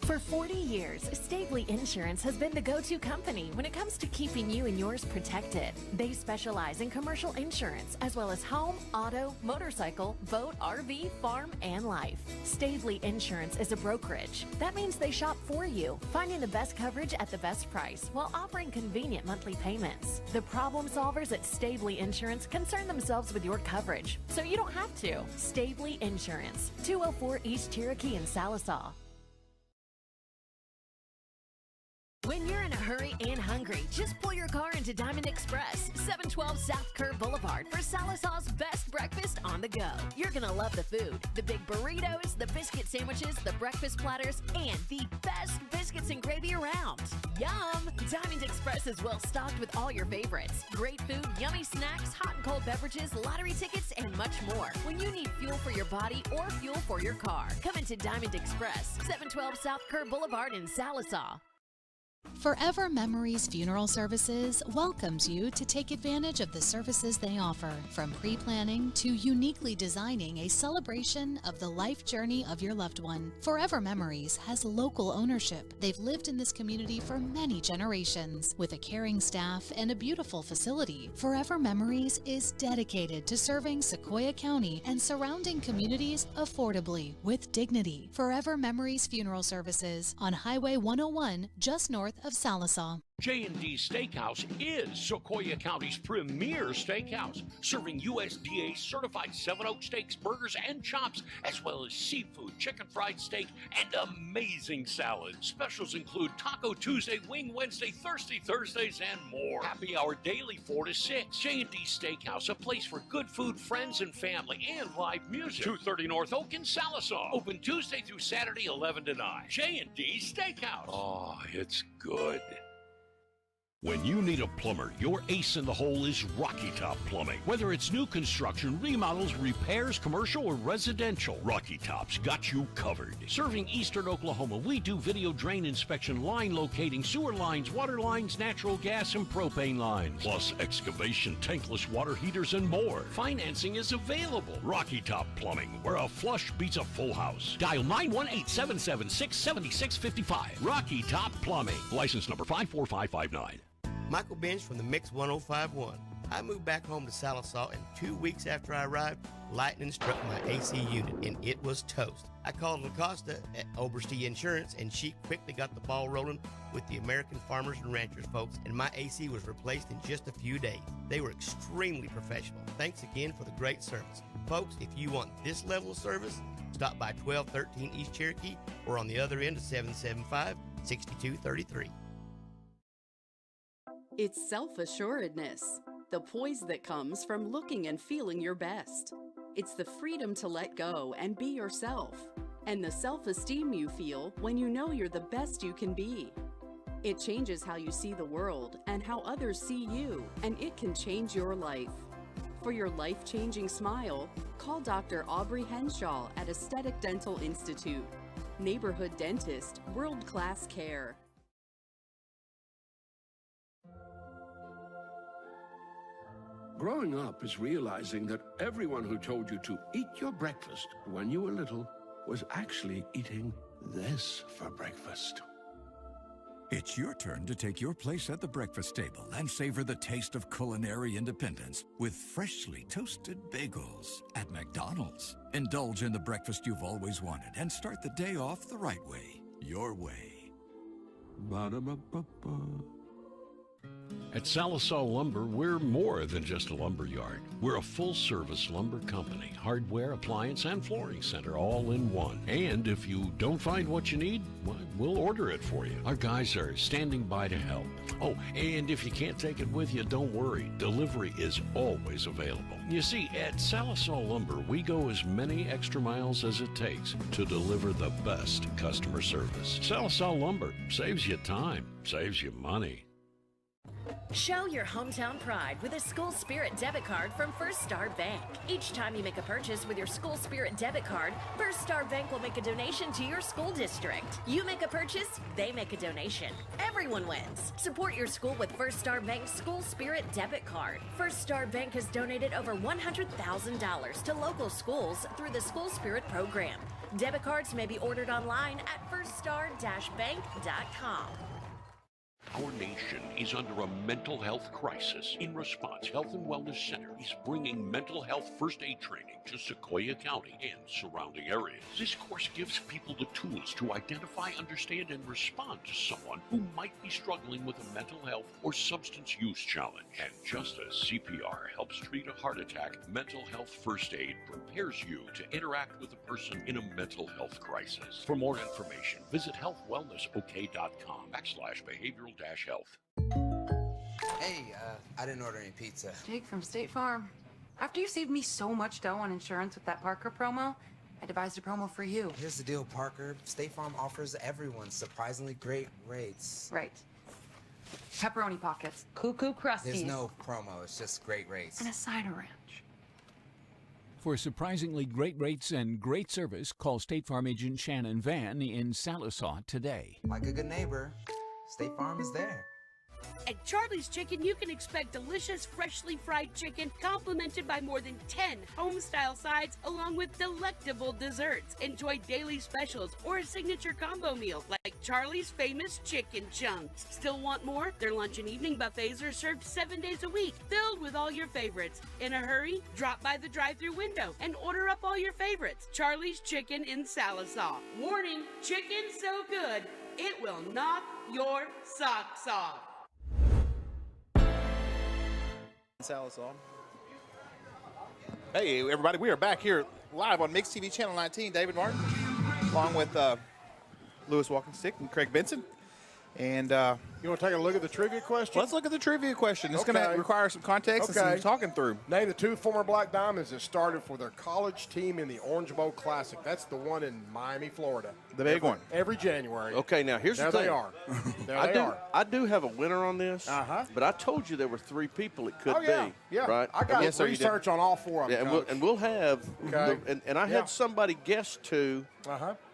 For 40 years, Stavely Insurance has been the go-to company when it comes to keeping you and yours protected. They specialize in commercial insurance, as well as home, auto, motorcycle, boat, RV, farm, and life. Stavely Insurance is a brokerage. That means they shop for you, finding the best coverage at the best price while offering convenient monthly payments. The problem solvers at Stavely Insurance concern themselves with your coverage, so you don't have to. Stavely Insurance, 204 East Cherokee in Sallisaw. When you're in a hurry and hungry, just pull your car into Diamond Express, 712 South Kerr Boulevard for Sallisaw's best breakfast on the go. You're going to love the food, the big burritos, the biscuit sandwiches, the breakfast platters, and the best biscuits and gravy around. Yum! Diamond Express is well stocked with all your favorites. Great food, yummy snacks, hot and cold beverages, lottery tickets, and much more. When you need fuel for your body or fuel for your car, come into Diamond Express, 712 South Kerr Boulevard in Sallisaw. Forever Memories Funeral Services welcomes you to take advantage of the services they offer, from pre-planning to uniquely designing a celebration of the life journey of your loved one. Forever Memories has local ownership. They've lived in this community for many generations. With a caring staff and a beautiful facility, Forever Memories is dedicated to serving Sequoyah County and surrounding communities affordably with dignity. Forever Memories Funeral Services on Highway 101, just north of Sallisaw. J&D Steakhouse is Sequoyah County's premier steakhouse, serving USDA certified 7 Oak steaks, burgers, and chops, as well as seafood, chicken fried steak, and amazing salads. Specials include Taco Tuesday, Wing Wednesday, Thirsty Thursdays, and more. Happy hour daily 4 to 6. J&D Steakhouse, a place for good food, friends, and family, and live music. 230 North Oak in Sallisaw. Open Tuesday through Saturday, 11 to 9. J&D Steakhouse. Oh, it's good. When you need a plumber, your ace in the hole is Rocky Top Plumbing. Whether it's new construction, remodels, repairs, commercial, or residential, Rocky Top's got you covered. Serving eastern Oklahoma, we do video drain inspection, line locating, sewer lines, water lines, natural gas, and propane lines, plus excavation, tankless water heaters, and more. Financing is available. Rocky Top Plumbing, where a flush beats a full house. Dial 918-776-7655. Rocky Top Plumbing. License number 54559. Michael Bench from the Mix 1051. I moved back home to Sallisaw, and 2 weeks after I arrived, lightning struck my AC unit, and it was toast. I called LaCosta at Oberste Insurance, and she quickly got the ball rolling with the American Farmers and Ranchers folks, and my AC was replaced in just a few days. They were extremely professional. Thanks again for the great service. Folks, if you want this level of service, stop by 1213 East Cherokee or on the other end of 775-6233. It's self-assuredness, the poise that comes from looking and feeling your best. It's the freedom to let go and be yourself, and the self-esteem you feel when you know you're the best you can be. It changes how you see the world and how others see you, and it can change your life. For your life-changing smile, call Dr. Aubrey Henshaw at Aesthetic Dental Institute. Neighborhood dentist, world-class care. Growing up is realizing that everyone who told you to eat your breakfast when you were little was actually eating this for breakfast. It's your turn to take your place at the breakfast table and savor the taste of culinary independence with freshly toasted bagels at McDonald's. Indulge in the breakfast you've always wanted and start the day off the right way, your way. Ba-da-ba-ba-ba. At Sallisaw Lumber, we're more than just a lumber yard. We're a full-service lumber company, hardware, appliance, and flooring center all in one. And if you don't find what you need, well, we'll order it for you. Our guys are standing by to help. Oh, and if you can't take it with you, don't worry. Delivery is always available. You see, at Sallisaw Lumber, we go as many extra miles as it takes to deliver the best customer service. Sallisaw Lumber saves you time, saves you money. Show your hometown pride with a School Spirit debit card from First Star Bank. Each time you make a purchase with your School Spirit debit card, First Star Bank will make a donation to your school district. You make a purchase, they make a donation. Everyone wins. Support your school with First Star Bank's School Spirit debit card. First Star Bank has donated over $100,000 to local schools through the School Spirit program. Debit cards may be ordered online at firststar-bank.com. Our nation is under a mental health crisis. In response, Health and Wellness Center is bringing mental health first aid training to Sequoyah County and surrounding areas. This course gives people the tools to identify, understand, and respond to someone who might be struggling with a mental health or substance use challenge. And just as CPR helps treat a heart attack, mental health first aid prepares you to interact with a person in a mental health crisis. For more information, visit healthwellnessok.com/behavioral-health. Hey, I didn't order any pizza. Jake from State Farm. After you saved me so much dough on insurance with that Parker promo, I devised a promo for you. Here's the deal, Parker. State Farm offers everyone surprisingly great rates. Right. Pepperoni pockets, cuckoo crusties. There's no promo, it's just great rates. And a side of ranch. For surprisingly great rates and great service, call State Farm agent Shannon Van in Sallisaw today. Like a good neighbor, State Farm is there. At Charlie's Chicken, you can expect delicious, freshly fried chicken complemented by more than 10 home-style sides along with delectable desserts. Enjoy daily specials or a signature combo meal like Charlie's famous chicken chunks. Still want more? Their lunch and evening buffets are served 7 days a week, filled with all your favorites. In a hurry? Drop by the drive-thru window and order up all your favorites. Charlie's Chicken in Sallisaw. Warning, chicken so good, it will knock your socks off. Sallisaw. Hey, everybody, we are back here live on Mix TV Channel 19. David Martin, along with Lewis Walking Stick and Craig Benson. And you want to take a look at the trivia question? Let's look at the trivia question. It's going to require some context and some talking through. Name the two former Black Diamonds that started for their college team in the Orange Bowl Classic. That's the one in Miami, Florida. The big one. Every January. Okay, now here's the thing. There they are. There they are. I do have a winner on this, but I told you there were 3 people it could be. Yeah, right? I got research on all 4 of them. Yeah, and we'll have, and I had somebody guess 2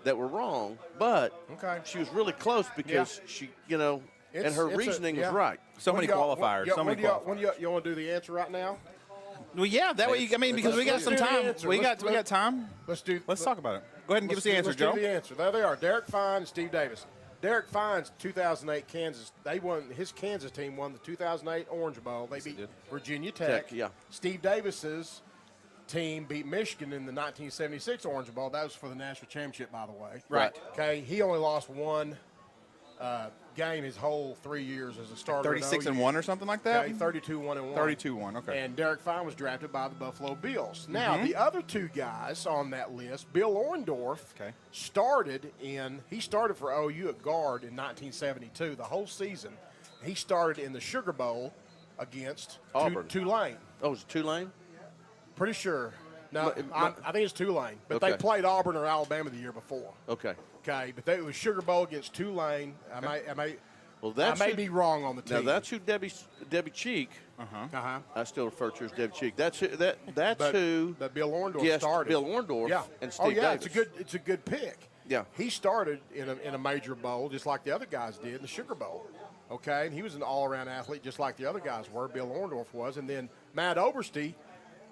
that were wrong, but she was really close because she, and her reasoning was right. So many qualifiers. You want to do the answer right now? Well, yeah, that way, because we got some time. We got time. Let's talk about it. Go ahead and give us the answer, Joe. Do the answer. There they are. Derek Fine and Steve Davis. Derek Fine's 2008 Kansas. His Kansas team won the 2008 Orange Bowl. They beat Virginia Tech. Steve Davis's team beat Michigan in the 1976 Orange Bowl. That was for the national championship, by the way. Right. Okay. He only lost 1 game his whole 3 years as a starter. 36-1 or something like that? Okay, 32-1-1. 32-1, okay. And Derek Fine was drafted by the Buffalo Bills. Now, the other 2 guys on that list, Bill Orndorff, started for OU at guard in 1972, the whole season. He started in the Sugar Bowl against Auburn. Tulane. Oh, was it Tulane? Pretty sure. No, I think it's Tulane. But Okay. they played Auburn or Alabama the year before. Okay. Okay, but it was Sugar Bowl against Tulane. Well, I may be wrong on the team. Now that's who Debbie Cheek. I still refer to her as Debbie Cheek. That's who. That's who. That Bill Orndorff Yes, started. Bill Orndorff. Yeah. And Steve Davis. It's a good pick. Yeah. He started in a major bowl just like the other guys did in the Sugar Bowl. Okay, and he was an all-around athlete just like the other guys were. Bill Orndorff was, and then Matt Oberste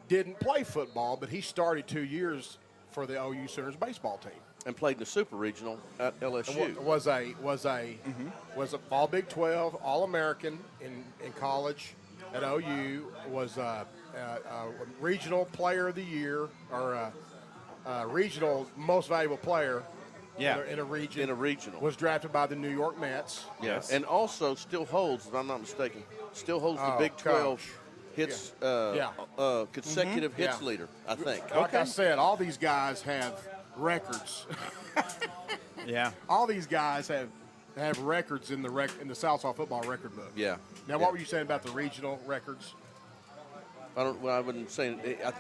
didn't play football, but he started 2 years for the OU Sooners baseball team. And played in the Super Regional at LSU. Was a all Big 12 All-American in college at OU. Was a regional player of the year or a regional most valuable player. Yeah. In a region. In a regional. Was drafted by the New York Mets. Yes. And also still holds, if I'm not mistaken, the Big 12 hits consecutive hits leader, I think. Like I said, all these guys have records. Yeah. All these guys have records in the Sallisaw football record book. Yeah. Now, what were you saying about the regional records? I wouldn't say.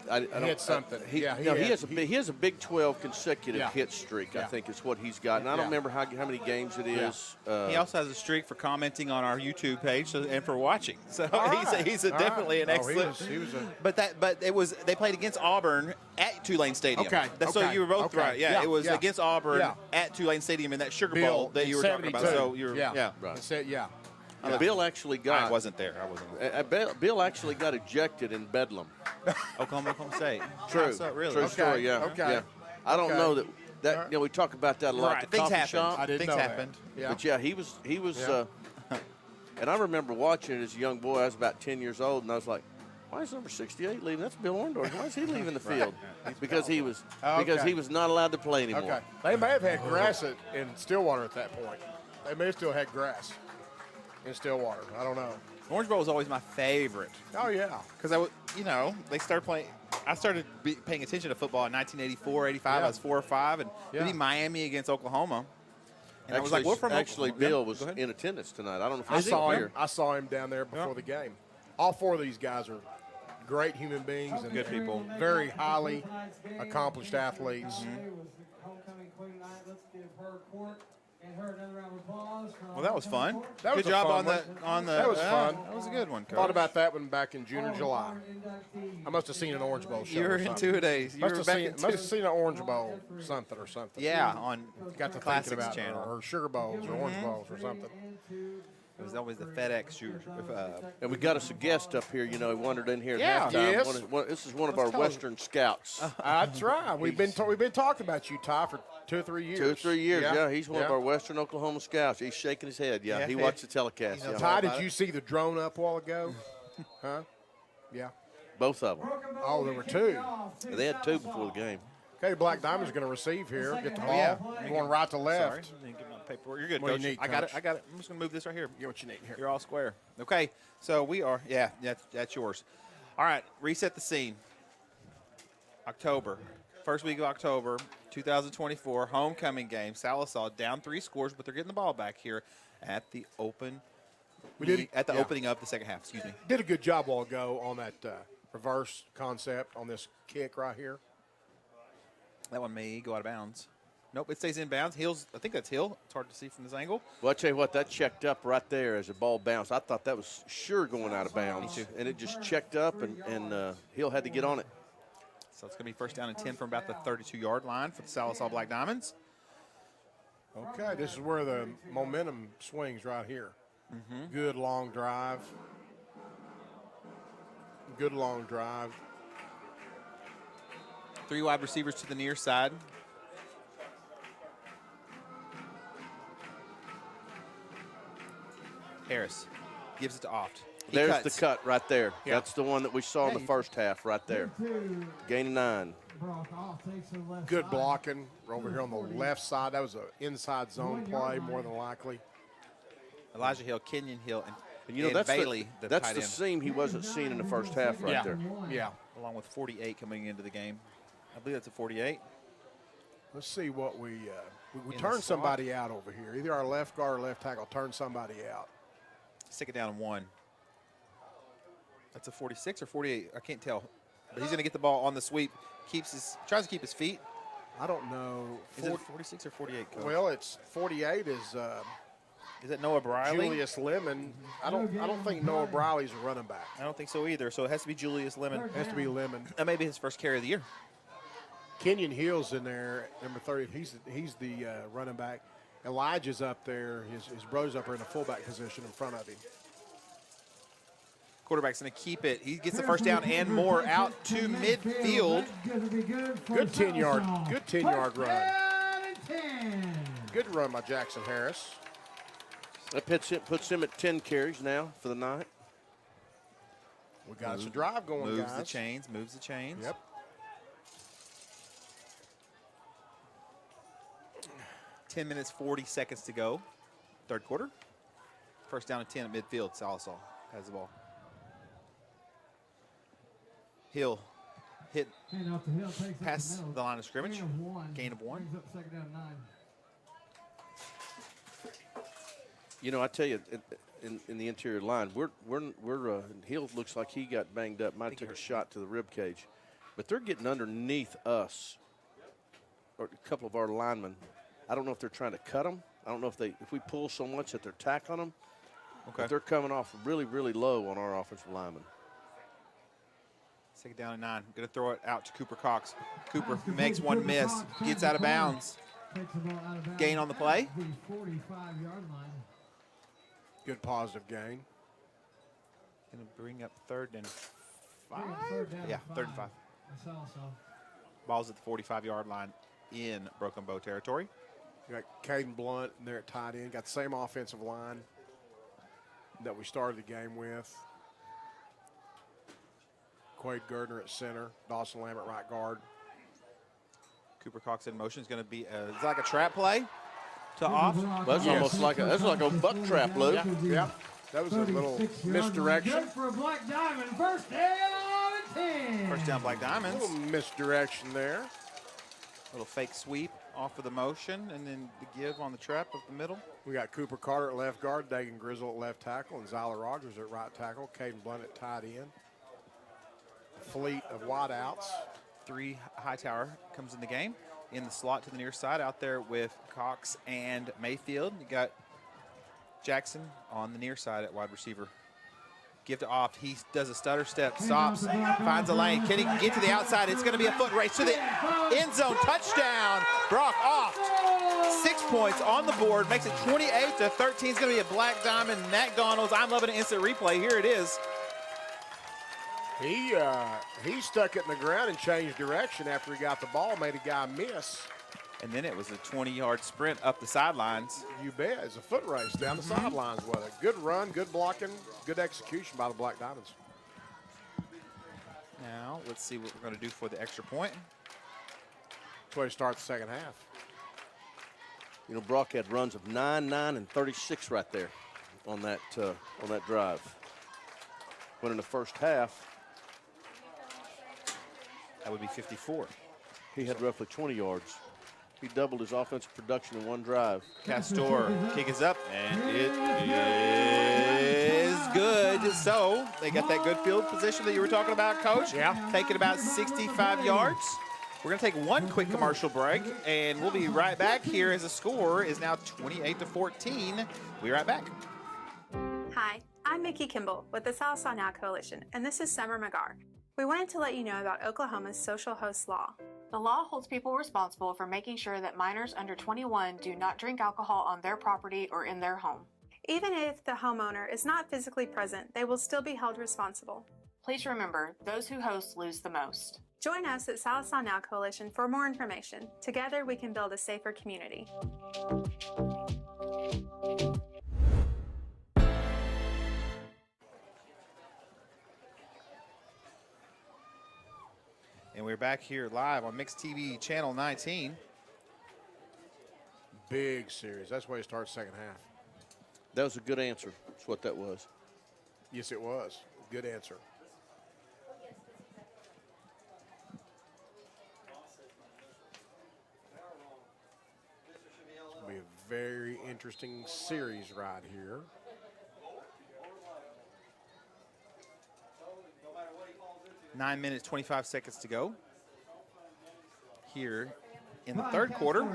I don't. He had something. He has a Big 12 consecutive hit streak. Yeah. I think is what he's got, and I don't remember how many games it is. He also has a streak for commenting on our YouTube page and for watching. So he's definitely an Oh, excellent. he was a, But they played against Auburn at Tulane Stadium. Okay. So you were both right. Yeah, it was yeah. against Auburn Yeah. at Tulane Stadium in that Sugar Bill Bowl that you were talking about. 72. So you're Right. Bill actually got. I wasn't there. I wasn't. Bill actually got ejected in Bedlam. Oklahoma State. True. So, really? True story. Yeah. Okay. Yeah. I don't know that. We talk about that a lot. Right. The Things coffee happened. shop. I didn't Things know that. happened. Yeah. But yeah, he was. And I remember watching it as a young boy. I was about 10 years old, and I was like, "Why is number 68 leaving? That's Bill Orndorff. Why is he leaving the field?" Because he was not allowed to play anymore. Okay. They may have had grass in Stillwater at that point. They may have still had grass in Stillwater. I don't know. Orange Bowl was always my favorite. Oh yeah. Because they started playing. I started paying attention to football in 1984, 85. I was 4 or 5, and we beat Miami against Oklahoma. And I was like, "We're from actually, Oklahoma." Bill was in attendance tonight. I don't know if I saw him down there before the game. All four of these guys are great human beings and good people, very highly accomplished athletes. Homecoming queen tonight. Let's give her court and her another round of applause. Well, that was fun. That was good a job fun on one. the. That was fun. That was a good one, Coach. Thought about that one back in June or July. I must have seen an Orange Bowl show. You were or in something. 2 days. You Must were have back seen, in must have seen an Orange Bowl something or something. Yeah, on Got to Classics thinking about channel. or Sugar Bowls or Orange Bowls or something. It was always the FedEx shooter. And we got us a guest up here. He wandered in here Yeah. at halftime. Yes. This is one of our Western scouts. That's right. We've been talking about you, Ty, for 2 or 3 years. 2 or 3 years. Yeah, he's one of our Western Oklahoma scouts. He's shaking his head. Yeah, he watched the telecast. Yeah. Ty, did you see the drone up a while ago? Huh? Yeah. Both of them. Oh, there were 2. They had 2 before the game. Okay, Black Diamond's going to receive here. Get the ball. yeah. Going right to left. Sorry, didn't get my paperwork. You're good, What do Coach. you need, I got it. Coach? I got it. I'm just gonna move this right here. Get what you need here. You're all square. Okay, so we are. Yeah, that's yours. All right, reset the scene. October, first week of October, 2024, homecoming game. Sallisaw down 3 scores, but they're getting the ball back here at the opening of the second half. Excuse me. Did a good job a while ago on that reverse concept on this kick right here. That one may go out of bounds. Nope, it stays in bounds. Hill's, I think that's Hill. It's hard to see from this angle. Well, I tell you what, that checked up right there as the ball bounced. I thought that was sure going out of bounds, and it just checked up, and Hill had to get on it. So it's going to be first down and 10 from about the 32-yard line for the Sallisaw Black Diamonds. Okay, this is where the momentum swings right here. Good long drive. Good long drive. 3 wide receivers to the near side. Harris gives it to Oft. There's the cut right there. Yeah. That's the one that we saw in the first half right there. Gain of 9. Good blocking over here on the left side. That was an inside zone play, more than likely. Elijah Hill, Kenyon Hill, and that's Bailey, that's tight the end. seam he wasn't seeing in the first half right there. Yeah. Along with 48 coming into the game. I believe that's a 48. Let's see what we In turn the somebody out over here. Either our left guard or left tackle turn somebody out. Stick it down and 1. That's a 46 or 48. I can't tell. But he's going to get the ball on the sweep. Tries to keep his feet. I don't know. Is it 46 or 48, Coach? Well, it's 48 is it Noah Briley? Julius Lemon. I don't think Noah Briley's a running back. I don't think so either. So it has to be Julius Lemon. It has to be Lemon. That may be his first carry of the year. Kenyon Hill's in there, number 30. He's the running back. Elijah's up there. His brother's up there in the fullback position in front of him. Quarterback's going to keep it. He gets the first down and more out to midfield. Good 10-yard run. Good run by Jackson Harris. That puts him at 10 carries now for the night. We got us a drive going, moves guys. Moves the chains. Yep. Ten minutes, 40 seconds to go. Third quarter. First down and 10 at midfield. Sallisaw has the ball. Hill hit past the line of scrimmage. Gain of 1. Second down 9. You know, I tell you, in the interior line, Hill looks like he got banged up. Might have took a shot to the rib cage, but they're getting underneath us, or a couple of our linemen. I don't know if they're trying to cut them. I don't know if we pull so much that they're tackling them. Okay. But they're coming off really, really low on our offensive linemen. Take it down to 9. Going to throw it out to Cooper Cox. Cooper makes one miss. Gets out of bounds. Gain on the play. 45-yard line. Good positive gain. Going to bring up 3rd and 5. Yeah, 3rd and 5. Ball's at the 45-yard line in Broken Bow territory. You got Caden Blunt in there at tight end. Got the same offensive line that we started the game with. Quade Gardner at center. Dawson Lamb at right guard. Cooper Cox in motion is going to be it's like a trap play to off. That's almost like a buck trap, Luke. Yeah. That was a little misdirection. Good for Black Diamond. First down and 10. First down, Black Diamonds. A little misdirection there. Little fake sweep off of the motion, and then the give on the trap of the middle. We got Cooper Carter at left guard, Dagan Grizzle at left tackle, and Zyler Rogers at right tackle. Caden Blunt at tight end. A fleet of wideouts. 3 Hightower comes in the game. In the slot to the near side out there with Cox and Mayfield. You got Jackson on the near side at wide receiver. Give to off. He does a stutter step, stops, finds a lane. Can he get to the outside? It's going to be a foot race to the end zone. Touchdown. Brock off. 6 points on the board. Makes it 28-13. It's going to be a Black Diamond. McDonald's. I'm loving an instant replay. Here it is. He stuck it in the ground and changed direction after he got the ball, made a guy miss. And then it was a 20-yard sprint up the sidelines. You bet. It's a foot race down the sidelines with it. Good run, good blocking, good execution by the Black Diamonds. Now, let's see what we're going to do for the extra point. That's the way to start the second half. You know, Brock had runs of 9, 9, and 36 right there on that drive. When in the first half, that would be 54. He had roughly 20 yards. He doubled his offensive production in one drive. Castor kick is up, and it is good. So they got that good field position that you were talking about, Coach. Yeah. Taking about 65 yards. We're going to take one quick commercial break, and we'll be right back here as the score is now 28-14. We'll be right back. Hi, I'm Mickey Kimball with the Sallisaw Now Coalition, and this is Summer McGar. We wanted to let you know about Oklahoma's social host law. The law holds people responsible for making sure that minors under 21 do not drink alcohol on their property or in their home. Even if the homeowner is not physically present, they will still be held responsible. Please remember, those who host lose the most. Join us at Sallisaw Now Coalition for more information. Together we can build a safer community. And we're back here live on Mixed TV Channel 19. Big series. That's why you start second half. That was a good answer. That's what that was. Yes, it was. Good answer. It's going to be a very interesting series right here. 9 minutes, 25 seconds to go here in the third quarter.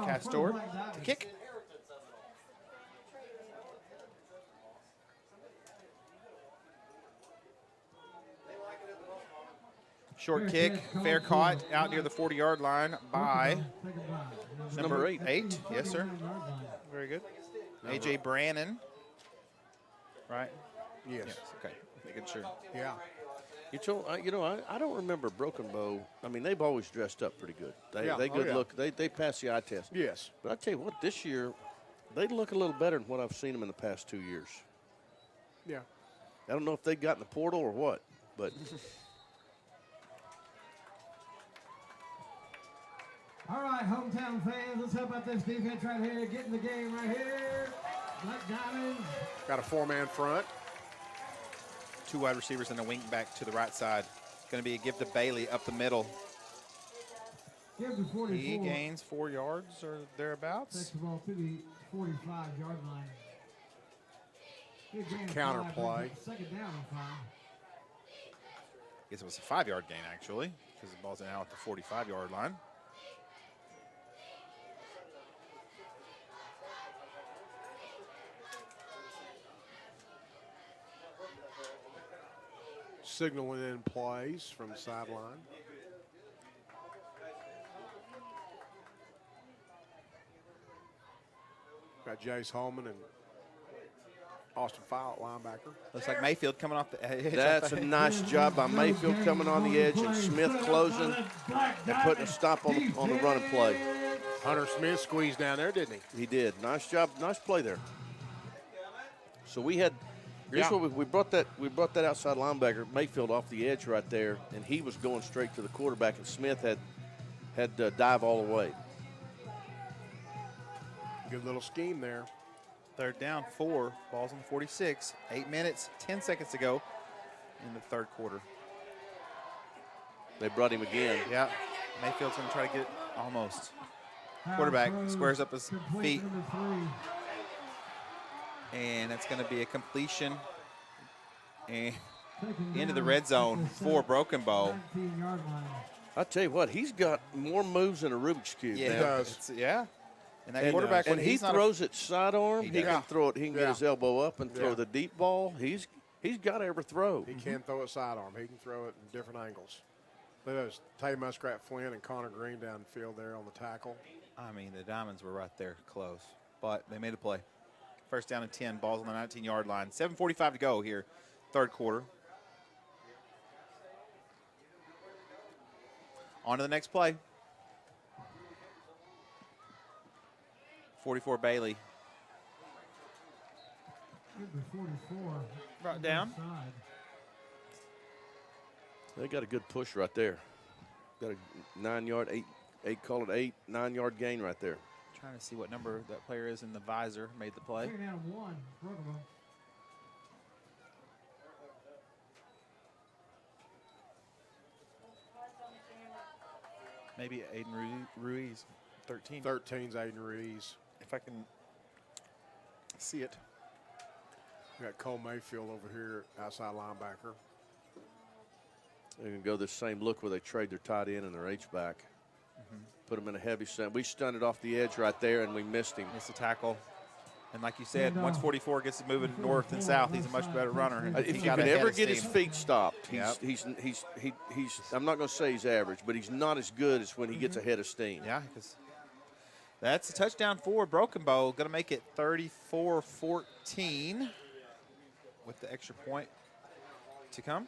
Castor to kick. Short kick, fair caught out near the 40-yard line by number 8. Yes, sir. Very good. A.J. Brannon. Right? Yes. Okay. Making sure. Yeah. I don't remember Broken Bow. I mean, they've always dressed up pretty good. They good look. They pass the eye test. Yes. But I tell you what, this year they look a little better than what I've seen them in the past 2 years. Yeah. I don't know if they got in the portal or what, but. All right, hometown fans, let's help out this defense right here. Get in the game right here. Black Diamonds. Got a 4-man front. 2 wide receivers and a wing back to the right side. Going to be a give to Bailey up the middle. Give to 44. He gains 4 yards or thereabouts. Takes the ball to the 45-yard line. Counter play. Second down and 5. I guess it was a 5-yard gain, actually, because the ball's now at the 45-yard line. Signaling in plays from the sideline. Got Jace Holman and Austin Fowle, linebacker. Looks like Mayfield coming off the edge. That's a nice job by Mayfield coming on the edge and Smith closing and putting a stop on the running play. Hunter Smith squeezed down there, didn't he? He did. Nice job. Nice play there. So we had. This one, we brought that outside linebacker Mayfield off the edge right there, and he was going straight to the quarterback, and Smith had dive all the way. Good little scheme there. Third down, 4. Ball's on the 46. 8 minutes, 10 seconds to go in the third quarter. They brought him again. Yeah. Mayfield's going to try to get almost. Quarterback squares up his feet. And it's going to be a completion and into the red zone for Broken Bow. I tell you what, he's got more moves than a Rubik's Cube. Yeah, now. he does. Yeah. And that quarterback, when he throws it sidearm, he can throw it. He can get his elbow up and throw the deep ball. He's got to ever throw. He can throw it sidearm. He can throw it in different angles. Look at those Tay Muskrat Flynn and Connor Green down the field there on the tackle. I mean, the Diamonds were right there close, but they made a play. First down and 10, balls on the 19-yard line. 7:45 to go here, third quarter. On to the next play. 44 Bailey. Brought down. They got a good push right there. Got a 9-yard, 9-yard gain right there. Trying to see what number that player is in the visor. Made the play. Maybe Aiden Ruiz, 13. 13's Aiden Ruiz. If I can see it. We got Cole Mayfield over here, outside linebacker. They can go this same look where they trade their tight end and their H-back. Put him in a heavy stunt. We stunned it off the edge right there, and we missed him. Missed the tackle. And like you said, once 44 gets it moving north and south, he's a much better runner. If you can ever get his feet stopped, he's I'm not going to say he's average, but he's not as good as when he gets ahead of steam. Yeah, because that's a touchdown for Broken Bow. Going to make it 34-14 with the extra point to come.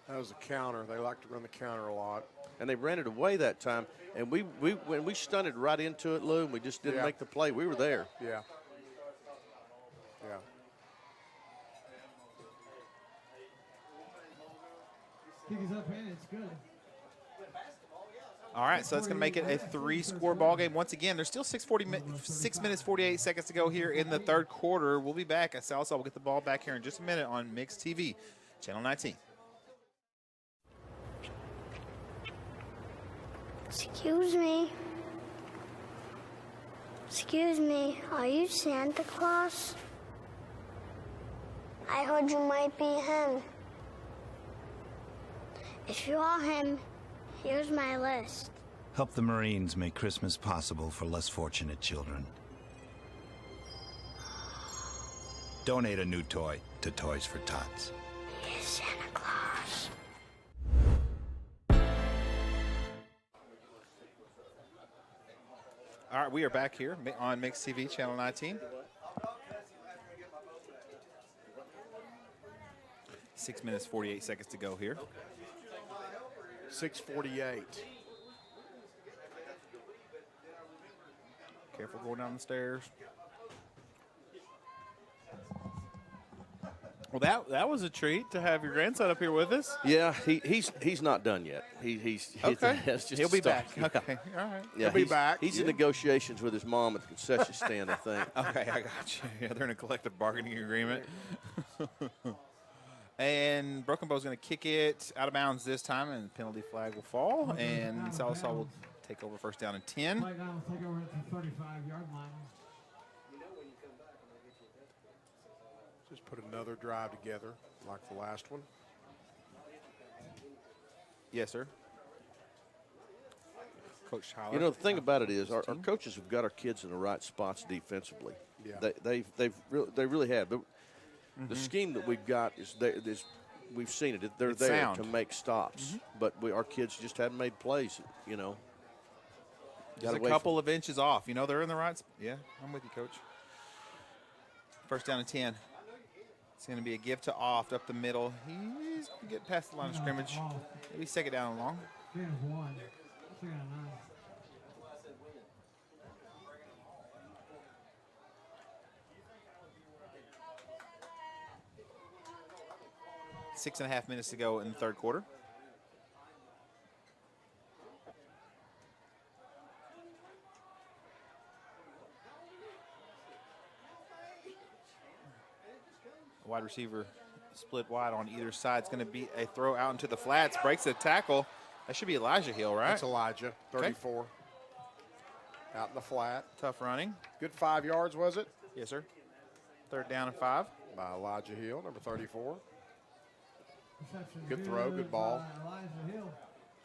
That was a counter. They like to run the counter a lot. And they ran it away that time. And when we stunted right into it, Lou, and we just didn't make the play, we were there. Yeah. Yeah. Kick is up and it's good. All right, so that's going to make it a 3-score ball game. Once again, there's still 6 minutes, 48 seconds to go here in the third quarter. We'll be back at Sallisaw. We'll get the ball back here in just a minute on Mix TV, Channel 19. Excuse me. Excuse me, are you Santa Claus? I heard you might be him. If you want him, here's my list. Help the Marines make Christmas possible for less fortunate children. Donate a new toy to Toys for Tots. He's Santa Claus. All right, we are back here on Mix TV, Channel 19. 6 minutes, 48 seconds to go here. 6:48. Careful going down the stairs. Well, that was a treat to have your grandson up here with us. Yeah, he's not done yet. He's okay. That's just He'll be start. back. Okay, all right. Yeah, He'll be back. He's in negotiations with his mom at the concession stand, I think. Okay, I got you. Yeah, they're in a collective bargaining agreement. And Broken Bow's going to kick it out of bounds this time, and the penalty flag will fall, and Sallisaw will take over first down and 10. Right now, we'll take over at the 35-yard line. Just put another drive together like the last one. Yes, sir. Coach Tyler. You know, the thing about it is our coaches have got our kids in the right spots defensively. Yeah. They really have. The scheme that we've got is we've seen it. They're It's there sound. to make stops, but our kids just haven't made plays. You know, Just a couple of inches off. You know, they're in the right spot. Yeah, I'm with you, Coach. First down and 10. It's going to be a give to Oft up the middle. He's going to get past the line of scrimmage. Maybe second down and long. Gain of 1. Second and 9. 6.5 minutes to go in the third quarter. Wide receiver split wide on either side. It's going to be a throw out into the flats. Breaks the tackle. That should be Elijah Hill, right? That's Elijah, 34. Out in the flat. Tough running. Good 5 yards, was it? Yes, sir. Third down and 5. By Elijah Hill, number 34. Reception Good throw, good ball. by Elijah Hill.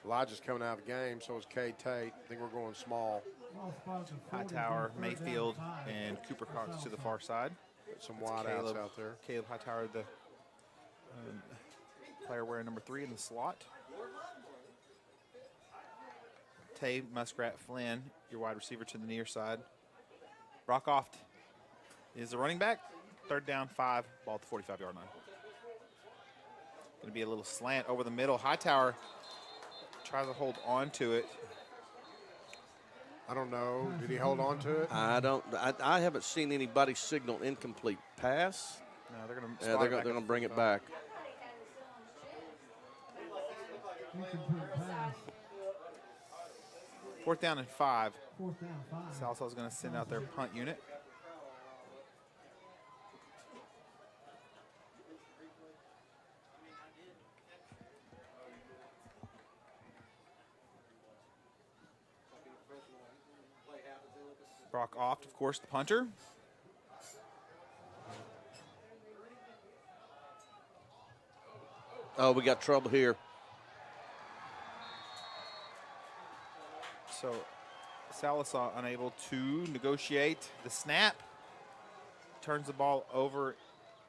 Elijah's coming out of the game, so is Cade Tate. I think we're going small. Ball spotted at 40, Hightower, third down, Mayfield, 5. and Cooper Cox to the far side. Some wide outs out there. Caleb Hightower, the player wearing number 3 in the slot. Tay Muskrat Flynn, your wide receiver to the near side. Brock Oft is the running back. Third down, 5, ball at the 45-yard line. Going to be a little slant over the middle. Hightower tries to hold on to it. I don't know. Did he hold on to it? I haven't seen anybody signal incomplete pass. No, they're going to. They're going to bring it back. Fourth down and 5. Fourth down, 5. Salsaw's going to send out their punt unit. Brock Oft, of course, the punter. Oh, we got trouble here. So Sallisaw unable to negotiate the snap. Turns the ball over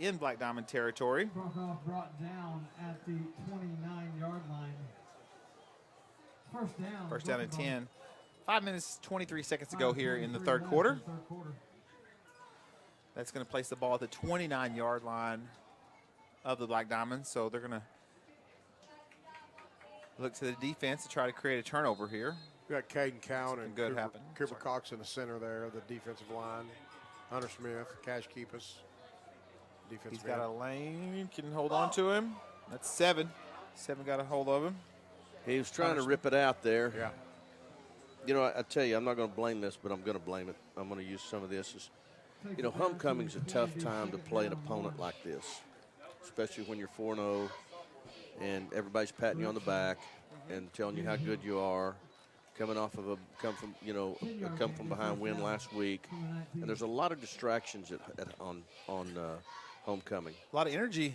in Black Diamond territory. Brokoff brought down at the 29-yard line. First down. First down and 10. 5 minutes, 23 seconds to go here in the third quarter. That's going to place the ball at the 29-yard line of the Black Diamonds. So they're going to look to the defense to try to create a turnover here. We got Caden Cowan and Cooper Sorry. Cox in the center there, the defensive line. Hunter Smith, Cash Keepus. He's got a lane, can hold on to him. That's 7. 7 got a hold of him. He was trying to rip it out there. Yeah. You know, I tell you, I'm not going to blame this, but I'm going to blame it. I'm going to use some of this. You know, homecoming's a tough time to play an opponent like this, especially when you're 4-0 and everybody's patting you on the back and telling you how good you are. Coming off of a come from behind win last week, and there's a lot of distractions on homecoming. A lot of energy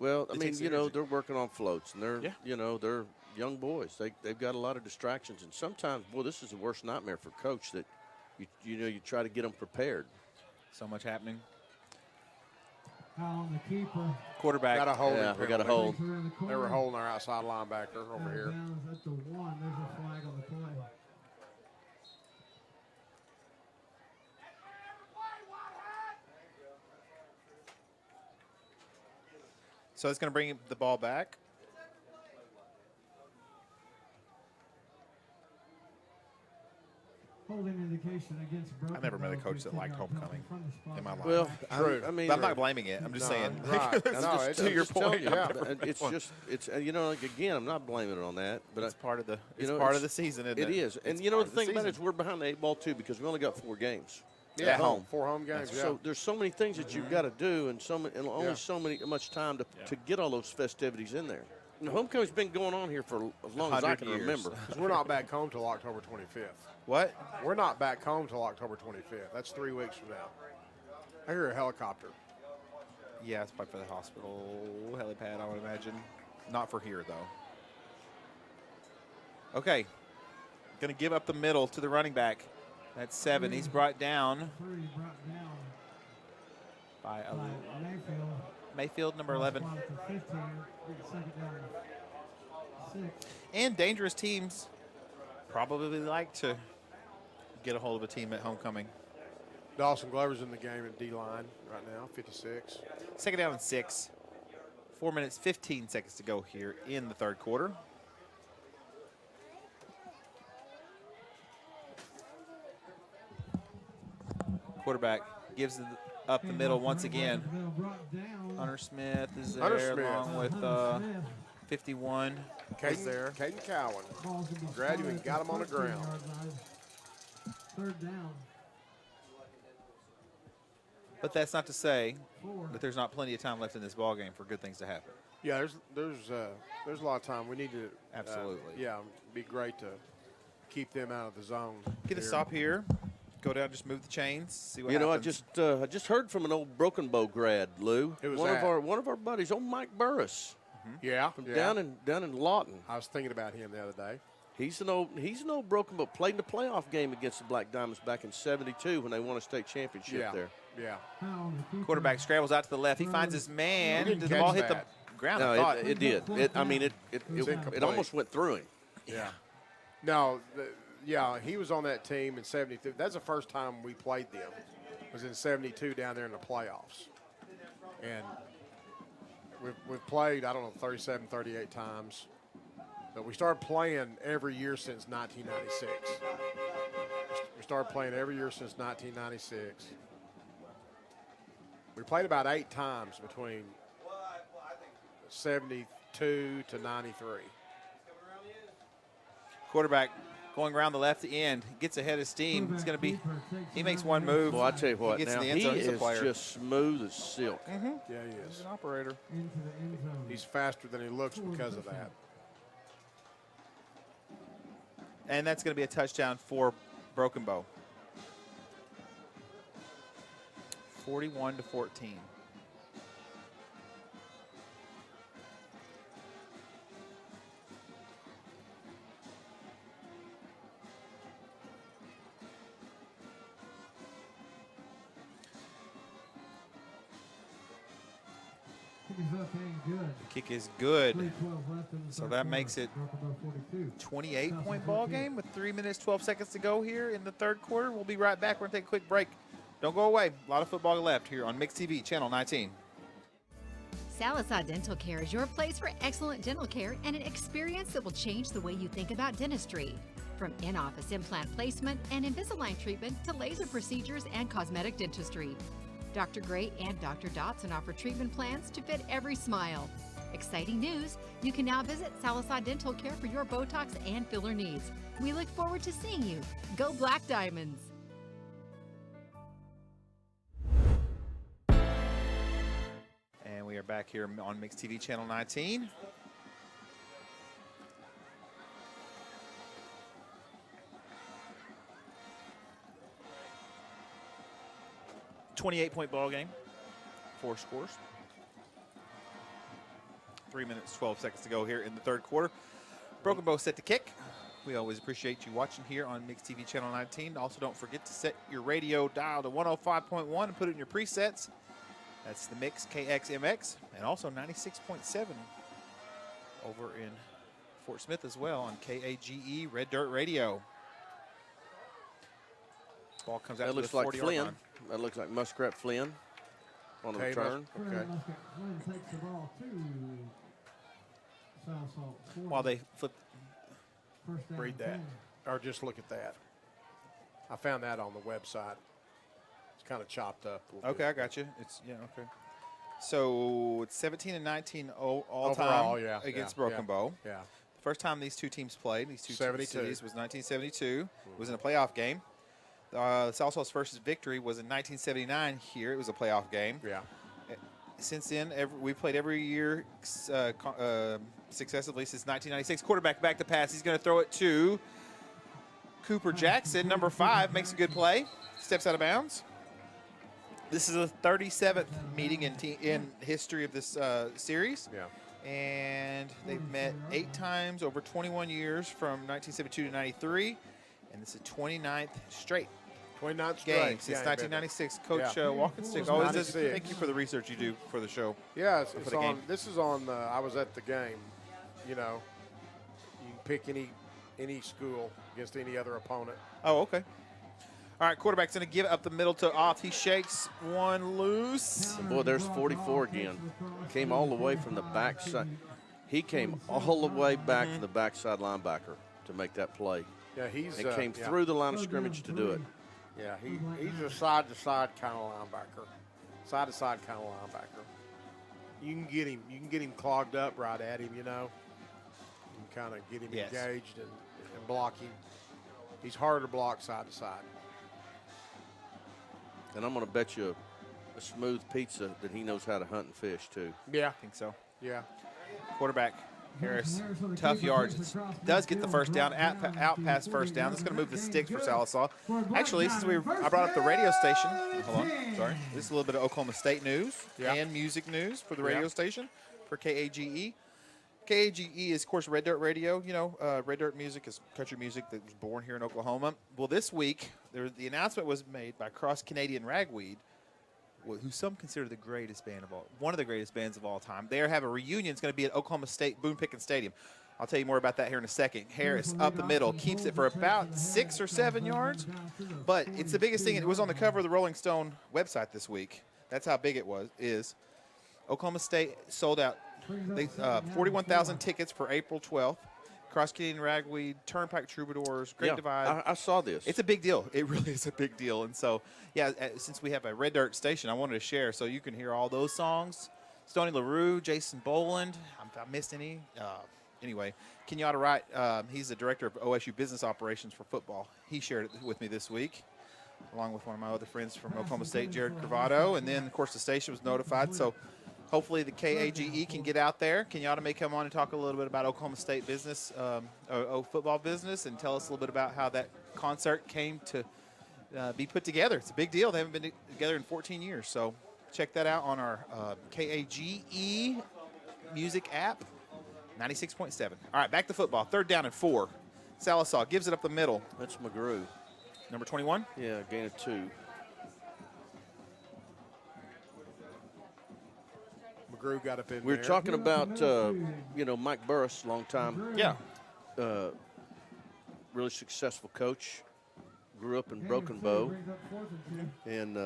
Well, I It mean, takes you know, energy. they're working on floats, and they're young boys. They've got a lot of distractions, and sometimes, boy, this is the worst nightmare for coach that you try to get them prepared. So much happening. Foul on the keeper. Quarterback. Got a holding Yeah, we got a penalty. hold. They were holding our outside linebacker over here. Downs at the 1. There's a flag on the play. So it's going to bring the ball back. Holding indication against Broken. I've never met a coach that liked homecoming in my life. Well, True. I mean, But I'm not blaming it. I'm just saying. Right. That's No, just it's to your just telling point. you, I've yeah. never been it's one. just like, again, I'm not blaming it on that, but It's part of the you know, part of it's- the season, isn't It it? is, and It's you know part the of the thing about it is season. we're behind the 8 ball too because we only got 4 games. Yeah, at home. 4 home games. Yeah. So there's so many things that you've got to do, and only Yeah. so much time to get all those festivities in there. And homecoming's been going on here for as long as I 100 can years. remember. Because we're not back home till October 25th. What? We're not back home till October 25th. That's 3 weeks from now. I hear a helicopter. Yeah, it's probably for the hospital helipad, I would imagine. Not for here, though. Okay. Going to give up the middle to the running back. That's 7. He's brought down 3 brought down by by Mayfield. Mayfield, number 11. Spot to 15. Second down. 6. And dangerous teams probably like to get a hold of a team at homecoming. Dawson Glover's in the game at D-line right now, 56. Second down and 6. 4 minutes, 15 seconds to go here in the third quarter. Quarterback gives it up the middle once again. Hunter Smith is there Hunter Smith. along with Hunter Smith. 51 is there. Caden Cowan. Ball's gonna be Graduate, spotted got at him on the 14 ground. yard line. Third down. But that's not to say 4. that there's not plenty of time left in this ball game for good things to happen. Yeah, there's a lot of time. We need to Absolutely. be great to keep them out of the zone. Get a here. stop here. Go down, just move the chains, see what You know, happens. I just heard from an old Broken Bow grad, Lou. Who was one that? of our buddies, old Mike Burris, Yeah, from yeah. down in Lawton. I was thinking about him the other day. He's an old Broken Bow. Played in the playoff game against the Black Diamonds back in '72 when they won a state championship Yeah, there. yeah. Foul on the keeper. Quarterback scrambles out to the left. He finds his man. He didn't Did the ball catch hit the that. ground? No, I thought. it did. It incomplete. almost went through him. Yeah. No, he was on that team in 72. That's the first time we played them. It was in 72 down there in the playoffs. And we've played, I don't know, 37, 38 times. But we started playing every year since 1996. We started playing every year since 1996. We played about 8 times between 72 to 93. Quarterback going around the left end, gets ahead of steam. It's going to be. He makes one move. Well, I tell you what, he gets now in the end zone. He's a is player. just smooth as silk. Yeah, he He's is. an operator. Into the end zone. He's faster than he looks because of that. And that's going to be a touchdown for Broken Bow. 41-14. Kick is up and good. Kick is good. 3:12 left in the So third that quarter. makes it Broken Bow 42. 28-point ball game with 3 minutes, 12 seconds to go here in the third quarter. We'll be right back. We're going to take a quick break. Don't go away. A lot of football left here on Mix TV, Channel 19. Sallisaw Dental Care is your place for excellent dental care and an experience that will change the way you think about dentistry. From in-office implant placement and Invisalign treatment to laser procedures and cosmetic dentistry. Dr. Gray and Dr. Dotson offer treatment plans to fit every smile. Exciting news! You can now visit Sallisaw Dental Care for your Botox and filler needs. We look forward to seeing you. Go Black Diamonds! And we are back here on Mix TV, Channel 19. .28-point ball game. 4 scores. 3 minutes, 12 seconds to go here in the third quarter. Broken Bow set to kick. We always appreciate you watching here on Mix TV Channel 19. Also, don't forget to set your radio dial to 105.1 and put it in your presets. That's the Mix KXMX, and also 96.7 over in Fort Smith as well on KAGE Red Dirt Radio. Ball comes out That to looks the like 40-yard Flynn. line. That looks like Muskrat Flynn on the Okay, return. Okay. Flynn takes the ball to Sallisaw. While they flip. First down, Read that. 10. Or just look at that. I found that on the website. It's kind of chopped up. a little Okay, bit. I got you. Okay. So it's 17 and 19 all Overall, time yeah, against yeah, Broken Bow. Yeah. The first time these two teams played, these two 72. cities, was 1972. It was in a playoff game. Salisaw's first victory was in 1979 here. It was a playoff game. Yeah. Since then, we played every year successively since 1996. Quarterback back to pass. He's going to throw it to Cooper Jackson, number 5, makes a good play, steps out of bounds. This is the 37th meeting in history of this series. Yeah. And they've met 8 times over 21 years from 1972 to 93. And this is 29th straight 29th straight game since 1996. Coach Walkenstick always does. Thank you for the research you do for the show. Yeah, it's for the on. game. This is on. I was at the game. You know, you can pick any school against any other opponent. Oh, okay. All right, quarterback's going to give it up the middle to Off. He shakes one loose. Boy, there's 44 again. Came all the way from the backside. He came all the way back from the backside linebacker to make that play. Yeah, he's and came through the line of scrimmage to do it. Yeah, he's a side-to-side kind of linebacker. Side-to-side kind of linebacker. You can get him clogged up right at him, you know. You can kind of get him engaged and block him. He's harder to block side to side. And I'm going to bet you a smooth pizza that he knows how to hunt and fish, too. Yeah. I think so. Yeah. Quarterback Harris, tough yards. Does get the first down, out past first down. That's going to move the sticks for Sallisaw. Actually, since I brought up the radio station. Hold on, sorry. This is a little bit of Oklahoma State news and music news for the radio station for KAGE. KAGE is, of course, Red Dirt Radio. You know, Red Dirt music is country music that was born here in Oklahoma. Well, this week, the announcement was made by Cross Canadian Ragweed, who some consider the greatest band of all, one of the greatest bands of all time. They have a reunion. It's going to be at Oklahoma State Boone Pickens Stadium. I'll tell you more about that here in a second. Harris up the middle, keeps it for about 6 or 7 yards, but it's the biggest thing. It was on the cover of the Rolling Stone website this week. That's how big it is. Oklahoma State sold out 41,000 tickets for April 12th. Cross Canadian Ragweed, Turnpike Troubadours, Great Divide. I saw this. It's a big deal. It really is a big deal. And so, since we have a Red Dirt station, I wanted to share so you can hear all those songs. Stoney LaRue, Jason Boland. If I missed any. Anyway, Kenyatta Wright, he's the director of OSU Business Operations for football. He shared it with me this week, along with one of my other friends from Oklahoma State, Jared Cravado. And then, of course, the station was notified. So, hopefully the KAGE can get out there. Kenyatta may come on and talk a little bit about Oklahoma State business, football business, and tell us a little bit about how that concert came to be put together. It's a big deal. They haven't been together in 14 years. So check that out on our KAGE music app, 96.7. All right, back to football. 3rd down and 4. Sallisaw gives it up the middle. That's McGrew. Number 21? Yeah, gain of 2. McGrew got up in We were there. talking about, Mike Burris, long time. Yeah. Really successful coach. Grew up in Broken Bow. And,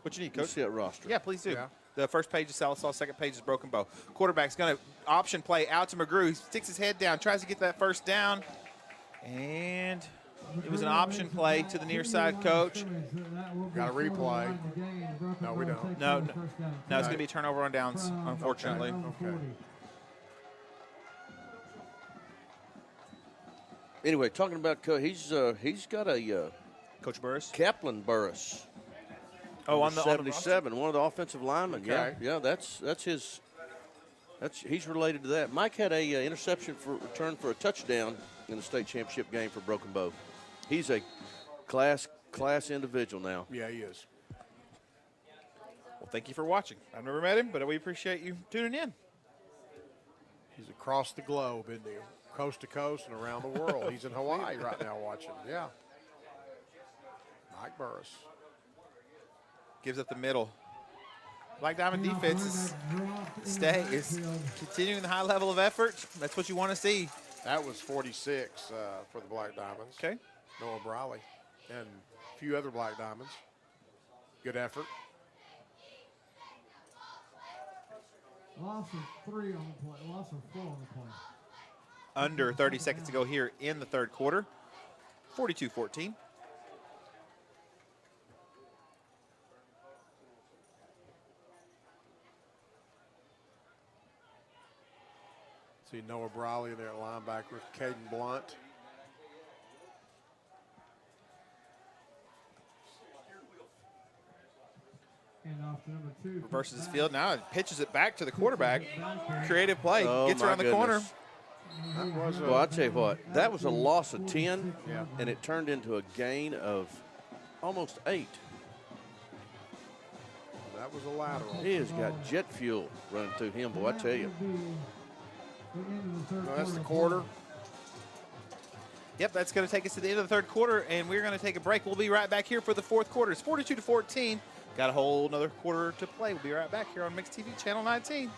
what you need, you Coach? see that roster. Yeah, please do. Yeah. The first page is Sallisaw, second page is Broken Bow. Quarterback's going to option play out to McGrew. He sticks his head down, tries to get that first down. And it was an option play to the near side, Coach. Got a replay. No, we don't. No, it's going to be a turnover on downs, unfortunately. Okay. Anyway, talking about he's got a Coach Burris, Kaplan Burris. Oh, on the 77, one of the offensive linemen. Okay. Yeah, that's his. He's related to that. Mike had a interception for return for a touchdown in the state championship game for Broken Bow. He's a class individual now. Yeah, he is. Well, thank you for watching. I've never met him, but we appreciate you tuning in. He's across the globe, isn't he? Coast to coast and around the world. He's in Hawaii right now watching. Yeah. Mike Burris. Gives up the middle. Black Diamond defense is continuing the high level of effort. That's what you want to see. That was 46 for the Black Diamonds. Okay. Noah Briley and a few other Black Diamonds. Good effort. Loss of 3 on the play. Loss of 4 on the play. Under 30 seconds to go here in the third quarter. 42-14. See Noah Briley there at linebacker with Caden Blunt. And off to number 2. Reverses his field now and pitches it back to the quarterback. Creative play. Oh, Gets around the corner. Well, I'll tell you what, that was a loss of 10, and it turned into a gain of almost 8. That was a lateral. He has got jet fuel running through him, boy, I tell you. No, that's the quarter. Yep, that's going to take us to the end of the third quarter, and we're going to take a break. We'll be right back here for the fourth quarter. It's 42-14. Got a whole another quarter to play. We'll be right back here on Mixed TV Channel 19.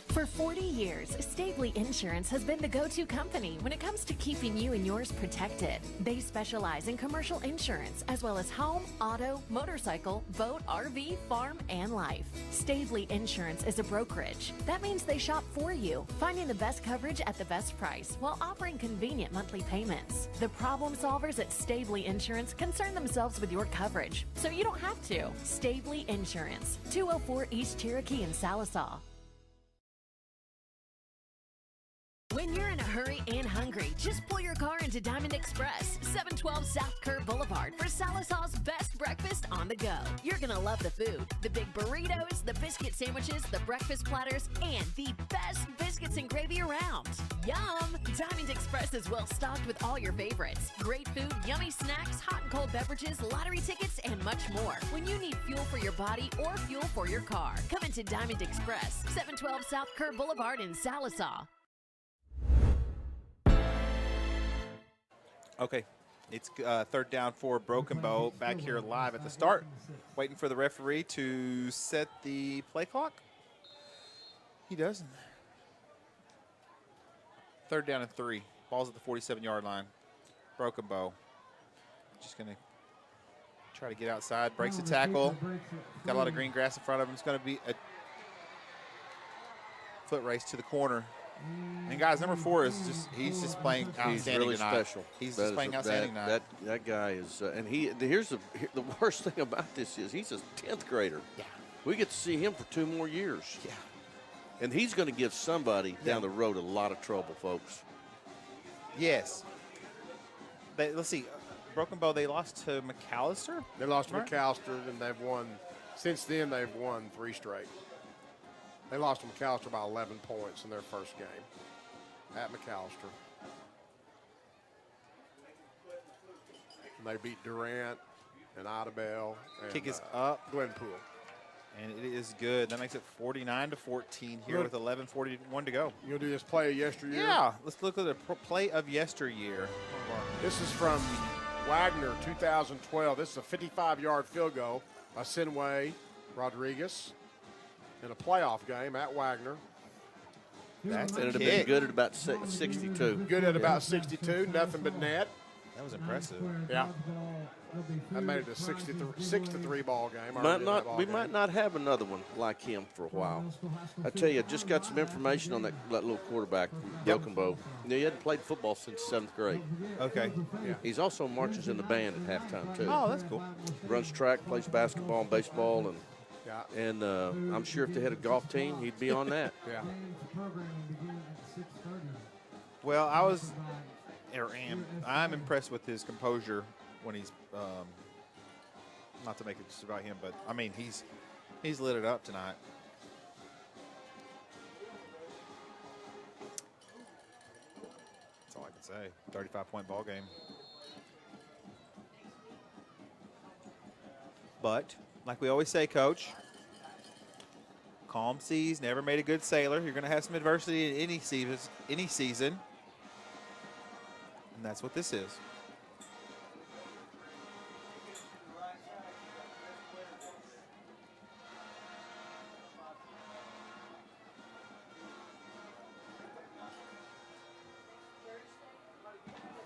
For 40 years, Stavely Insurance has been the go-to company when it comes to keeping you and yours protected. They specialize in commercial insurance, as well as home, auto, motorcycle, boat, RV, farm, and life. Stavely Insurance is a brokerage. That means they shop for you, finding the best coverage at the best price, while offering convenient monthly payments. The problem solvers at Stavely Insurance concern themselves with your coverage, so you don't have to. Stavely Insurance, 204 East Cherokee in Sallisaw. When you're in a hurry and hungry, just pull your car into Diamond Express, 712 South Kerr Boulevard for Sallisaw's best breakfast on the go. You're going to love the food, the big burritos, the biscuit sandwiches, the breakfast platters, and the best biscuits and gravy around. Yum! Diamond Express is well stocked with all your favorites. Great food, yummy snacks, hot and cold beverages, lottery tickets, and much more. When you need fuel for your body or fuel for your car, come into Diamond Express, 712 South Kerr Boulevard in Sallisaw. Okay, it's third down for Broken Bow back here live at the start. Waiting for the referee to set the play clock. He doesn't. Third down and 3. Ball's at the 47-yard line. Broken Bow. Just going to try to get outside. Breaks the tackle. Got a lot of green grass in front of him. It's going to be a foot race to the corner. And guys, number 4 is just—he's just playing outstanding He's really tonight. special. He's just playing outstanding tonight. That guy is, and here's the worst thing about this is he's a 10th grader. Yeah. We get to see him for 2 more years. Yeah. And he's going to give somebody down the road a lot of trouble, folks. Yes. Let's see. Broken Bow, they lost to McAllister. They lost to McAllister, and they've won. Since then, they've won 3 straight. They lost to McAllister by 11 points in their first game at McAllister. And they beat Durant and Idabel and Kick is up. Glenpool. And it is good. That makes it 49-14 here with 11:41 to go. You gonna do this play of yesteryear? Yeah. Let's look at the play of yesteryear. This is from Wagner, 2012. This is a 55-yard field goal by Sinway Rodriguez in a playoff game at Wagner. That's it'd have been good at about 62. Good at about 62. Nothing but net. That was impressive. Yeah. I made it a 6-3 ball game. We might not have another one like him for a while. I tell you, I just got some information on that little quarterback from Broken Bow. You know, he hadn't played football since 7th grade. Okay. Yeah. He's also marches in the band at halftime, too. Oh, that's cool. Runs track, plays basketball and baseball, and I'm sure if they had a golf team, he'd be on that. Yeah. Well, I'm impressed with his composure when he's not to make it just about him, but I mean he's lit it up tonight. That's all I can say. 35-point ball game. But like we always say, Coach, Calm seas never made a good sailor. You're going to have some adversity in any season. And that's what this is.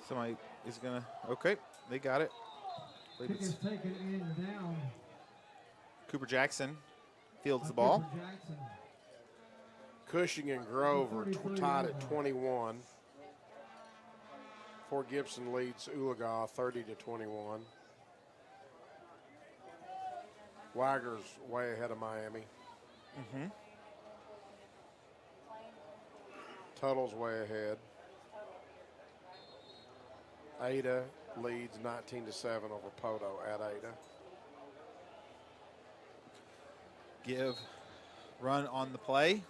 Somebody is going to, okay, they got it. Kick is taken in down. Cooper Jackson fields the ball. Cushing and Grove are tied at 21. Fort Gibson leads Oologah 30-21. Wagger's way ahead of Miami. Tuttle's way ahead. Ada leads 19-7 over Poto at Ada. Give run on the play.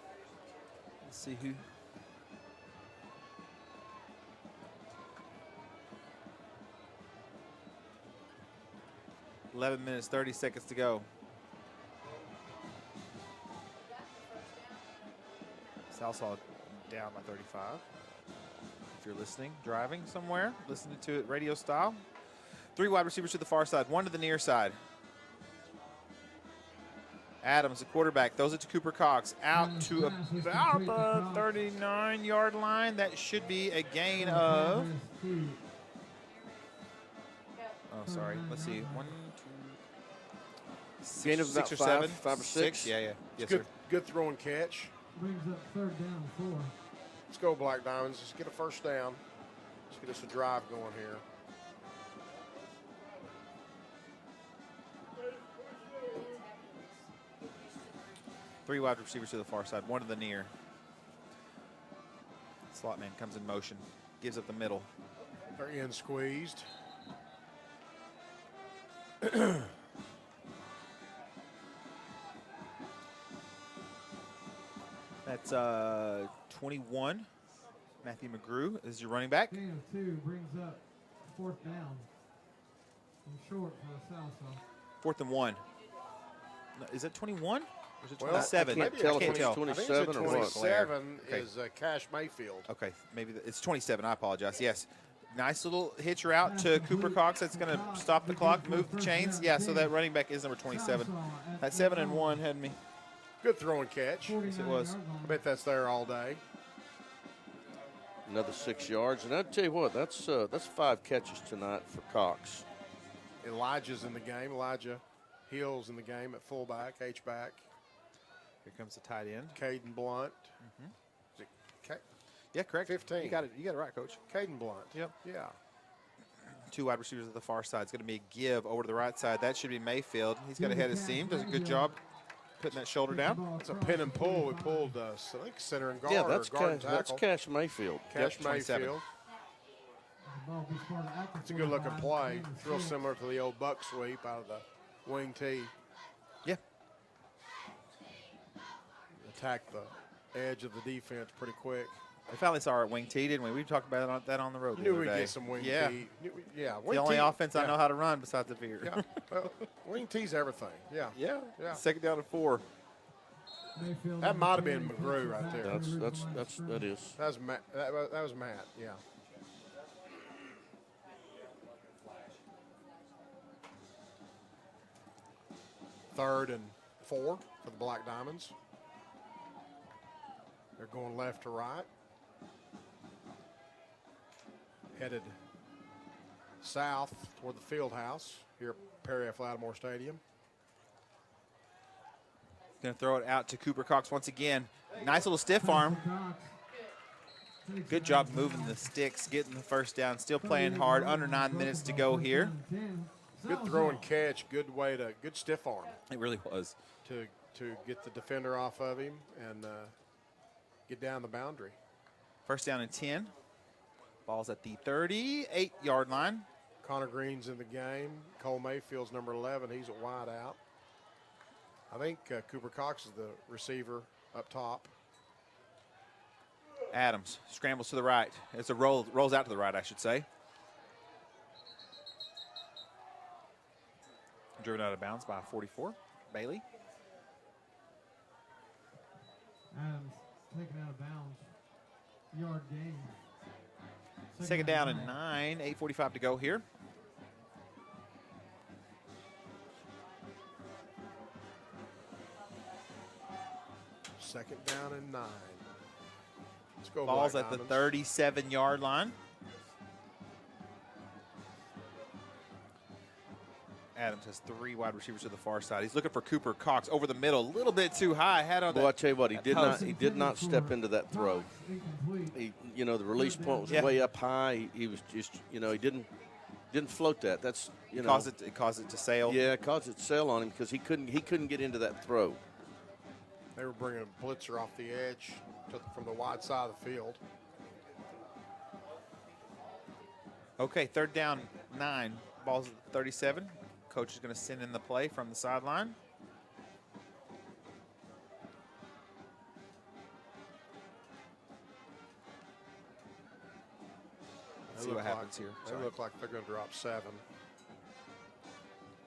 Let's see who. $11 minutes, 30 seconds to go. Sallisaw down by 35. If you're listening, driving somewhere, listening to it radio style. 3 wide receivers to the far side, 1 to the near side. Adams, the quarterback, throws it to Cooper Cox, out to about the 39-yard line. That should be a gain of, oh, sorry, let's see, 1, 2, Gain of 6 or about 7? 5 or 6. Yeah. Yes, good, sir. Good throw and catch. Brings up 3rd down 4. Let's go, Black Diamonds. Let's get a first down. Let's get us a drive going here. Three wide receivers to the far side, 1 to the near. Slot man comes in motion, gives up the middle. They're in squeezed. That's 21. Matthew McGrew is your running back. Gain of 2 brings up 4th down. And short for Sallisaw. 4th and 1. No, is it 21? Or is it Well, 27? I can't tell if it's 27 or what. 27 Okay. is Cash Mayfield. Okay, maybe it's 27. I apologize. Yes. Nice little hitch route to Cooper Cox. That's going to stop the clock, move the chains. Yeah, so that running back is number 27. That 7 and 1 had me. Good throw and catch. Yes, it was. I bet that's there all day. Another 6 yards. And I'll tell you what, that's 5 catches tonight for Cox. Elijah's in the game. Elijah Hill's in the game at fullback, H-back. Here comes the tight end. Caden Blunt. Is it Yeah, correct. 15. You got it right, Coach. Caden Blunt. Yep. Yeah. 2 wide receivers at the far side. It's going to be a give over to the right side. That should be Mayfield. He's got ahead of steam. Does a good job putting that shoulder down. It's a pin and pull. We pulled, I think, center and guard. Yeah, that's or guard and that's tackle. Cash Mayfield. Cash 27. Mayfield. It's a good looking play. It's real similar to the old buck sweep out of the wing tee. Yeah. Attack the edge of the defense pretty quick. We finally saw our wing tee, didn't we? We talked about that on the road. Knew we'd get some wing tee. Yeah, the only offense I know how to run besides the veer. Yeah. Well, wing tee's everything. Yeah. Yeah. Yeah. 2nd down and 4. That might have been McGrew right there. That is. That was Matt. That was Matt. Yeah. Third and 4 for the Black Diamonds. They're going left to right. Headed south toward the field house here at Perry F. Lattimore Stadium. Going to throw it out to Cooper Cox once again. Nice little stiff arm. Good job moving the sticks, getting the first down. Still playing hard. Under 9 minutes to go here. Good throw and catch. Good way to, good stiff arm. It really was. To get the defender off of him and get down the boundary. First down and 10. Ball's at the 38-yard line. Connor Green's in the game. Cole Mayfield's number 11. He's a wide out. I think Cooper Cox is the receiver up top. Adams scrambles to the right. It's a rolls out to the right, I should say. Driven out of bounds by 44. Bailey. Adams taken out of bounds. Yard gain. Second down and 9, 8:45 to go here. Second down and 9. Let's go. Ball's Black at the Diamonds. 37-yard line. Adams has 3 wide receivers to the far side. He's looking for Cooper Cox over the middle, a little bit too high. Had on. Boy, I tell you what, he post. did not step into that throw. He, the release point was way up high. He was just, he didn't float that. That's It caused it to sail. Yeah, it caused it to sail on him because he couldn't get into that throw. They were bringing a blitzer off the edge from the wide side of the field. Okay, third down, 9. Ball's at the 37. Coach is going to send in the play from the sideline. See what happens here. They look like they're going to drop 7.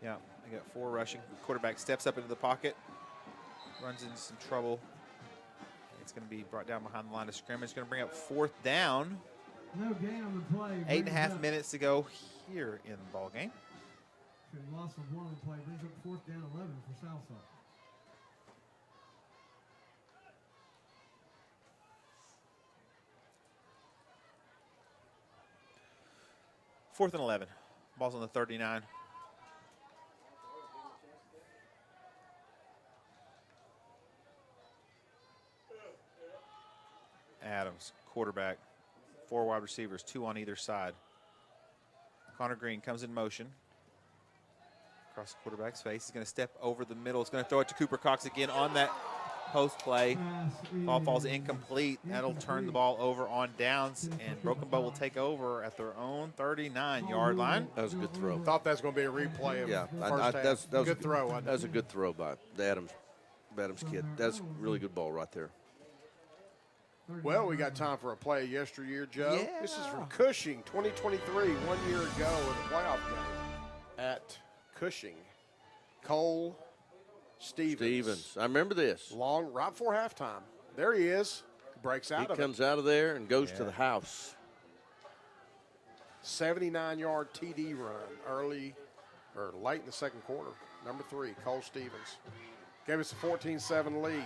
Yeah, they got 4 rushing. Quarterback steps up into the pocket, runs into some trouble. It's going to be brought down behind the line of scrimmage. Going to bring up 4th down. No gain on the play. 8.5 minutes to go here in the ball game. Loss of 1 on the play brings up 4th down 11 for Sallisaw. Fourth and 11. Ball's on the 39. Adams, quarterback, 4 wide receivers, 2 on either side. Connor Green comes in motion. Across the quarterback's face. He's going to step over the middle. He's going to throw it to Cooper Cox again on that post play. Ball falls incomplete. That'll turn the ball over on downs, and Broken Bow will take over at their own 39-yard line. That was a good throw. Thought that was going to be a replay of first half. That was good throw. That was a good throw by the Adams kid. That's a really good ball right there. Well, we got time for a play of yesteryear, Joe. Yeah. This is from Cushing, 2023, 1 year ago in the playoff game at Cushing. Cole Stevens. I remember this. Long, right before halftime. There he is. Breaks out He of comes out of there and goes to the house. 79-yard TD run late in the second quarter. Number 3, Cole Stevens. Gave us a 14-7 lead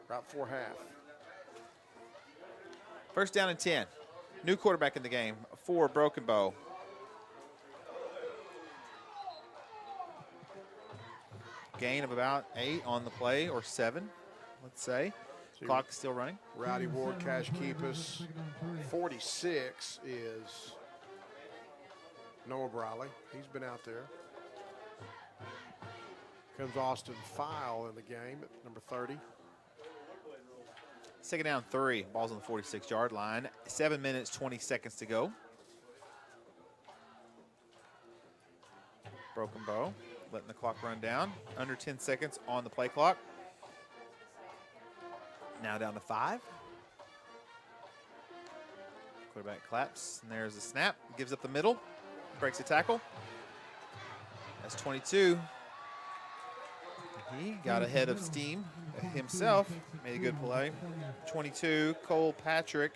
right before half. First down and 10. New quarterback in the game for Broken Bow. Gain of about 8 on the play, or 7, let's say. Clock still running. Rowdy Ward, Cash Keepus. 46 is Noah Briley. He's been out there. Comes Austin File in the game at number 30. Second down 3. Ball's on the 46-yard line. 7 minutes, 20 seconds to go. Broken Bow letting the clock run down. Under 10 seconds on the play clock. Now down to 5. Quarterback claps, and there's the snap. Gives up the middle. Breaks a tackle. That's 22. He got ahead of steam himself. Made a good play. 22, Cole Patrick.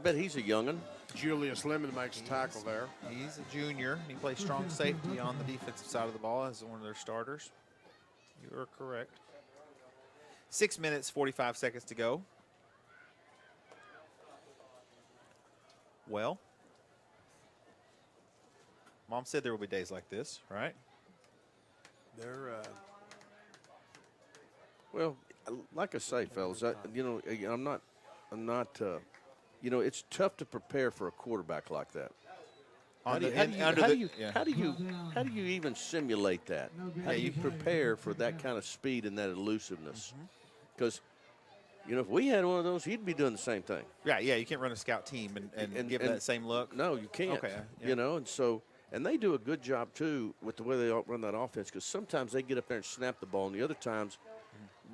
Bet he's a young'un. Julius Lemon makes a tackle there. He's a junior. He plays strong safety on the defensive side of the ball as one of their starters. You are correct. 6 minutes, 45 seconds to go. Well, Mom said there will be days like this, right? They're Well, like I say, fellas, I'm not. It's tough to prepare for a quarterback like that. How do you even simulate that? How do you prepare for that kind of speed and that elusiveness? Because, if we had one of those, he'd be doing the same thing. Yeah, you can't run a scout team and give that same look. No, you can't. Okay, yeah. And they do a good job, too, with the way they run that offense, because sometimes they get up there and snap the ball, and the other times,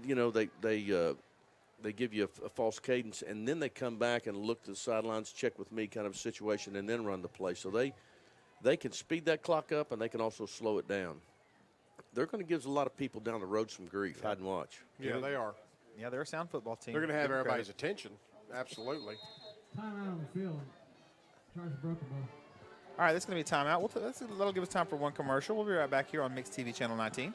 they give you a false cadence, and then they come back and look to the sidelines, check with me kind of situation, and then run the play. So they can speed that clock up, and they can also slow it down. They're going to give a lot of people down the road some grief. Hide and watch. Yeah, they are. Yeah, they're a sound football team. They're going to have Give them everybody's credit. attention. Absolutely. Timeout on the field. Charge broken ball. All right, this is going to be a timeout. That'll give us time for one commercial. We'll be right back here on Mixed TV Channel 19.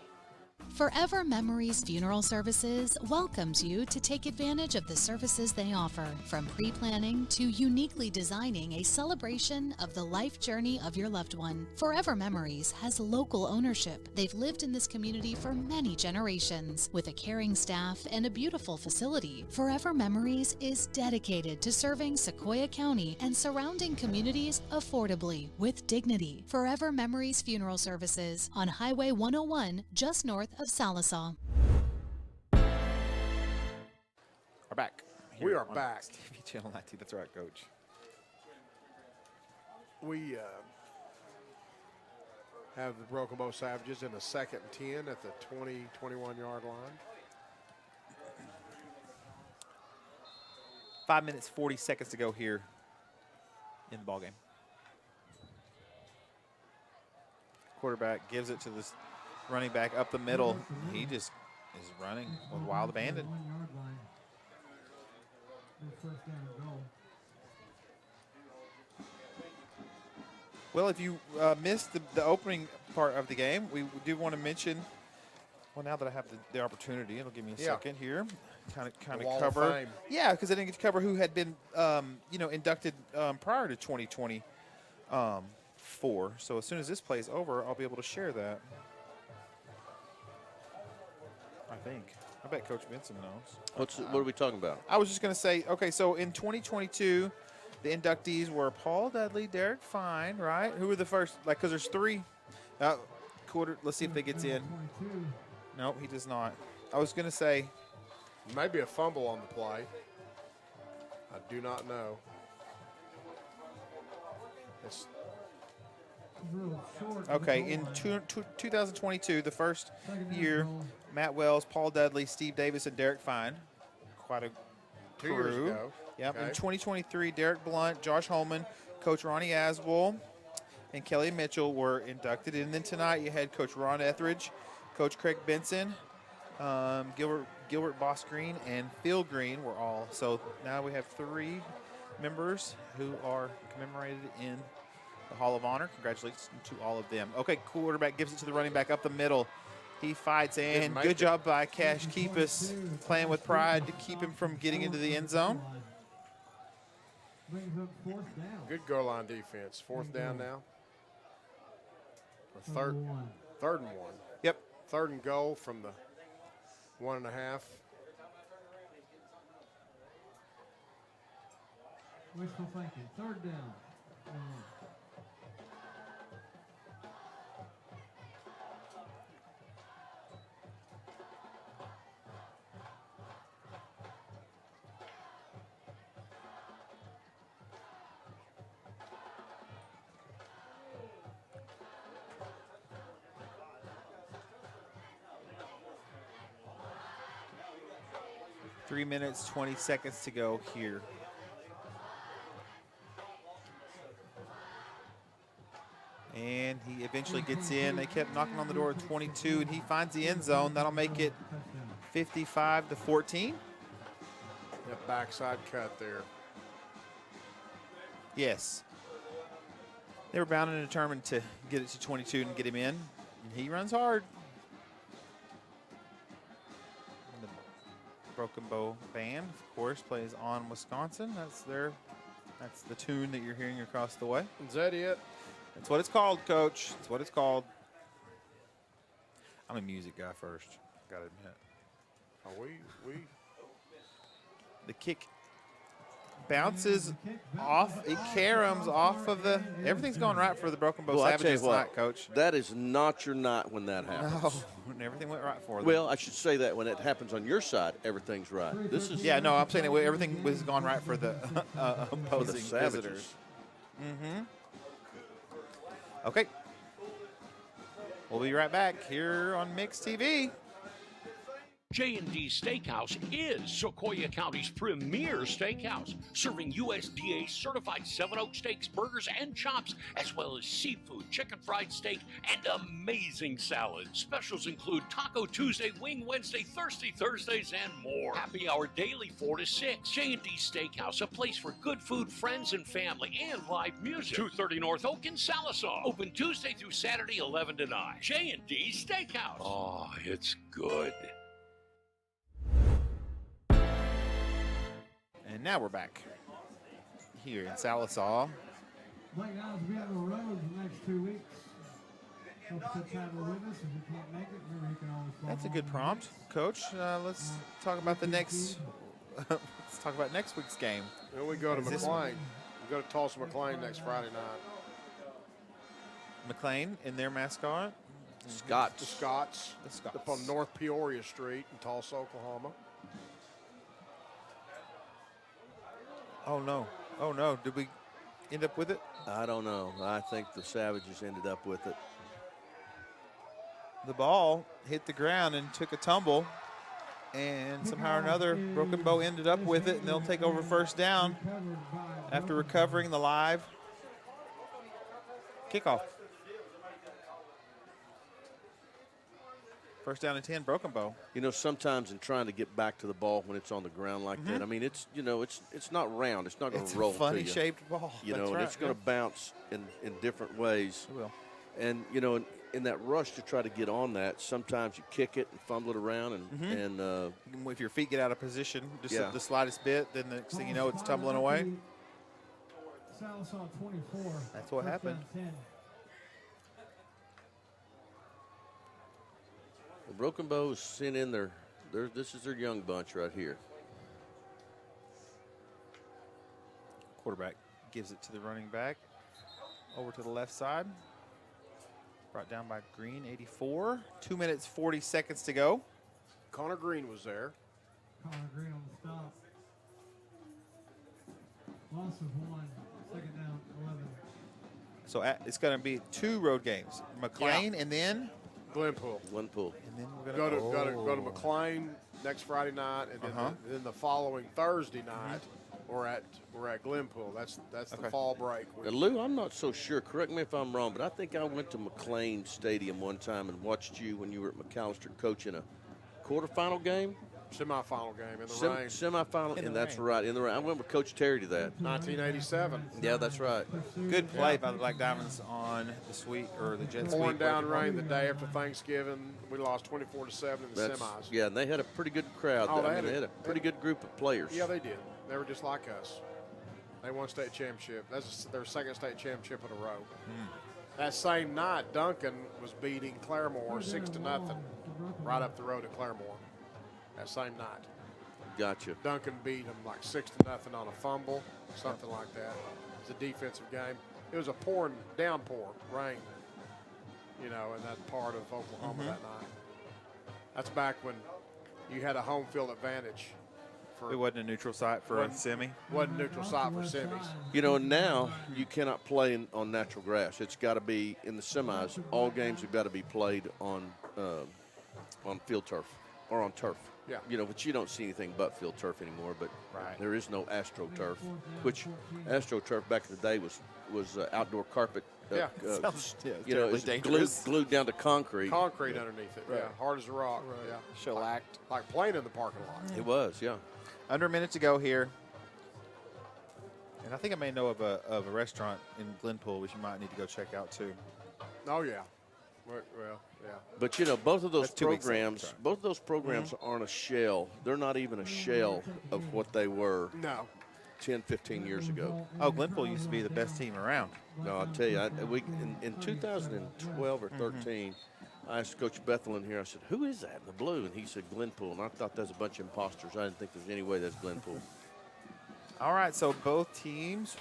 Forever Memories Funeral Services welcomes you to take advantage of the services they offer, from pre-planning to uniquely designing a celebration of the life journey of your loved one. Forever Memories has local ownership. They've lived in this community for many generations. With a caring staff and a beautiful facility, Forever Memories is dedicated to serving Sequoyah County and surrounding communities affordably with dignity. Forever Memories Funeral Services on Highway 101, just north of Sallisaw. We're back. We here are on back. TV Channel 19. That's right, Coach. We have the Broken Bow Savages in a 2nd and 10 at the 20, 21-yard line. 5 minutes, 40 seconds to go here in the ballgame. Quarterback gives it to this running back up the middle. He just is running with wild abandon. First down and goal. Well, if you missed the opening part of the game, we do want to mention, well, now that I have the opportunity, it'll give me a second here. Kind of Wall of cover. Fame. Yeah, because I didn't get to cover who had been, inducted prior to 2024. So as soon as this plays over, I'll be able to share that. I think. I bet Coach Benson knows. What are we talking about? I was just going to say, okay, so in 2022, the inductees were Paul Dudley, Derek Fine, right? Who were the first? Like, because there's 3. Let's see if they gets in. Nope, he does not. I was going to say. Maybe a fumble on the play. I do not know. It's Okay, in 2022, the first year, Matt Wells, Paul Dudley, Steve Davis, and Derek Fine. Quite a 2 crew. years ago. Yep. Okay. In 2023, Derek Blunt, Josh Holman, Coach Ronnie Aswell, and Kelly Mitchell were inducted. And then tonight you had Coach Ron Etheridge, Coach Craig Benson, Gilbert Boss Green, and Phil Green were all. So now we have 3 members who are commemorated in the Hall of Honor. Congratulations to all of them. Okay, quarterback gives it to the running back up the middle. He fights, and good job by Cash Keepus playing with pride to keep him from getting into the end zone. Brings up 4th down. good goal line defense. 4th down now. Or third and 1. Yep. 3rd and goal from the 1.5. Wishful thinking. 3rd down. 3 minutes, 20 seconds to go here. And he eventually gets in. They kept knocking on the door at 22, and he finds the end zone. That'll make it 55-14. That backside cut there. Yes. They were bound and determined to get it to 22 and get him in. And he runs hard. And the Broken Bow Band, of course, plays On Wisconsin. That's the tune that you're hearing across the way. Is that it? That's what it's called, Coach. That's what it's called. I'm a music guy first, gotta admit. We The kick bounces off. It caroms off of the. Everything's going right for the Broken Bow Well, I tell Savages you what, tonight, Coach. That is not your night when that happens. No, everything went right for them. Well, I should say that when it happens on your side, everything's right. This is Yeah, no, I'm saying that everything was gone right for the opposing Savages. visitors. Mm-hmm. Okay. We'll be right back here on Mixed TV. J&D Steakhouse is Sequoia County's premier steakhouse, serving USDA certified 7 Oak steaks, burgers, and chops, as well as seafood, chicken fried steak, and amazing salads. Specials include Taco Tuesday, Wing Wednesday, Thirsty Thursdays, and more. Happy hour daily 4 to 6. J&D Steakhouse, a place for good food, friends, and family, and live music. 230 North Oak in Sallisaw. Open Tuesday through Saturday, 11 to 9. J&D Steakhouse. Oh, it's good. And now we're back here in Sallisaw. Black Diamonds will be on the road the next 2 weeks. Hope to travel with us. If you can't make it, remember you can always call. That's a good prompt, Coach. Let's talk about the next. Let's talk about next week's game. Then we go to McLean. We go to Tulsa McLean next Friday night. McLean in their mascot. Scots. The Scots. The Scots. Up on North Peoria Street in Tulsa, Oklahoma. Oh no! Oh no! Did we end up with it? I don't know. I think the Savages ended up with it. The ball hit the ground and took a tumble, and somehow or another, Broken Bow ended up with it, and they'll take over first down after recovering the live kickoff. First down and 10, Broken Bow. You know, sometimes in trying to get back to the ball when it's on the ground like that, I mean, it's, you know, it's not round. It's not going to roll It's a funny to you. shaped ball. You That's know, right. and it's going to bounce in different ways. It will. And, you know, in that rush to try to get on that, sometimes you kick it and fumble it around. And if your feet get out of position just Yeah. the slightest bit, then the next thing you know, it's tumbling away. Sallisaw 24. That's what First happened. down 10. the Broken Bows sent in this is their young bunch right here. Quarterback gives it to the running back. Over to the left side. Brought down by Green, 84. 2 minutes, 40 seconds to go. Connor Green was there. Connor Green on the stop. Loss of 1. Second down, 11. So it's going to be 2 road games. McLean and then Glenpool. Glenpool. And then we're going to Go to McLean next Friday night, and then the following Thursday night we're at Glenpool. That's the fall break. Now, Lou, I'm not so sure. Correct me if I'm wrong, but I think I went to McLean Stadium one time and watched you when you were at McAllister coaching a quarterfinal game. Semifinal game in the rain. Semifinal, In and the that's rain. right, in the rain. I remember Coach Terry to that. 1987. Yeah, that's right. Good play by the Black Diamonds on the sweep or the jet sweep. Pouring down rain the day after Thanksgiving. We lost 24-7 in the semis. Yeah, and they had a pretty good crowd. Oh, they had a pretty good group of players. Yeah, they did. They were just like us. They won state championship. That's their second state championship in a row. That same night, Duncan was beating Claremore 6-0 right up the road at Claremore. That same night. Gotcha. Duncan beat them like 6-0 on a fumble, something like that. It's a defensive game. It was a downpour, rain, you know, in that part of Oklahoma that night. That's back when you had a home field advantage. It wasn't a neutral site for a semi. Wasn't a neutral site for semis. You know, now you cannot play on natural grass. It's got to be in the semis. All games have got to be played on field turf or on turf. Yeah. You know, but you don't see anything but field turf anymore. But there is no AstroTurf, which AstroTurf back in the day was outdoor carpet. Sounds you know, it's glued down to concrete. Concrete underneath it. Right. Yeah, hard as a rock. Right. Yeah. Shellacked. Like playing in the parking lot. It was, yeah. Under a minute to go here. And I think I may know of a restaurant in Glenpool which you might need to go check out too. Oh, yeah. Well, yeah. But you know, both of those That's 2 weeks programs aren't a shell. They're not even a shell of what they were. No. 10, 15 years ago. Oh, Glenpool used to be the best team around. No, I'll tell you, in 2012 or 13, I asked Coach Bethel in here, I said, who is that in the blue? And he said, Glenpool. And I thought that was a bunch of imposters. I didn't think there was any way that's Glenpool. All right, so both teams,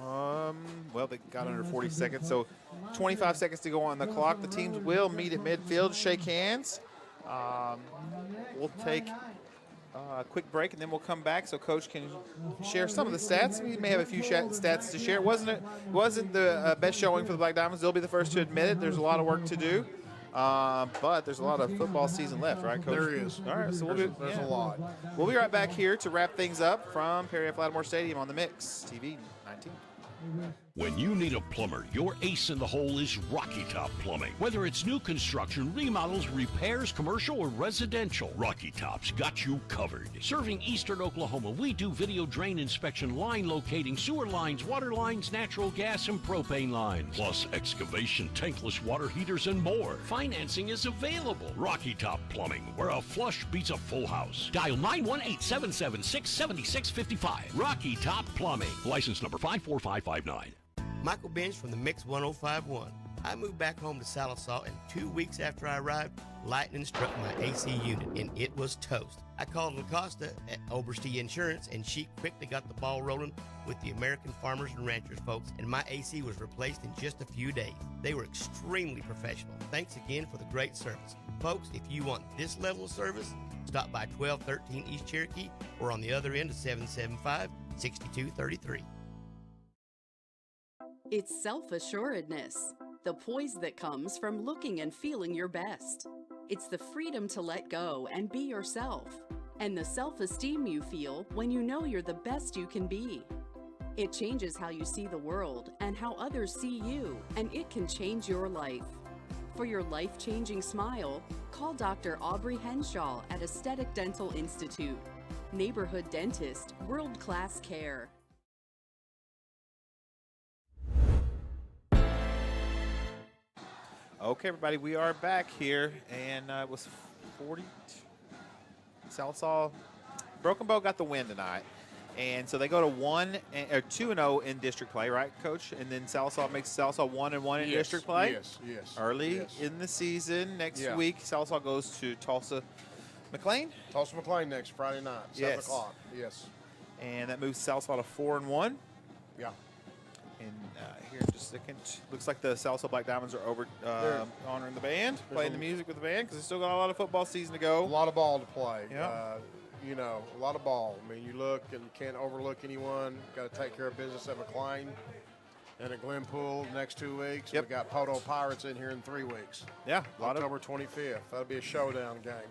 well, they got under 40 seconds, so 25 seconds to go on the clock. The teams will meet at midfield, shake hands. We'll take a quick break, and then we'll come back so Coach can share some of the stats. We may have a few stats to share. It wasn't the best showing for the Black Diamonds. They'll be the first to admit it. There's a lot of work to do. But there's a lot of football season left, right, Coach? There is. All right, so There's a lot. We'll be right back here to wrap things up from Perry F. Lattimore Stadium on the Mix TV 19. When you need a plumber, your ace in the hole is Rocky Top Plumbing. Whether it's new construction, remodels, repairs, commercial, or residential, Rocky Top's got you covered. Serving eastern Oklahoma, we do video drain inspection, line locating, sewer lines, water lines, natural gas, and propane lines, plus excavation, tankless water heaters, and more. Financing is available. Rocky Top Plumbing, where a flush beats a full house. Dial 918-776-7655. Rocky Top Plumbing. License number 54559. Michael Bench from the Mix 1051. I moved back home to Sallisaw, and 2 weeks after I arrived, lightning struck my AC unit, and it was toast. I called LaCosta at Oberste Insurance, and she quickly got the ball rolling with the American Farmers and Ranchers folks, and my AC was replaced in just a few days. They were extremely professional. Thanks again for the great service. Folks, if you want this level of service, stop by 1213 East Cherokee or on the other end of 775-6233. It's self-assuredness, the poise that comes from looking and feeling your best. It's the freedom to let go and be yourself, and the self-esteem you feel when you know you're the best you can be. It changes how you see the world and how others see you, and it can change your life. For your life-changing smile, call Dr. Aubrey Henshaw at Aesthetic Dental Institute. Neighborhood dentist, world-class care. Okay, everybody, we are back here, and it was 40. Sallisaw, Broken Bow got the win tonight, and so they go to 2-0 in district play, right, Coach? And then Sallisaw makes Sallisaw 1-1 in district play. Yes. Early in the season, next week, Sallisaw goes to Tulsa McLean. Tulsa McLean next Friday night, 7 o'clock. Yes. And that moves Sallisaw to 4-1. Yeah. And here in just a second, looks like the Sallisaw Black Diamonds are over honoring the band, playing the music with the band, because they still got a lot of football season to go. A lot of ball to play. Yeah. You know, a lot of ball. I mean, you look and you can't overlook anyone. Got to take care of business at McLean and at Glenpool next 2 weeks. Yep. We got Poto Pirates in here in 3 weeks. Yeah. October 25th. That'll be a showdown game.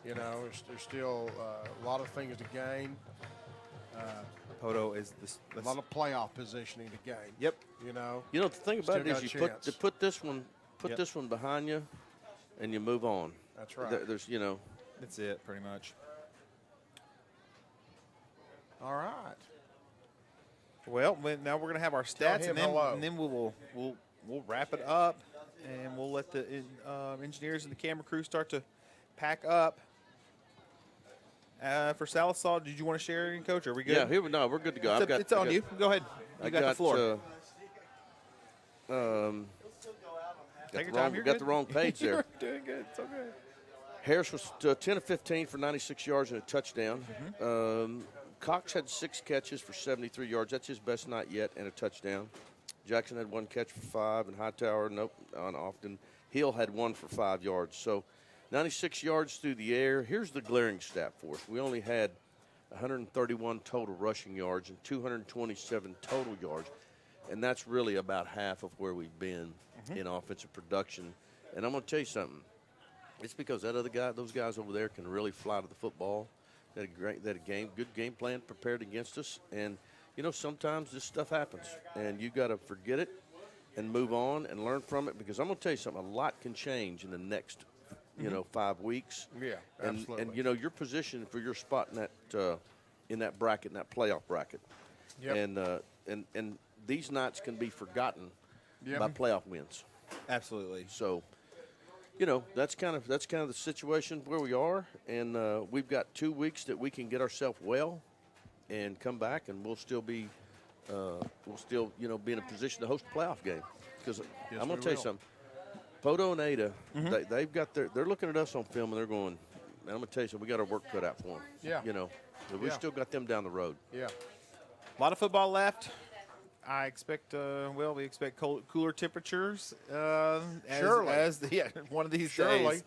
You know, there's still a lot of things to gain. Poto is a lot of playoff positioning to gain. Yep. You know. You know, the thing about it is you put this one Yep. this one behind you, and you move on. That's right. There's you know. That's it, pretty much. All right. Well, now we're gonna have our stats, and then we'll wrap it up, and we'll let the engineers and the camera crew start to pack up. For Sallisaw, did you want to share anything, Coach? Are we good? Yeah, we're good to go. It's on you. Go ahead. You got the floor. Take your time. Got the wrong page there. You're doing good. It's okay. Harris was 10 of 15 for 96 yards and a touchdown. Cox had 6 catches for 73 yards. That's his best night yet, and a touchdown. Jackson had 1 catch for 5, and Hightower, on often. Hill had 1 for 5 yards. So 96 yards through the air. Here's the glaring stat for us. We only had 131 total rushing yards and 227 total yards, and that's really about half of where we've been in offensive production. And I'm going to tell you something. It's because that other guy, those guys over there can really fly to the football. They had a good game plan prepared against us. And, you know, sometimes this stuff happens, and you got to forget it and move on and learn from it, because I'm going to tell you something. A lot can change in the next 5 weeks. Yeah, absolutely. And you know, your position for your spot in that bracket, in that playoff bracket. Yep. And these nights can be forgotten by playoff wins. Absolutely. So, you know, that's kind of the situation where we are, and we've got 2 weeks that we can get ourselves well and come back, and we'll still be be in a position to host a playoff game. Because I'm going to tell you something. Poto and Ada, they're looking at us on film, and they're going, man, I'm going to tell you something, we got our work cut out for them. Yeah. You know, but we still got them down the road. Yeah. A lot of football left. I expect, we expect cooler temperatures as one of these days.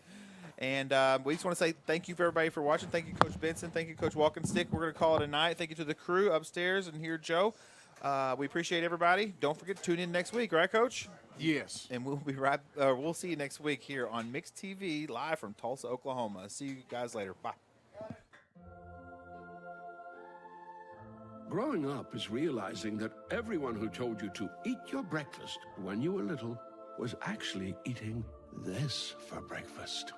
And we just want to say thank you for everybody for watching. Thank you, Coach Benson. Thank you, Coach Walkenstick. We're going to call it a night. Thank you to the crew upstairs and here, Joe. We appreciate everybody. Don't forget to tune in next week, right, Coach? Yes. And we'll see you next week here on Mixed TV live from Tulsa, Oklahoma. See you guys later. Bye. Growing up is realizing that everyone who told you to eat your breakfast when you were little was actually eating this for breakfast.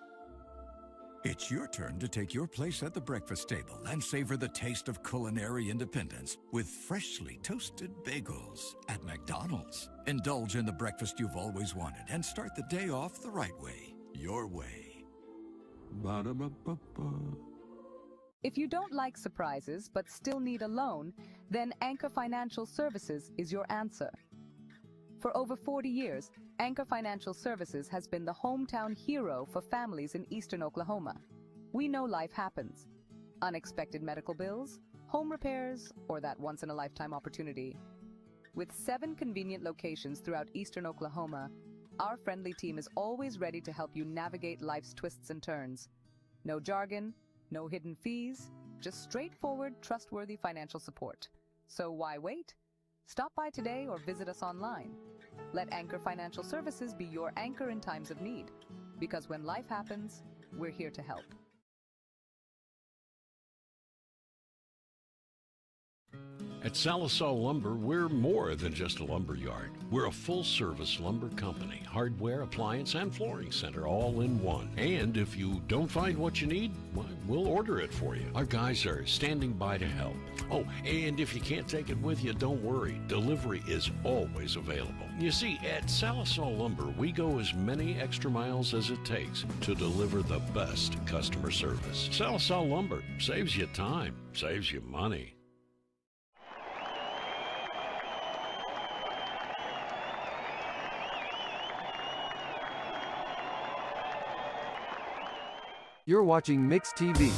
It's your turn to take your place at the breakfast table and savor the taste of culinary independence with freshly toasted bagels at McDonald's. Indulge in the breakfast you've always wanted and start the day off the right way, your way. Ba-da-ba-ba-ba. If you don't like surprises but still need a loan, then Anchor Financial Services is your answer. For over 40 years, Anchor Financial Services has been the hometown hero for families in eastern Oklahoma. We know life happens. Unexpected medical bills, home repairs, or that once-in-a-lifetime opportunity. With 7 convenient locations throughout eastern Oklahoma, our friendly team is always ready to help you navigate life's twists and turns. No jargon, no hidden fees, just straightforward, trustworthy financial support. So why wait? Stop by today or visit us online. Let Anchor Financial Services be your anchor in times of need. Because when life happens, we're here to help. At Sallisaw Lumber, we're more than just a lumber yard. We're a full-service lumber company, hardware, appliance, and flooring center all in one. And if you don't find what you need, well, we'll order it for you. Our guys are standing by to help. Oh, and if you can't take it with you, don't worry. Delivery is always available. You see, at Sallisaw Lumber, we go as many extra miles as it takes to deliver the best customer service. Sallisaw Lumber saves you time, saves you money. You're watching Mixed TV.